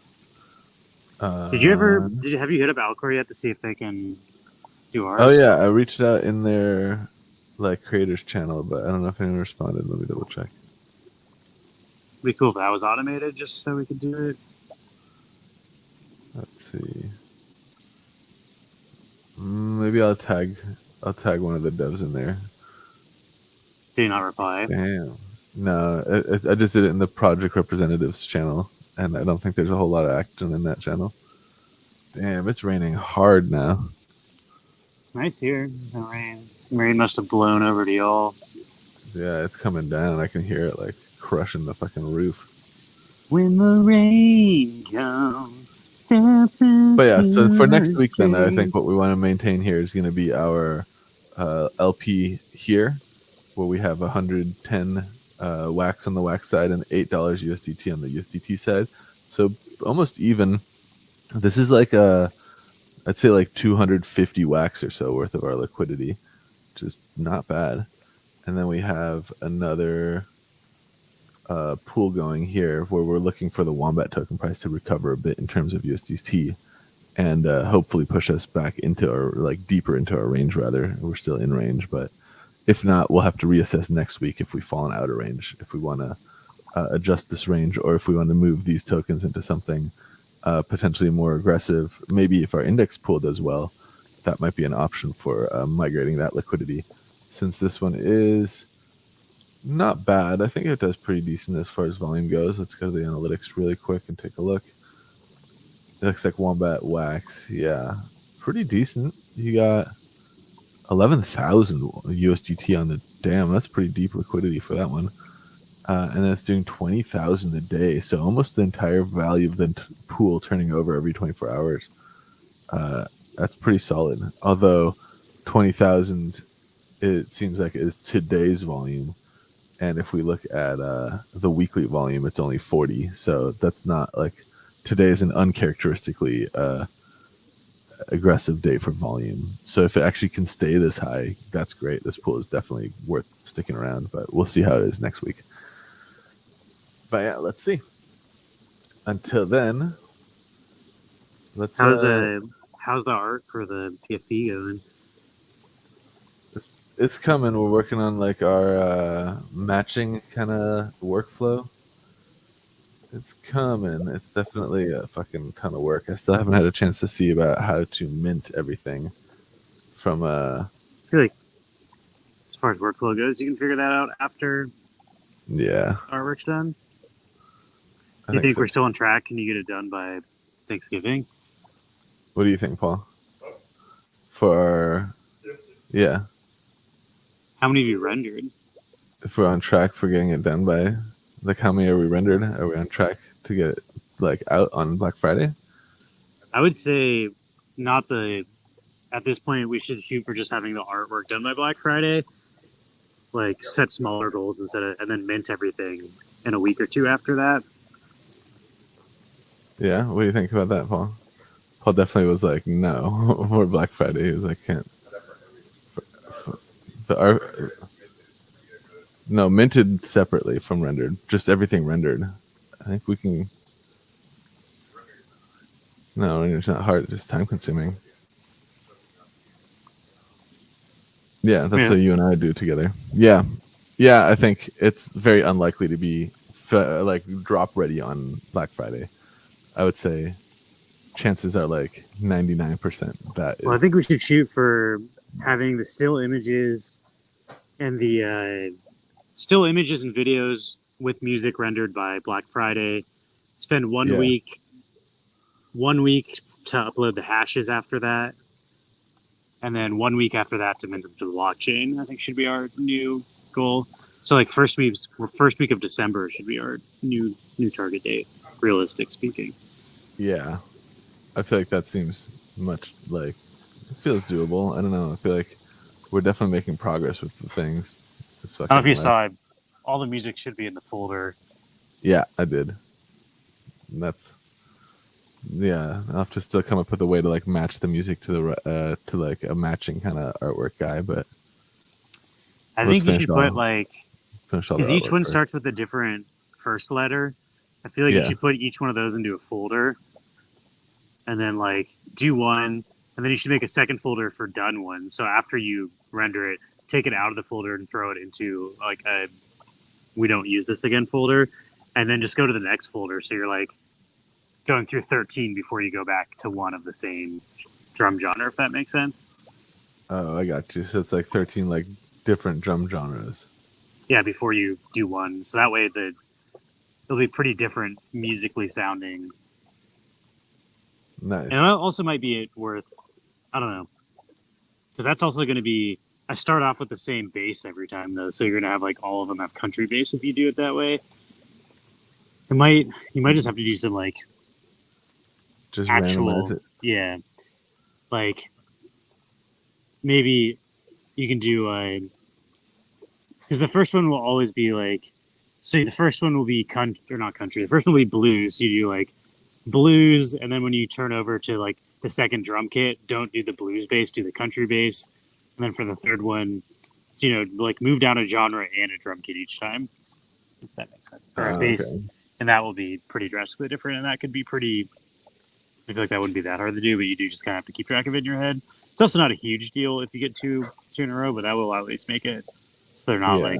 Have you hit up Alcor yet to see if they can do ours? Oh yeah, I reached out in their creators channel, but I don't know if anyone responded. Let me double check. It'd be cool if that was automated, just so we could do it. Let's see. Maybe I'll tag one of the devs in there. Did he not reply? Damn. No, I just did it in the project representatives channel, and I don't think there's a whole lot of action in that channel. Damn, it's raining hard now. It's nice here. The rain. The rain must have blown over to y'all. Yeah, it's coming down. I can hear it crushing the fucking roof. When the rain comes. But yeah, so for next week then, I think what we want to maintain here is going to be our LP here, where we have 110 wax on the wax side and $8 USDT on the USDT side. So almost even. This is like I'd say like 250 wax or so worth of our liquidity, which is not bad. And then we have another pool going here where we're looking for the Wombat token price to recover a bit in terms of USDT, and hopefully push us back into our, like, deeper into our range. Rather, we're still in range, but if not, we'll have to reassess next week if we've fallen out of range, if we want to adjust this range, or if we want to move these tokens into something potentially more aggressive. Maybe if our index pool does well, that might be an option for migrating that liquidity. Since this one is not bad, I think it does pretty decent as far as volume goes. Let's go to the analytics really quick and take a look. It looks like Wombat Wax, yeah, pretty decent. You got 11,000 USDT on the dam. That's pretty deep liquidity for that one. And then it's doing 20,000 a day, so almost the entire value of the pool turning over every 24 hours. That's pretty solid. Although 20,000, it seems like, is today's volume, and if we look at the weekly volume, it's only 40. So that's not like, today is an uncharacteristically aggressive day for volume. So if it actually can stay this high, that's great. This pool is definitely worth sticking around, but we'll see how it is next week. But yeah, let's see. Until then, let's. How's the art for the PFP going? It's coming. We're working on like our matching kind of workflow. It's coming. It's definitely a fucking ton of work. I still haven't had a chance to see about how to mint everything from I feel like as far as workflow goes, you can figure that out after artwork's done. Do you think we're still on track? Can you get it done by Thanksgiving? What do you think, Paul? For yeah. How many have you rendered? If we're on track for getting it done by, like, how many are we rendered? Are we on track to get it like out on Black Friday? I would say not at this point, we should shoot for just having the artwork done by Black Friday. Like, set smaller goals and then mint everything in a week or two after that. Yeah, what do you think about that, Paul? Paul definitely was like, no, or Black Friday. He was like, can't. The art, no, minted separately from rendered. Just everything rendered. I think we can. No, it's not hard. It's just time consuming. Yeah, that's what you and I do together. Yeah, I think it's very unlikely to be like drop ready on Black Friday. I would say chances are like 99% that is. Well, I think we should shoot for having the still images and the still images and videos with music rendered by Black Friday. Spend 1 week to upload the hashes after that, and then 1 week after that to mint them to the blockchain. I think should be our new goal. So like first week of December should be our new target date, realistic speaking. Yeah, I feel like that seems much like, it feels doable. I don't know. I feel like we're definitely making progress with the things. I don't know if you saw, all the music should be in the folder. Yeah, I did. And that's, yeah, I'll have to still come up with a way to like match the music to the to like a matching kind of artwork guy. But I think you should put like, because each one starts with a different first letter. I feel like you should put each one of those into a folder, and then like do one, and then you should make a second folder for done one. So after you render it, take it out of the folder and throw it into like a we don't use this again folder, and then just go to the next folder. So you're like going through 13 before you go back to one of the same drum genre, if that makes sense. Oh, I got you. So it's like 13 like different drum genres. Yeah, before you do one. So that way it'll be pretty different musically sounding. Nice. And it also might be worth, I don't know, because that's also going to be, I start off with the same bass every time though, so you're going to have like all of them have country bass if you do it that way. You might just have to do some like just actual, randomize it. Yeah, like maybe you can do because the first one will always be like, so the first one will be not country. The first one will be blues. So you do like blues, and then when you turn over to like the second drum kit, don't do the blues bass, do the country bass, and then for the third one, so, like move down a genre and a drum kit each time, if that makes sense, or a bass, Okay. and that will be pretty drastically different, and that could be pretty. I feel like that wouldn't be that hard to do, but you do just kind of have to keep track of it in your head. It's also not a huge deal if you get two in a row, but that will at least make it so they're not like.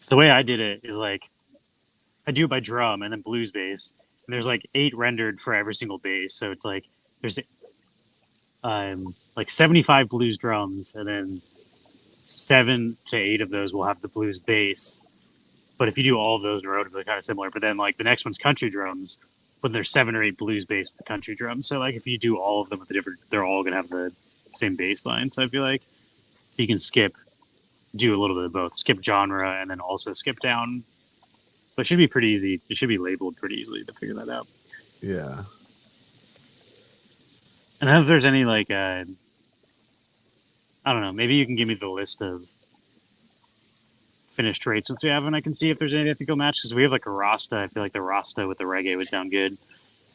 So the way I did it is like I do it by drum and then blues bass, and there's like 8 rendered for every single bass, so it's like there's like 75 blues drums, and then 7 to 8 of those will have the blues bass. But if you do all of those in a row, it'll be kind of similar. But then like the next one's country drums, but there's 7 or 8 blues bass with country drums. So like if you do all of them with the different, they're all gonna have the same bass line. So I feel like you can do a little bit of both, skip genre and then also skip down. But it should be pretty easy. It should be labeled pretty easily to figure that out. Yeah. And then if there's any like, I don't know, maybe you can give me the list of finished traits which we have, and I can see if there's anything I think will match. Because we have like a Rasta. I feel like the Rasta with the reggae would sound good.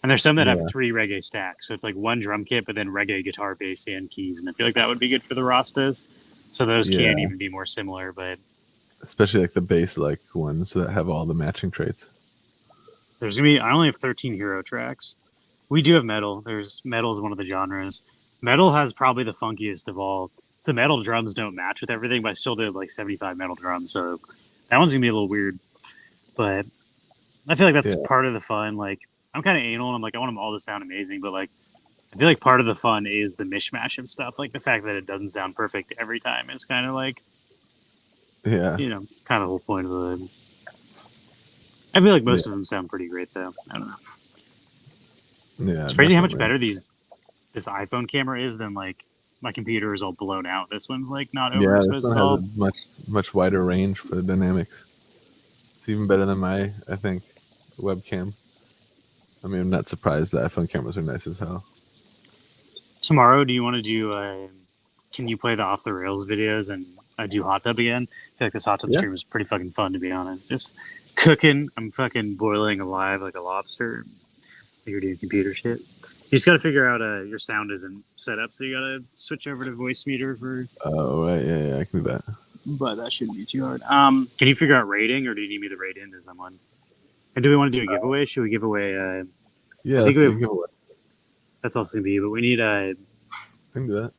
And there's some that have 3 reggae stacks. So it's like 1 drum kit, but then reggae, guitar, bass, and keys. And I feel like that would be good for the Rastas. So those can even be more similar, but especially like the bass like ones that have all the matching traits. There's gonna be. I only have 13 hero tracks. We do have metal. Metal is one of the genres. Metal has probably the funkiest of all. The metal drums don't match with everything, but I still did like 75 metal drums, so that one's gonna be a little weird. But I feel like that's part of the fun. Like I'm kind of anal, and I'm like I want them all to sound amazing, but like I feel like part of the fun is the mishmash of stuff. Like the fact that it doesn't sound perfect every time is kind of like, kind of the whole point of the. I feel like most of them sound pretty great, though. I don't know. Yeah, it's crazy how much better this iPhone camera is than like my computer is all blown out. This one's like not overexposed this one at all. has a much wider range for the dynamics. It's even better than I think, webcam. I mean, I'm not surprised the iPhone cameras are nice as hell. Tomorrow, do you want to do? Can you play the Off the Rails videos and do hot tub again? I feel like this hot tub stream is pretty fucking fun, to be honest. Just cooking. I'm fucking boiling alive like a lobster. You're doing computer shit. You just got to figure out your sound isn't set up, so you got to switch over to voice meter for. Oh right, yeah, I can do that. But that shouldn't be too hard. Can you figure out rating, or do you need me to rate into someone? And do we want to do a giveaway? Should we give away? Let's do a giveaway. That's also gonna be, but we need I can do that.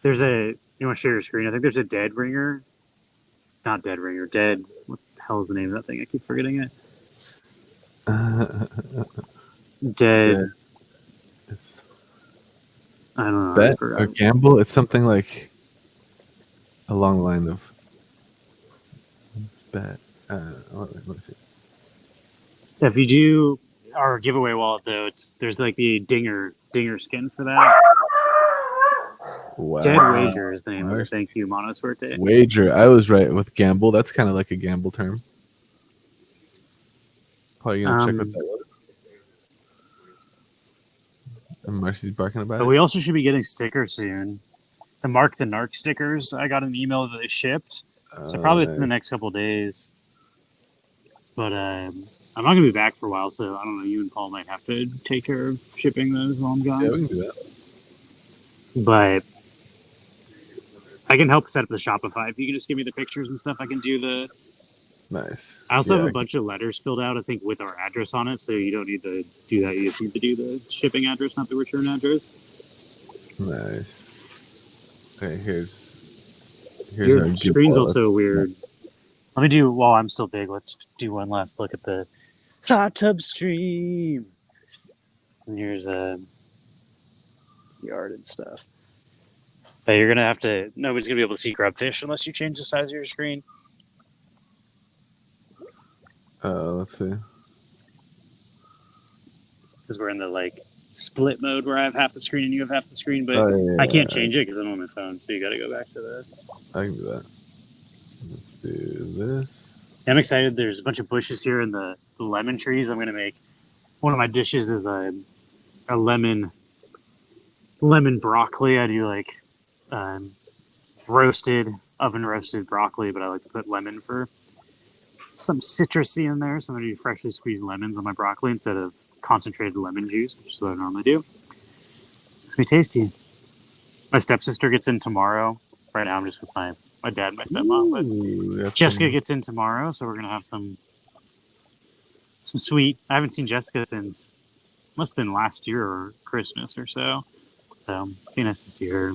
There's a. You want to share your screen? I think there's a Dead Ringer. Not Dead Ringer. Dead. What the hell is the name of that thing? I keep forgetting it. Dead. I don't know. Bet or gamble. It's something like along the line of bet. Let me see. If you do our giveaway wallet, though, there's like the dinger skin for that. Wow. Dreadwager is the name of it. Thank you, Monosuerte. Wager. I was right with gamble. That's kind of like a gamble term. Probably gonna check what that was. And Marcy's barking about it. But we also should be getting stickers soon. The Mark the Narc stickers. I got an email that they shipped, so probably within the next couple of days. But I'm not gonna be back for a while, so I don't know. You and Paul might have to take care of shipping those while I'm gone. Yeah, we can do that. But I can help set up the Shopify. If you can just give me the pictures and stuff, I can do the. Nice. I also have a bunch of letters filled out, I think, with our address on it, so you don't need to do that. You just need to do the shipping address, not the return address. Nice. Okay, here's your screen's also weird. Let me do, while I'm still big, let's do one last look at the hot tub stream. And here's a yard and stuff. But you're going to have to, nobody's going to be able to see grubfish unless you change the size of your screen. Let's see. Because we're in the like split mode where I have half the screen and you have half the screen, but I can't change it because I'm on my phone. So you got to go back to the. I can do that. Let's do this. I'm excited. There's a bunch of bushes here and the lemon trees. I'm going to make one of my dishes is a lemon broccoli. I do like oven roasted broccoli, but I like to put lemon for some citrusy in there. So I'm going to do freshly squeezed lemons on my broccoli instead of concentrated lemon juice, which is what I normally do. It's gonna be tasty. My stepsister gets in tomorrow. Right now, I'm just with my dad and my stepmom. But Jessica gets in tomorrow, so we're gonna have some sweet. I haven't seen Jessica since must have been last year or Christmas or so. So it'd be nice to see her.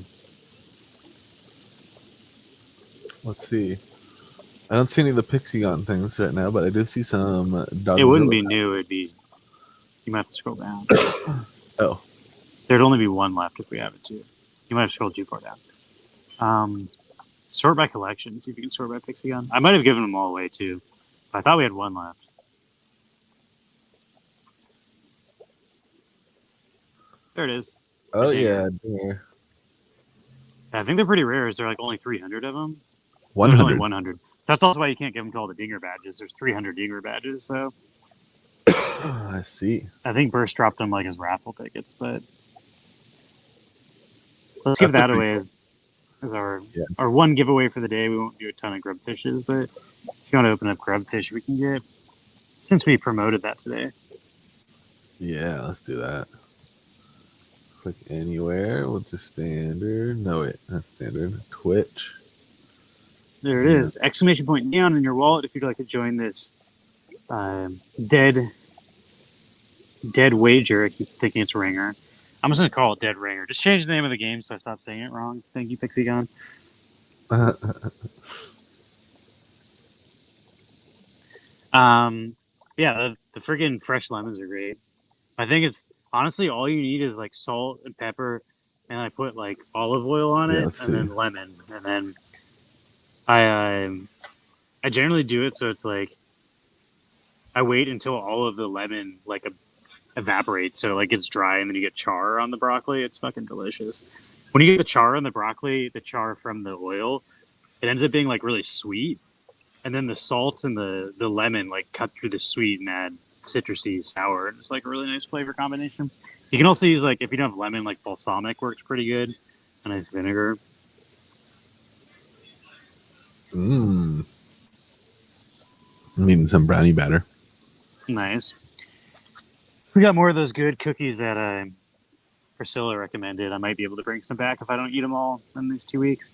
Let's see. I don't see any of the Pixigon things right now, but I do see some Dogzilla. It wouldn't be new. It'd be. You might have to scroll down. Oh. There'd only be one left if we have it too. You might have scrolled too far down. Sort by collection. See if you can sort by Pixigon. I might have given them all away too. But I thought we had one left. There it is. Oh yeah. There. I think they're pretty rare. Is there like only 300 of them? 100. There's only 100. That's also why you can't give them all the Dinger badges. There's 300 Dinger badges, so. I see. I think Burst dropped them like as raffle tickets, but let's give that away as our one giveaway for the day. We won't do a ton of grub fishes, but if you want to open up grub fish, we can get, since we promoted that today. Yeah, let's do that. Click anywhere. We'll just standard. No, wait, not standard. Twitch. There it is. Exclamation point neon in your wallet if you'd like to join this Dreadwager. I keep thinking it's Ringer. I'm just going to call it Dead Ringer. Just change the name of the game so I stop saying it wrong. Thank you, Pixigon. Yeah, the freaking fresh lemons are great. I think it's honestly all you need is like salt and pepper, and I put like olive oil on it, and then lemon, and then I generally do it so it's like I wait until all of the lemon like evaporates, so like it's dry, and then you get char on the broccoli. It's fucking delicious. When you get the char on the broccoli, the char from the oil, it ends up being like really sweet, and then the salts and the lemon like cut through the sweet and add citrusy sour, and it's like a really nice flavor combination. You can also use like if you don't have lemon, like balsamic works pretty good. A nice vinegar. I'm eating some brownie batter. Nice. We got more of those good cookies that Priscilla recommended. I might be able to bring some back if I don't eat them all in these 2 weeks.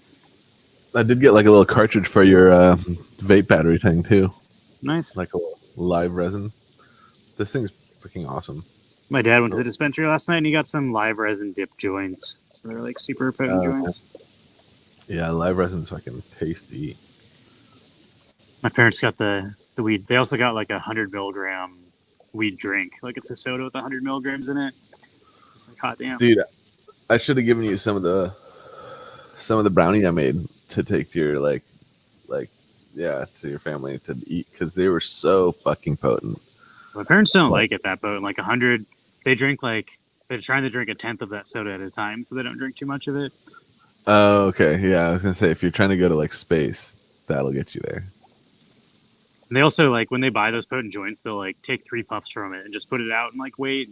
I did get like a little cartridge for your vape battery thing too. Nice. Like a live resin. This thing's freaking awesome. My dad went to the dispensary last night and he got some live resin dip joints. So they're like super potent joints. Yeah, live resin's fucking tasty. My parents got the weed. They also got like 100 milligram weed drink. Like it's a soda with 100 milligrams in it. It's like hot damn. Dude, I should have given you some of the brownie I made to take to your to your family to eat because they were so fucking potent. My parents don't like it that potent. Like 100, they drink like they're trying to drink a tenth of that soda at a time, so they don't drink too much of it. Oh, okay. Yeah, I was gonna say if you're trying to go to like space, that'll get you there. And they also like when they buy those potent joints, they'll like take 3 puffs from it and just put it out and like wait.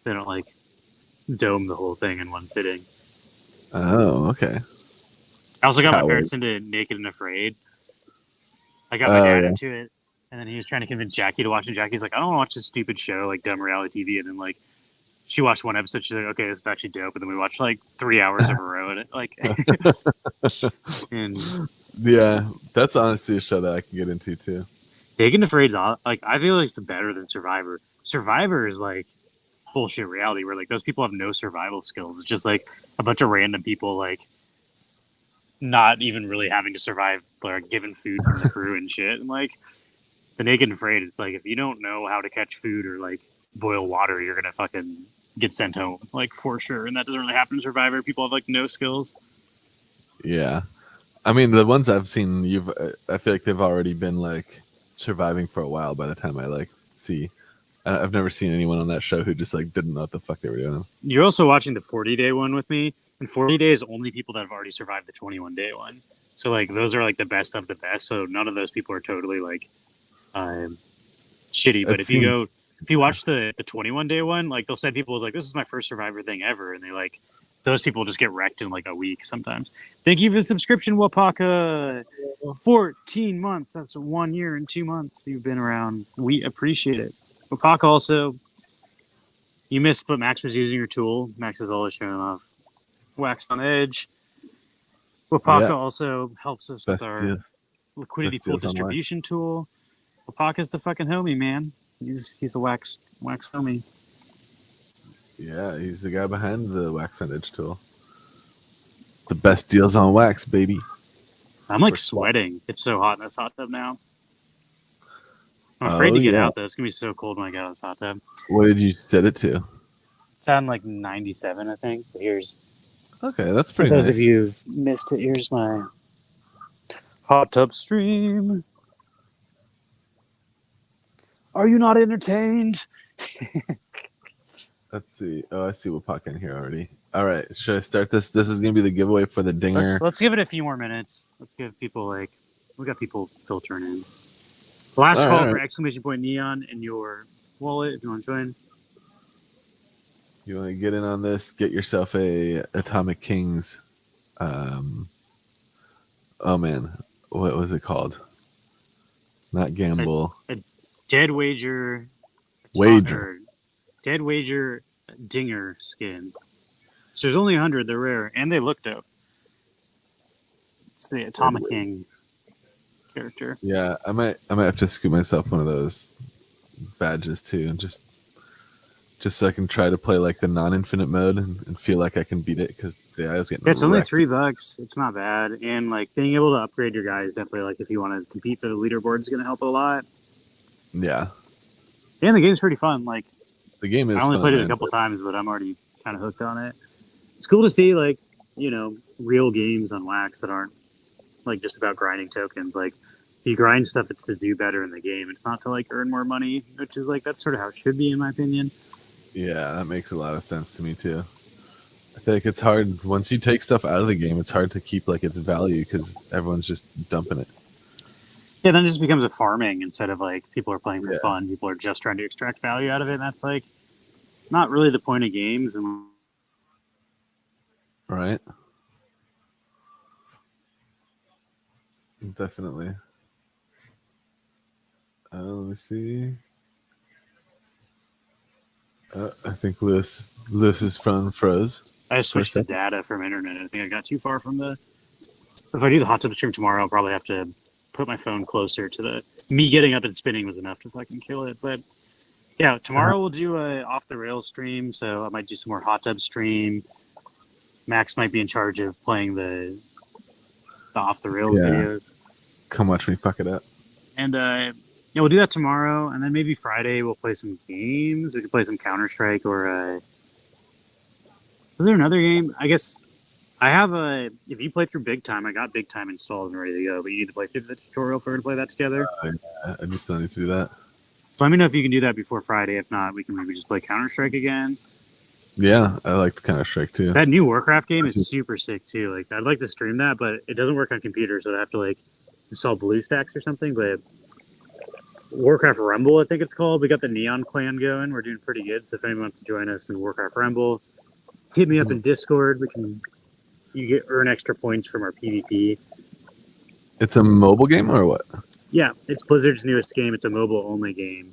They don't like dome the whole thing in one sitting. Oh, okay. I also got my parents into Naked and Afraid. I got my dad into it, and then he was trying to convince Jackie to watch it. And Jackie's like, I don't want to watch this stupid show, like dumb reality TV. And then like she watched one episode, she's like, okay, this is actually dope. And then we watched like 3 hours of a row and it like and yeah, that's honestly a show that I can get into too. Naked and Afraid's like I feel like it's better than Survivor. Survivor is like bullshit reality where like those people have no survival skills. It's just like a bunch of random people like not even really having to survive, like given food from the crew and shit. And like the Naked and Afraid, it's like if you don't know how to catch food or like boil water, you're gonna fucking get sent home, like for sure. And that doesn't really happen in Survivor. People have like no skills. Yeah, I mean the ones I've seen, I feel like they've already been like surviving for a while by the time I like see. I've never seen anyone on that show who just like didn't know what the fuck they were doing. You're also watching the 40-day one with me. And 40 days only people that have already survived the 21-day one. So like those are like the best of the best. So none of those people are totally like shitty. But if you watch the 21-day one, like they'll send people like, this is my first Survivor thing ever, and they like those people just get wrecked in like a week sometimes. Thank you for the subscription, Wapaka. 14 months. That's 1 year and 2 months you've been around. We appreciate it. Wapaka also You missed, but Max was using your tool. Max is always showing off wax on edge. Wapaka also helps us with our liquidity pool distribution tool. Wapaka's the fucking homie, man. He's a wax homie. Yeah, he's the guy behind the wax on edge tool. The best deals on wax, baby. I'm like sweating. It's so hot in this hot tub now. I'm afraid to get out though. It's gonna be so cold when I get out of this hot tub. What did you set it to? It's on like 97, I think. Here's okay, that's pretty. For those nice. of you who've missed it, here's my hot tub stream. Are you not entertained? Let's see. Oh, I see Wapaka in here already. All right, should I start this? This is gonna be the giveaway for the dinger. Let's give it a few more minutes. Let's give people we got people filtering in. Last call for exclamation point neon in your wallet if you want to join. You want to get in on this? Get yourself a Atomic Kings. Oh man, what was it called? Not gamble. A Deadwager. Deadwager dinger skin. So there's only 100. They're rare and they look dope. It's the Atomic King character. Yeah, I might have to scoop myself one of those badges too, and just so I can try to play like the non-infinite mode and feel like I can beat it because I was getting. It's only $3. It's not bad, and like being able to upgrade your guy is definitely like if you want to compete for the leaderboard is going to help a lot. Yeah, and the game's pretty fun. Like the game is. I only played it a couple times, but I'm already kind of hooked on it. It's cool to see like real games on Wax that aren't like just about grinding tokens. Like if you grind stuff, it's to do better in the game. It's not to like earn more money, which is like that's sort of how it should be in my opinion. Yeah, that makes a lot of sense to me too. I think it's hard once you take stuff out of the game. It's hard to keep like its value because everyone's just dumping it. Yeah, then it just becomes a farming instead of like people are playing for fun. People are just trying to extract value out of it. And that's like not really the point of games. And right. Definitely. Let me see. I think Lewis's phone froze. I switched the data from internet. I think I got too far from the. If I do the hot tub stream tomorrow, I'll probably have to put my phone closer to the. Me getting up and spinning was enough to fucking kill it. But yeah, tomorrow we'll do a off the rails stream. So I might do some more hot tub stream. Max might be in charge of playing the off the rails videos. Come watch me fuck it up. And we'll do that tomorrow, and then maybe Friday we'll play some games. We could play some Counter-Strike or was there another game? I guess I have if you play through Big Time, I got Big Time installed and ready to go, but you need to play through the tutorial for her to play that together. I just don't need to do that. So let me know if you can do that before Friday. If not, we can maybe just play Counter-Strike again. Yeah, I like Counter-Strike too. That new Warcraft game is super sick too. Like I'd like to stream that, but it doesn't work on computers, so I'd have to like install BlueStacks or something, but Warcraft Rumble, I think it's called. We got the Neon Clan going. We're doing pretty good. So if anyone wants to join us in Warcraft Rumble, hit me up in Discord. You earn extra points from our PvP. It's a mobile game or what? Yeah, it's Blizzard's newest game. It's a mobile only game.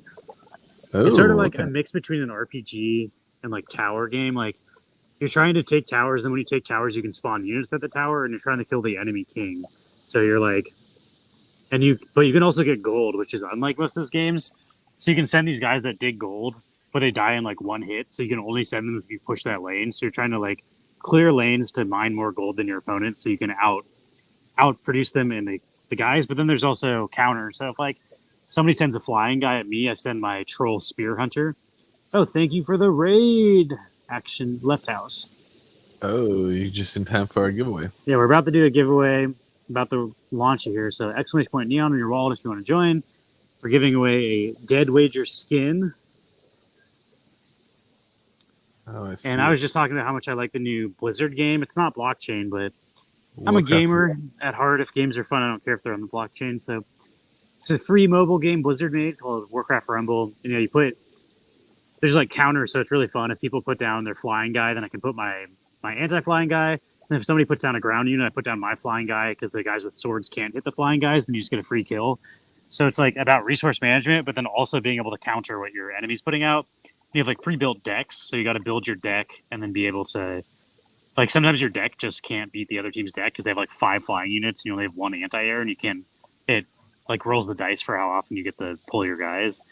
Oh, it's sort of like a mix between an RPG and like tower game. Like you're trying to take towers, and when you take towers, you can spawn units at the tower, and you're trying to kill the enemy king. So you're like. But you can also get gold, which is unlike most of those games. So you can send these guys that dig gold, but they die in like one hit. So you can only send them if you push that lane. So you're trying to like clear lanes to mine more gold than your opponent, so you can out produce them in the guys. But then there's also counter. So if like somebody sends a flying guy at me, I send my troll spear hunter. Oh, thank you for the raid action left house. Oh, you just in time for our giveaway. Yeah, we're about to do a giveaway. About to launch it here. So exclamation point neon on your wallet if you want to join. We're giving away a Deadwager skin. Oh, I see. And I was just talking about how much I like the new Blizzard game. It's not blockchain, but I'm a gamer at heart. If games are fun, I don't care if they're on the blockchain. So it's a free mobile game Blizzard made called Warcraft Rumble. And you there's like counters, so it's really fun. If people put down their flying guy, then I can put my anti-flying guy. And if somebody puts down a ground unit, I put down my flying guy because the guys with swords can't hit the flying guys, and you just get a free kill. So it's like about resource management, but then also being able to counter what your enemy's putting out. You have like pre-built decks, so you got to build your deck and then be able to. Like sometimes your deck just can't beat the other team's deck because they have like 5 flying units and you only have 1 anti-air, and you can. It like rolls the dice for how often you get to pull your guys.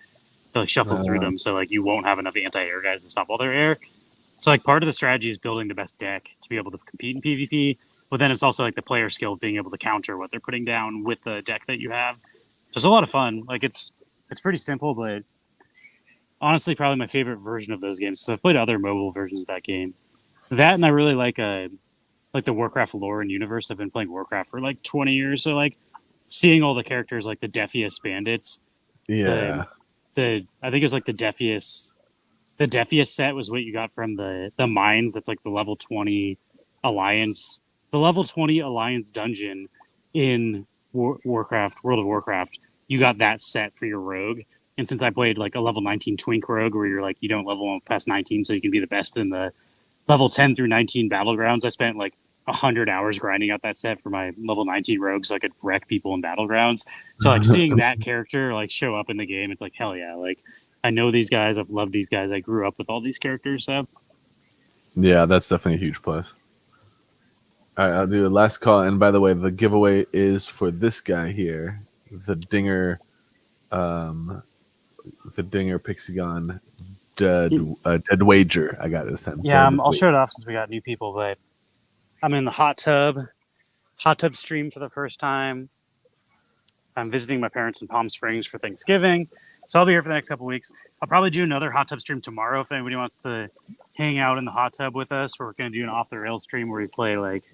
It like shuffles through them, so like you won't have enough anti-air guys to stop all their air. So like part of the strategy is building the best deck to be able to compete in PvP, but then it's also like the player skill of being able to counter what they're putting down with the deck that you have. So it's a lot of fun. Like it's pretty simple, but honestly, probably my favorite version of those games. So I've played other mobile versions of that game. That and I really like the Warcraft lore and universe. I've been playing Warcraft for like 20 years, so like seeing all the characters like the Defius bandits. Yeah. The I think it was like the Defius. The Defius set was what you got from the mines. That's like the level 20 alliance. The level 20 alliance dungeon in Warcraft, World of Warcraft. You got that set for your rogue. And since I played like a level 19 twink rogue, where you're like you don't level past 19, so you can be the best in the level 10 through 19 battlegrounds. I spent like 100 hours grinding out that set for my level 19 rogue so I could wreck people in battlegrounds. So like seeing that character like show up in the game, it's like hell yeah. Like I know these guys, I've loved these guys, I grew up with all these characters. So Yeah, that's definitely a huge plus. All right, I'll do a last call. And by the way, the giveaway is for this guy here, the Dinger Pixigon Dreadwager. I got it this time. yeah, I'll show it off since we got new people, but I'm in the hot tub stream for the first time. I'm visiting my parents in Palm Springs for Thanksgiving, so I'll be here for the next couple weeks. I'll probably do another hot tub stream tomorrow if anybody wants to hang out in the hot tub with us. We're going to do an off the rails stream where we play like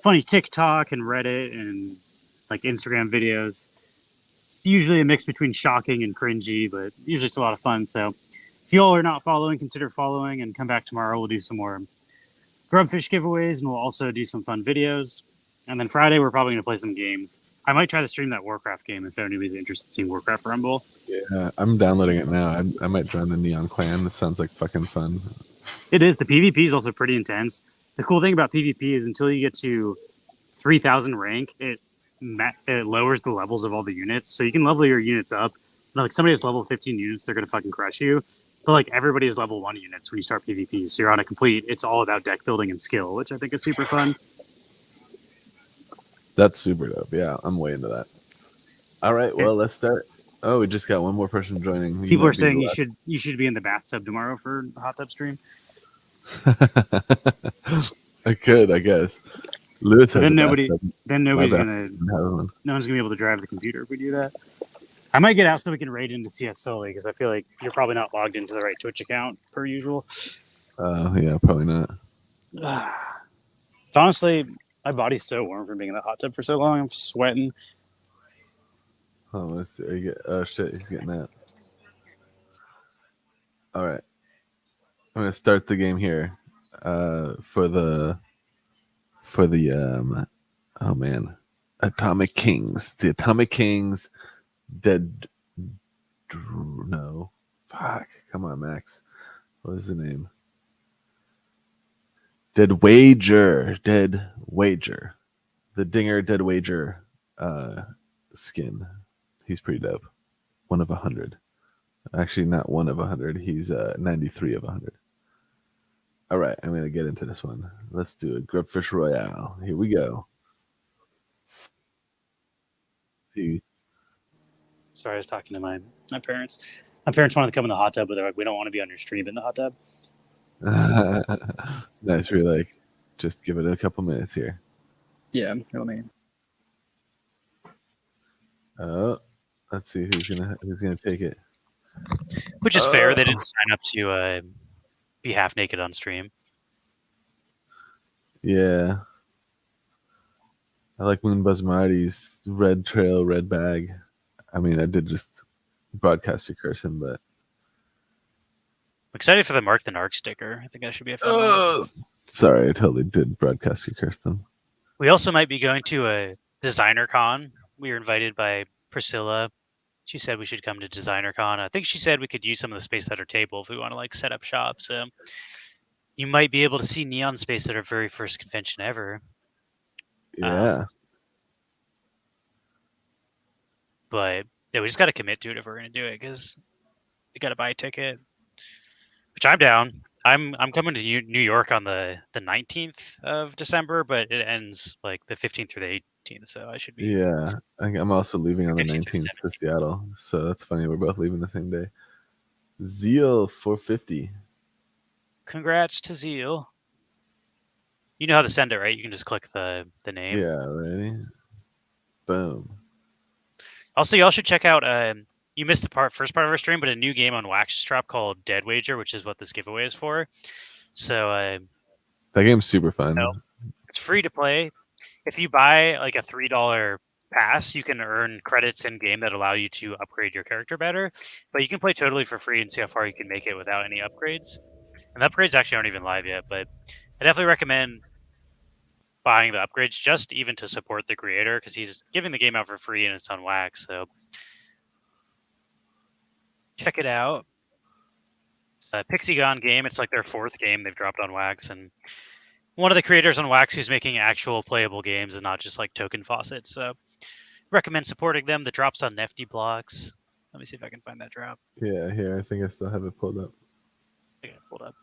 funny TikTok and Reddit and like Instagram videos. It's usually a mix between shocking and cringy, but usually it's a lot of fun. So if you all are not following, consider following and come back tomorrow. We'll do some more grubfish giveaways and we'll also do some fun videos. And then Friday, we're probably going to play some games. I might try to stream that Warcraft game if anybody's interested in Warcraft Rumble. Yeah, I'm downloading it now. I might join the Neon Clan. That sounds like fucking fun. It is. The PvP is also pretty intense. The cool thing about PvP is until you get to 3,000 rank, it lowers the levels of all the units. So you can level your units up. Like somebody has level 15 units, they're going to fucking crush you. But like everybody is level 1 units when you start PvP. So you're on a complete, it's all about deck building and skill, which I think is super fun. That's super dope. Yeah, I'm way into that. All right, well, let's start. Oh, we just got one more person joining. People are saying you should be in the bathtub tomorrow for a hot tub stream. I could, I guess. Lewis has then a nobody's bathtub. no one's gonna be able to drive the computer if we do that. I might get out so we can raid into CS solely because I feel like you're probably not logged into the right Twitch account per usual. Yeah, probably not. It's honestly, my body's so warm from being in the hot tub for so long. I'm sweating. Oh, let's see. Oh shit, he's getting that. All right, I'm gonna start the game here. For the oh man, Atomic Kings. The Atomic Kings. No, fuck. Come on, Max. What is the name? Dreadwager. The Dinger Dreadwager skin. He's pretty dope. 1 of 100. Actually, not 1 of 100. He's 93 of 100. All right, I'm going to get into this one. Let's do it. Grubfish Royale. Here we go. See. Sorry, I was talking to my parents. My parents wanted to come in the hot tub, but they're like, we don't want to be on your stream in the hot tub. Nice. We're like, just give it a couple minutes here. Yeah, I mean. Let's see who's gonna take it. Which is fair. They didn't sign up to be half naked on stream. Yeah. I like Moonbuzz Marty's red trail, red bag. I mean, I did just broadcast your cursing, but I'm excited for the Mark the Narc sticker. I think that should be a fun one. Sorry, I totally did broadcast your cursing. We also might be going to a designer con. We were invited by Priscilla. She said we should come to designer con. I think she said we could use some of the space at her table if we want to like set up shop. So you might be able to see Neon Space at our very first convention ever. Yeah. But yeah, we just got to commit to it if we're going to do it because we got to buy a ticket. Which I'm down. I'm coming to New York on the 19th of December, but it ends like the 15th through the 18th, so I should be. Yeah, I'm also leaving on the 15th through 19th to Seattle, so that's funny. We're both leaving the same day. Zeal 450. Congrats to Zeal. You know how to send it, right? You can just click the name. Yeah, ready? Boom. Also, y'all should check out. You missed the first part of our stream, but a new game on Wax Drop called Deadwager, which is what this giveaway is for. So that game's super fun. It's free to play. If you buy like a $3 pass, you can earn credits in game that allow you to upgrade your character better. But you can play totally for free and see how far you can make it without any upgrades. And the upgrades actually aren't even live yet, but I definitely recommend buying the upgrades just even to support the creator because he's giving the game out for free and it's on Wax. So check it out. It's a Pixigon game. It's like their 4th game they've dropped on Wax, and one of the creators on Wax who's making actual playable games and not just like token faucets. So recommend supporting them. The drop's on Nifty Blocks. Let me see if I can find that drop. Yeah, here. I think I still have it pulled up. I got it pulled up.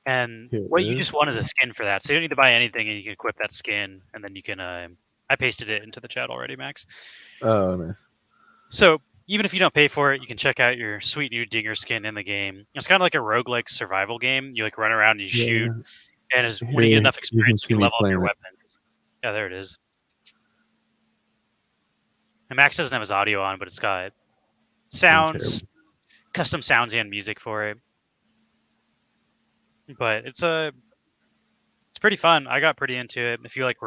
And what you just want is a skin for that. So you don't need to buy anything, and you can equip that skin, and then you can. I pasted it into the chat already, Max. Oh, nice. So even if you don't pay for it, you can check out your sweet new Dinger skin in the game. It's kind of like a roguelike survival game. You like run around and you shoot, and when you get enough experience, you level up your weapons. Yeah, there it is. And Max doesn't have his audio on, but it's got sounds, custom sounds and music for it. But it's pretty fun. I got pretty into it. If you like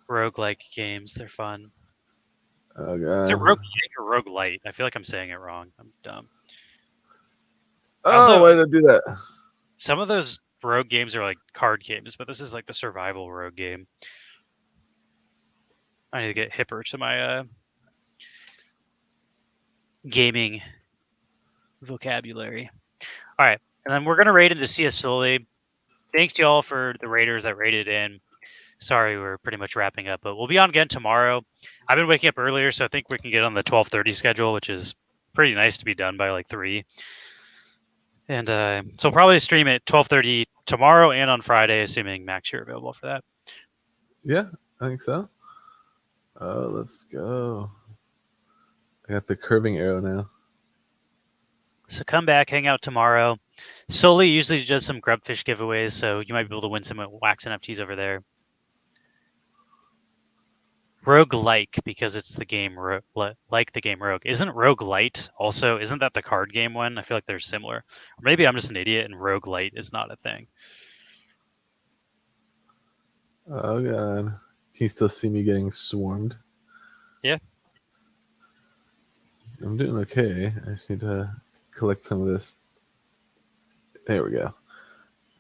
roguelike games, they're fun. Oh god. Is it roguelike or roguelite? I feel like I'm saying it wrong. I'm dumb. Oh, why did I do that? Some of those rogue games are like card games, but this is like the survival rogue game. I need to get hipper to my gaming vocabulary. All right, and then we're gonna raid into CS slowly. Thanks to y'all for the raiders that raided in. Sorry, we're pretty much wrapping up, but we'll be on again tomorrow. I've been waking up earlier, so I think we can get on the 12:30 schedule, which is pretty nice to be done by like 3. And so we'll probably stream at 12:30 tomorrow and on Friday, assuming Max, you're available for that. Yeah, I think so. Oh, let's go. I got the curving arrow now. So come back, hang out tomorrow. Sully usually does some grubfish giveaways, so you might be able to win some wax NFTs over there. Roguelike, because it's the game like the game Rogue. Isn't Roguelite also, isn't that the card game one? I feel like they're similar. Or maybe I'm just an idiot and Roguelite is not a thing. Oh god. Can you still see me getting swarmed? Yeah. I'm doing okay. I just need to collect some of this. There we go.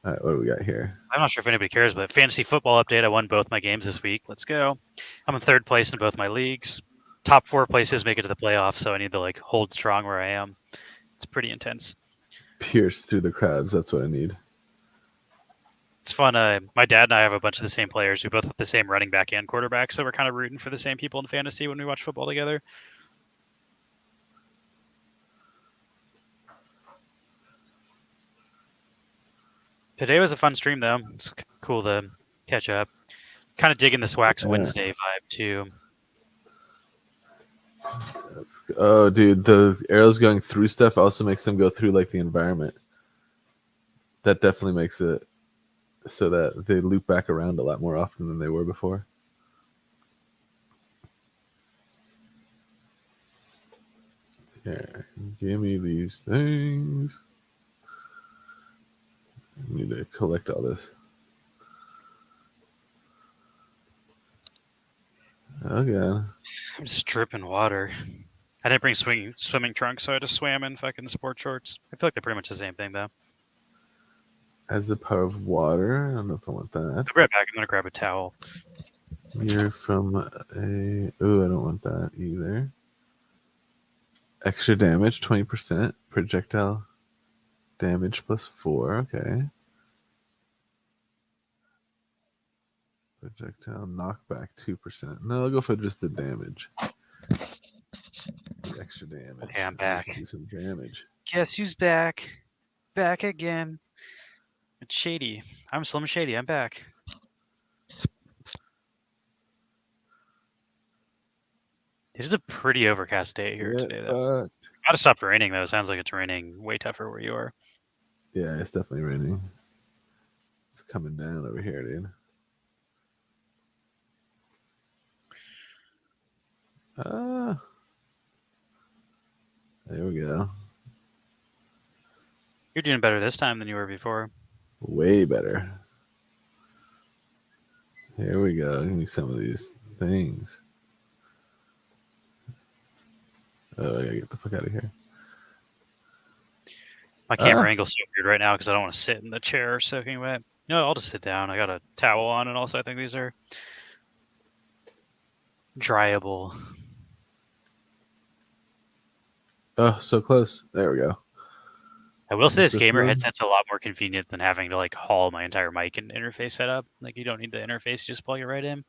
All right, what do we got here? I'm not sure if anybody cares, but fantasy football update. I won both my games this week. Let's go. I'm in 3rd place in both my leagues. Top 4 places make it to the playoffs, so I need to like hold strong where I am. It's pretty intense. Pierce through the crowds. That's what I need. It's fun. My dad and I have a bunch of the same players. We both have the same running back and quarterback, so we're kind of rooting for the same people in fantasy when we watch football together. Today was a fun stream, though. It's cool to catch up. Kind of digging this Wax Wednesday vibe, too. Oh, dude, the arrows going through stuff also makes them go through like the environment. That definitely makes it so that they loop back around a lot more often than they were before. Here, give me these things. I need to collect all this. Oh god. I'm just dripping water. I didn't bring swimming trunks, so I just swam in fucking sport shorts. I feel like they're pretty much the same thing, though. Has the power of water. I don't know if I want that. I'll be right back. I'm gonna grab a towel. You're from a. Ooh, I don't want that either. Extra damage, 20%. Projectile damage +4. Okay. Projectile knockback 2%. No, I'll go for just the damage. Yeah, extra damage. Okay, I'm back. Do some damage. Guess who's back? Back again. It's Shady. I'm Slim Shady. I'm back. It is a pretty overcast day here today, though. Gotta stop raining, though. It sounds like it's raining way tougher where you are. Yeah, it's definitely raining. It's coming down over here, dude. There we go. You're doing better this time than you were before. Way better. Here we go. Give me some of these things. Oh, I gotta get the fuck out of here. My camera angle's so weird right now because I don't want to sit in the chair soaking wet. No, I'll just sit down. I got a towel on, and also I think these are dryable. Oh, so close. There we go. I will say this gamer headset's a lot more convenient than having to like haul my entire mic and interface setup. Like you don't need the interface, you just plug it right in.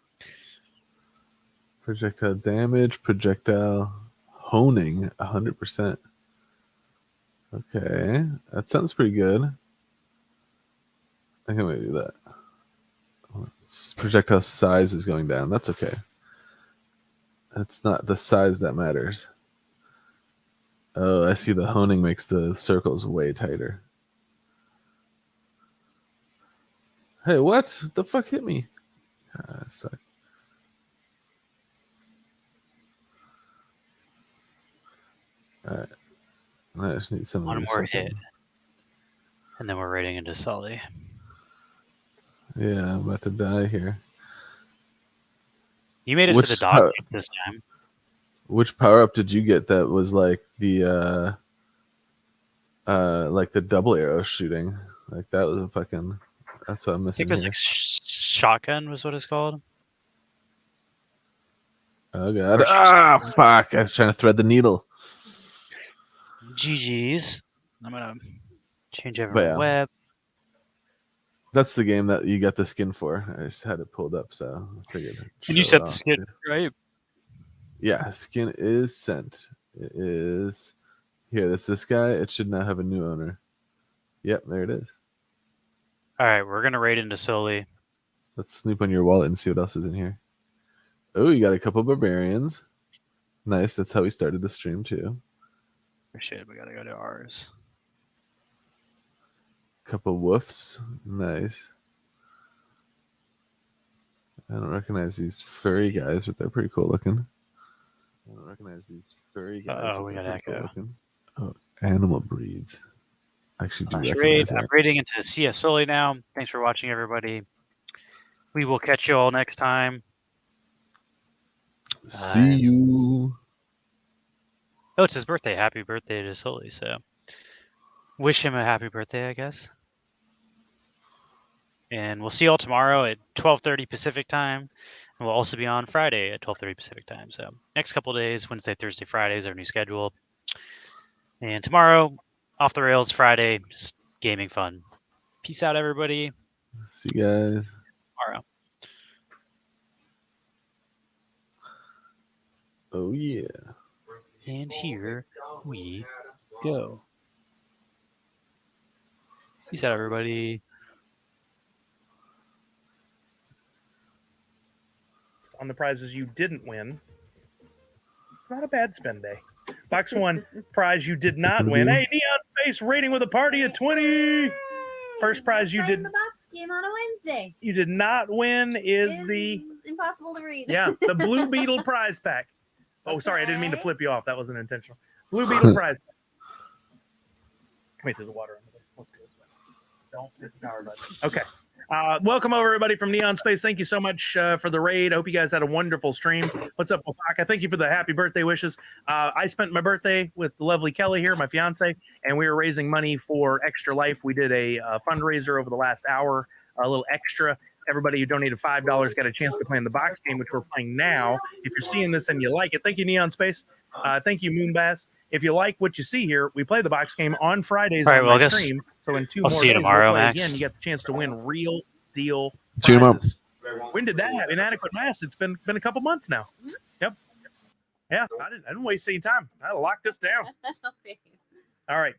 Projectile damage, projectile honing, 100%. Okay, that sounds pretty good. I can maybe do that. Projectile size is going down. That's okay. That's not the size that matters. Oh, I see the honing makes the circles way tighter. Hey, what? The fuck hit me? That sucked. Alright. I just need some One more hit. And then we're raiding into Sully. Yeah, I'm about to die here. You made it to the dog this time. Which power up did you get that was like the double arrow shooting? Like that was a fucking. That's what I'm missing. I think it was like shotgun was what it's called. Oh god! Ah, fuck! I was trying to thread the needle. GG's. I'm gonna change every web. That's the game that you got the skin for. I just had it pulled up, so I figured. And you set the skin, right? Yeah, skin is sent. It is here. This guy. It should now have a new owner. Yep, there it is. All right, we're gonna raid into Sully. Let's snoop on your wallet and see what else is in here. Oh, you got a couple barbarians. Nice. That's how we started the stream too. Oh, shit, we gotta go to ours. Couple woofs. Nice. I don't recognize these furry guys, but they're pretty cool looking. I don't recognize these furry guys. Oh, we got Echo. Oh, animal breeds. I actually do Nice recognize raid. I'm raiding into CS Sully now. Thanks for watching, everybody. We will catch you all next time. See you. Oh, it's his birthday. Happy birthday to Sully. So wish him a happy birthday, I guess. And we'll see you all tomorrow at 12:30 Pacific time. And we'll also be on Friday at 12:30 Pacific time. So next couple of days, Wednesday, Thursday, Friday is our new schedule. And tomorrow, off the rails, Friday, just gaming fun. Peace out, everybody. See you guys tomorrow. Oh, yeah. And here we go. Peace out, everybody. On the prizes you didn't win, it's not a bad spend day. Box one prize you did not win. Hey, Neon Space rating with a party of 20. First prize you did. The box game on a Wednesday. You did not win is the impossible to read. Yeah, the Blue Beetle prize pack. Oh, sorry, I didn't mean to flip you off. That wasn't intentional. Blue Beetle prize pack. Wait, there's a water under there. Let's go this way. Don't hit the power button. Okay. Welcome over, everybody from Neon Space. Thank you so much for the raid. I hope you guys had a wonderful stream. What's up, Wapaka? Thank you for the happy birthday wishes. I spent my birthday with the lovely Kelly here, my fiance, and we were raising money for Extra Life. We did a fundraiser over the last hour, a little extra. Everybody who donated $5 got a chance to play in the box game, which we're playing now. If you're seeing this and you like it, thank you, Neon Space. Thank you, Moonbass. If you like what you see here, we play the box game on Fridays on my stream. So in two more see you days, tomorrow, we'll play Max. again. You get the chance to win real deal prizes. See you tomorrow. When did that have? Inadequate Mass. It's been a couple months now. Yep. Yeah, I didn't waste any time. I locked this down. Okay. All right.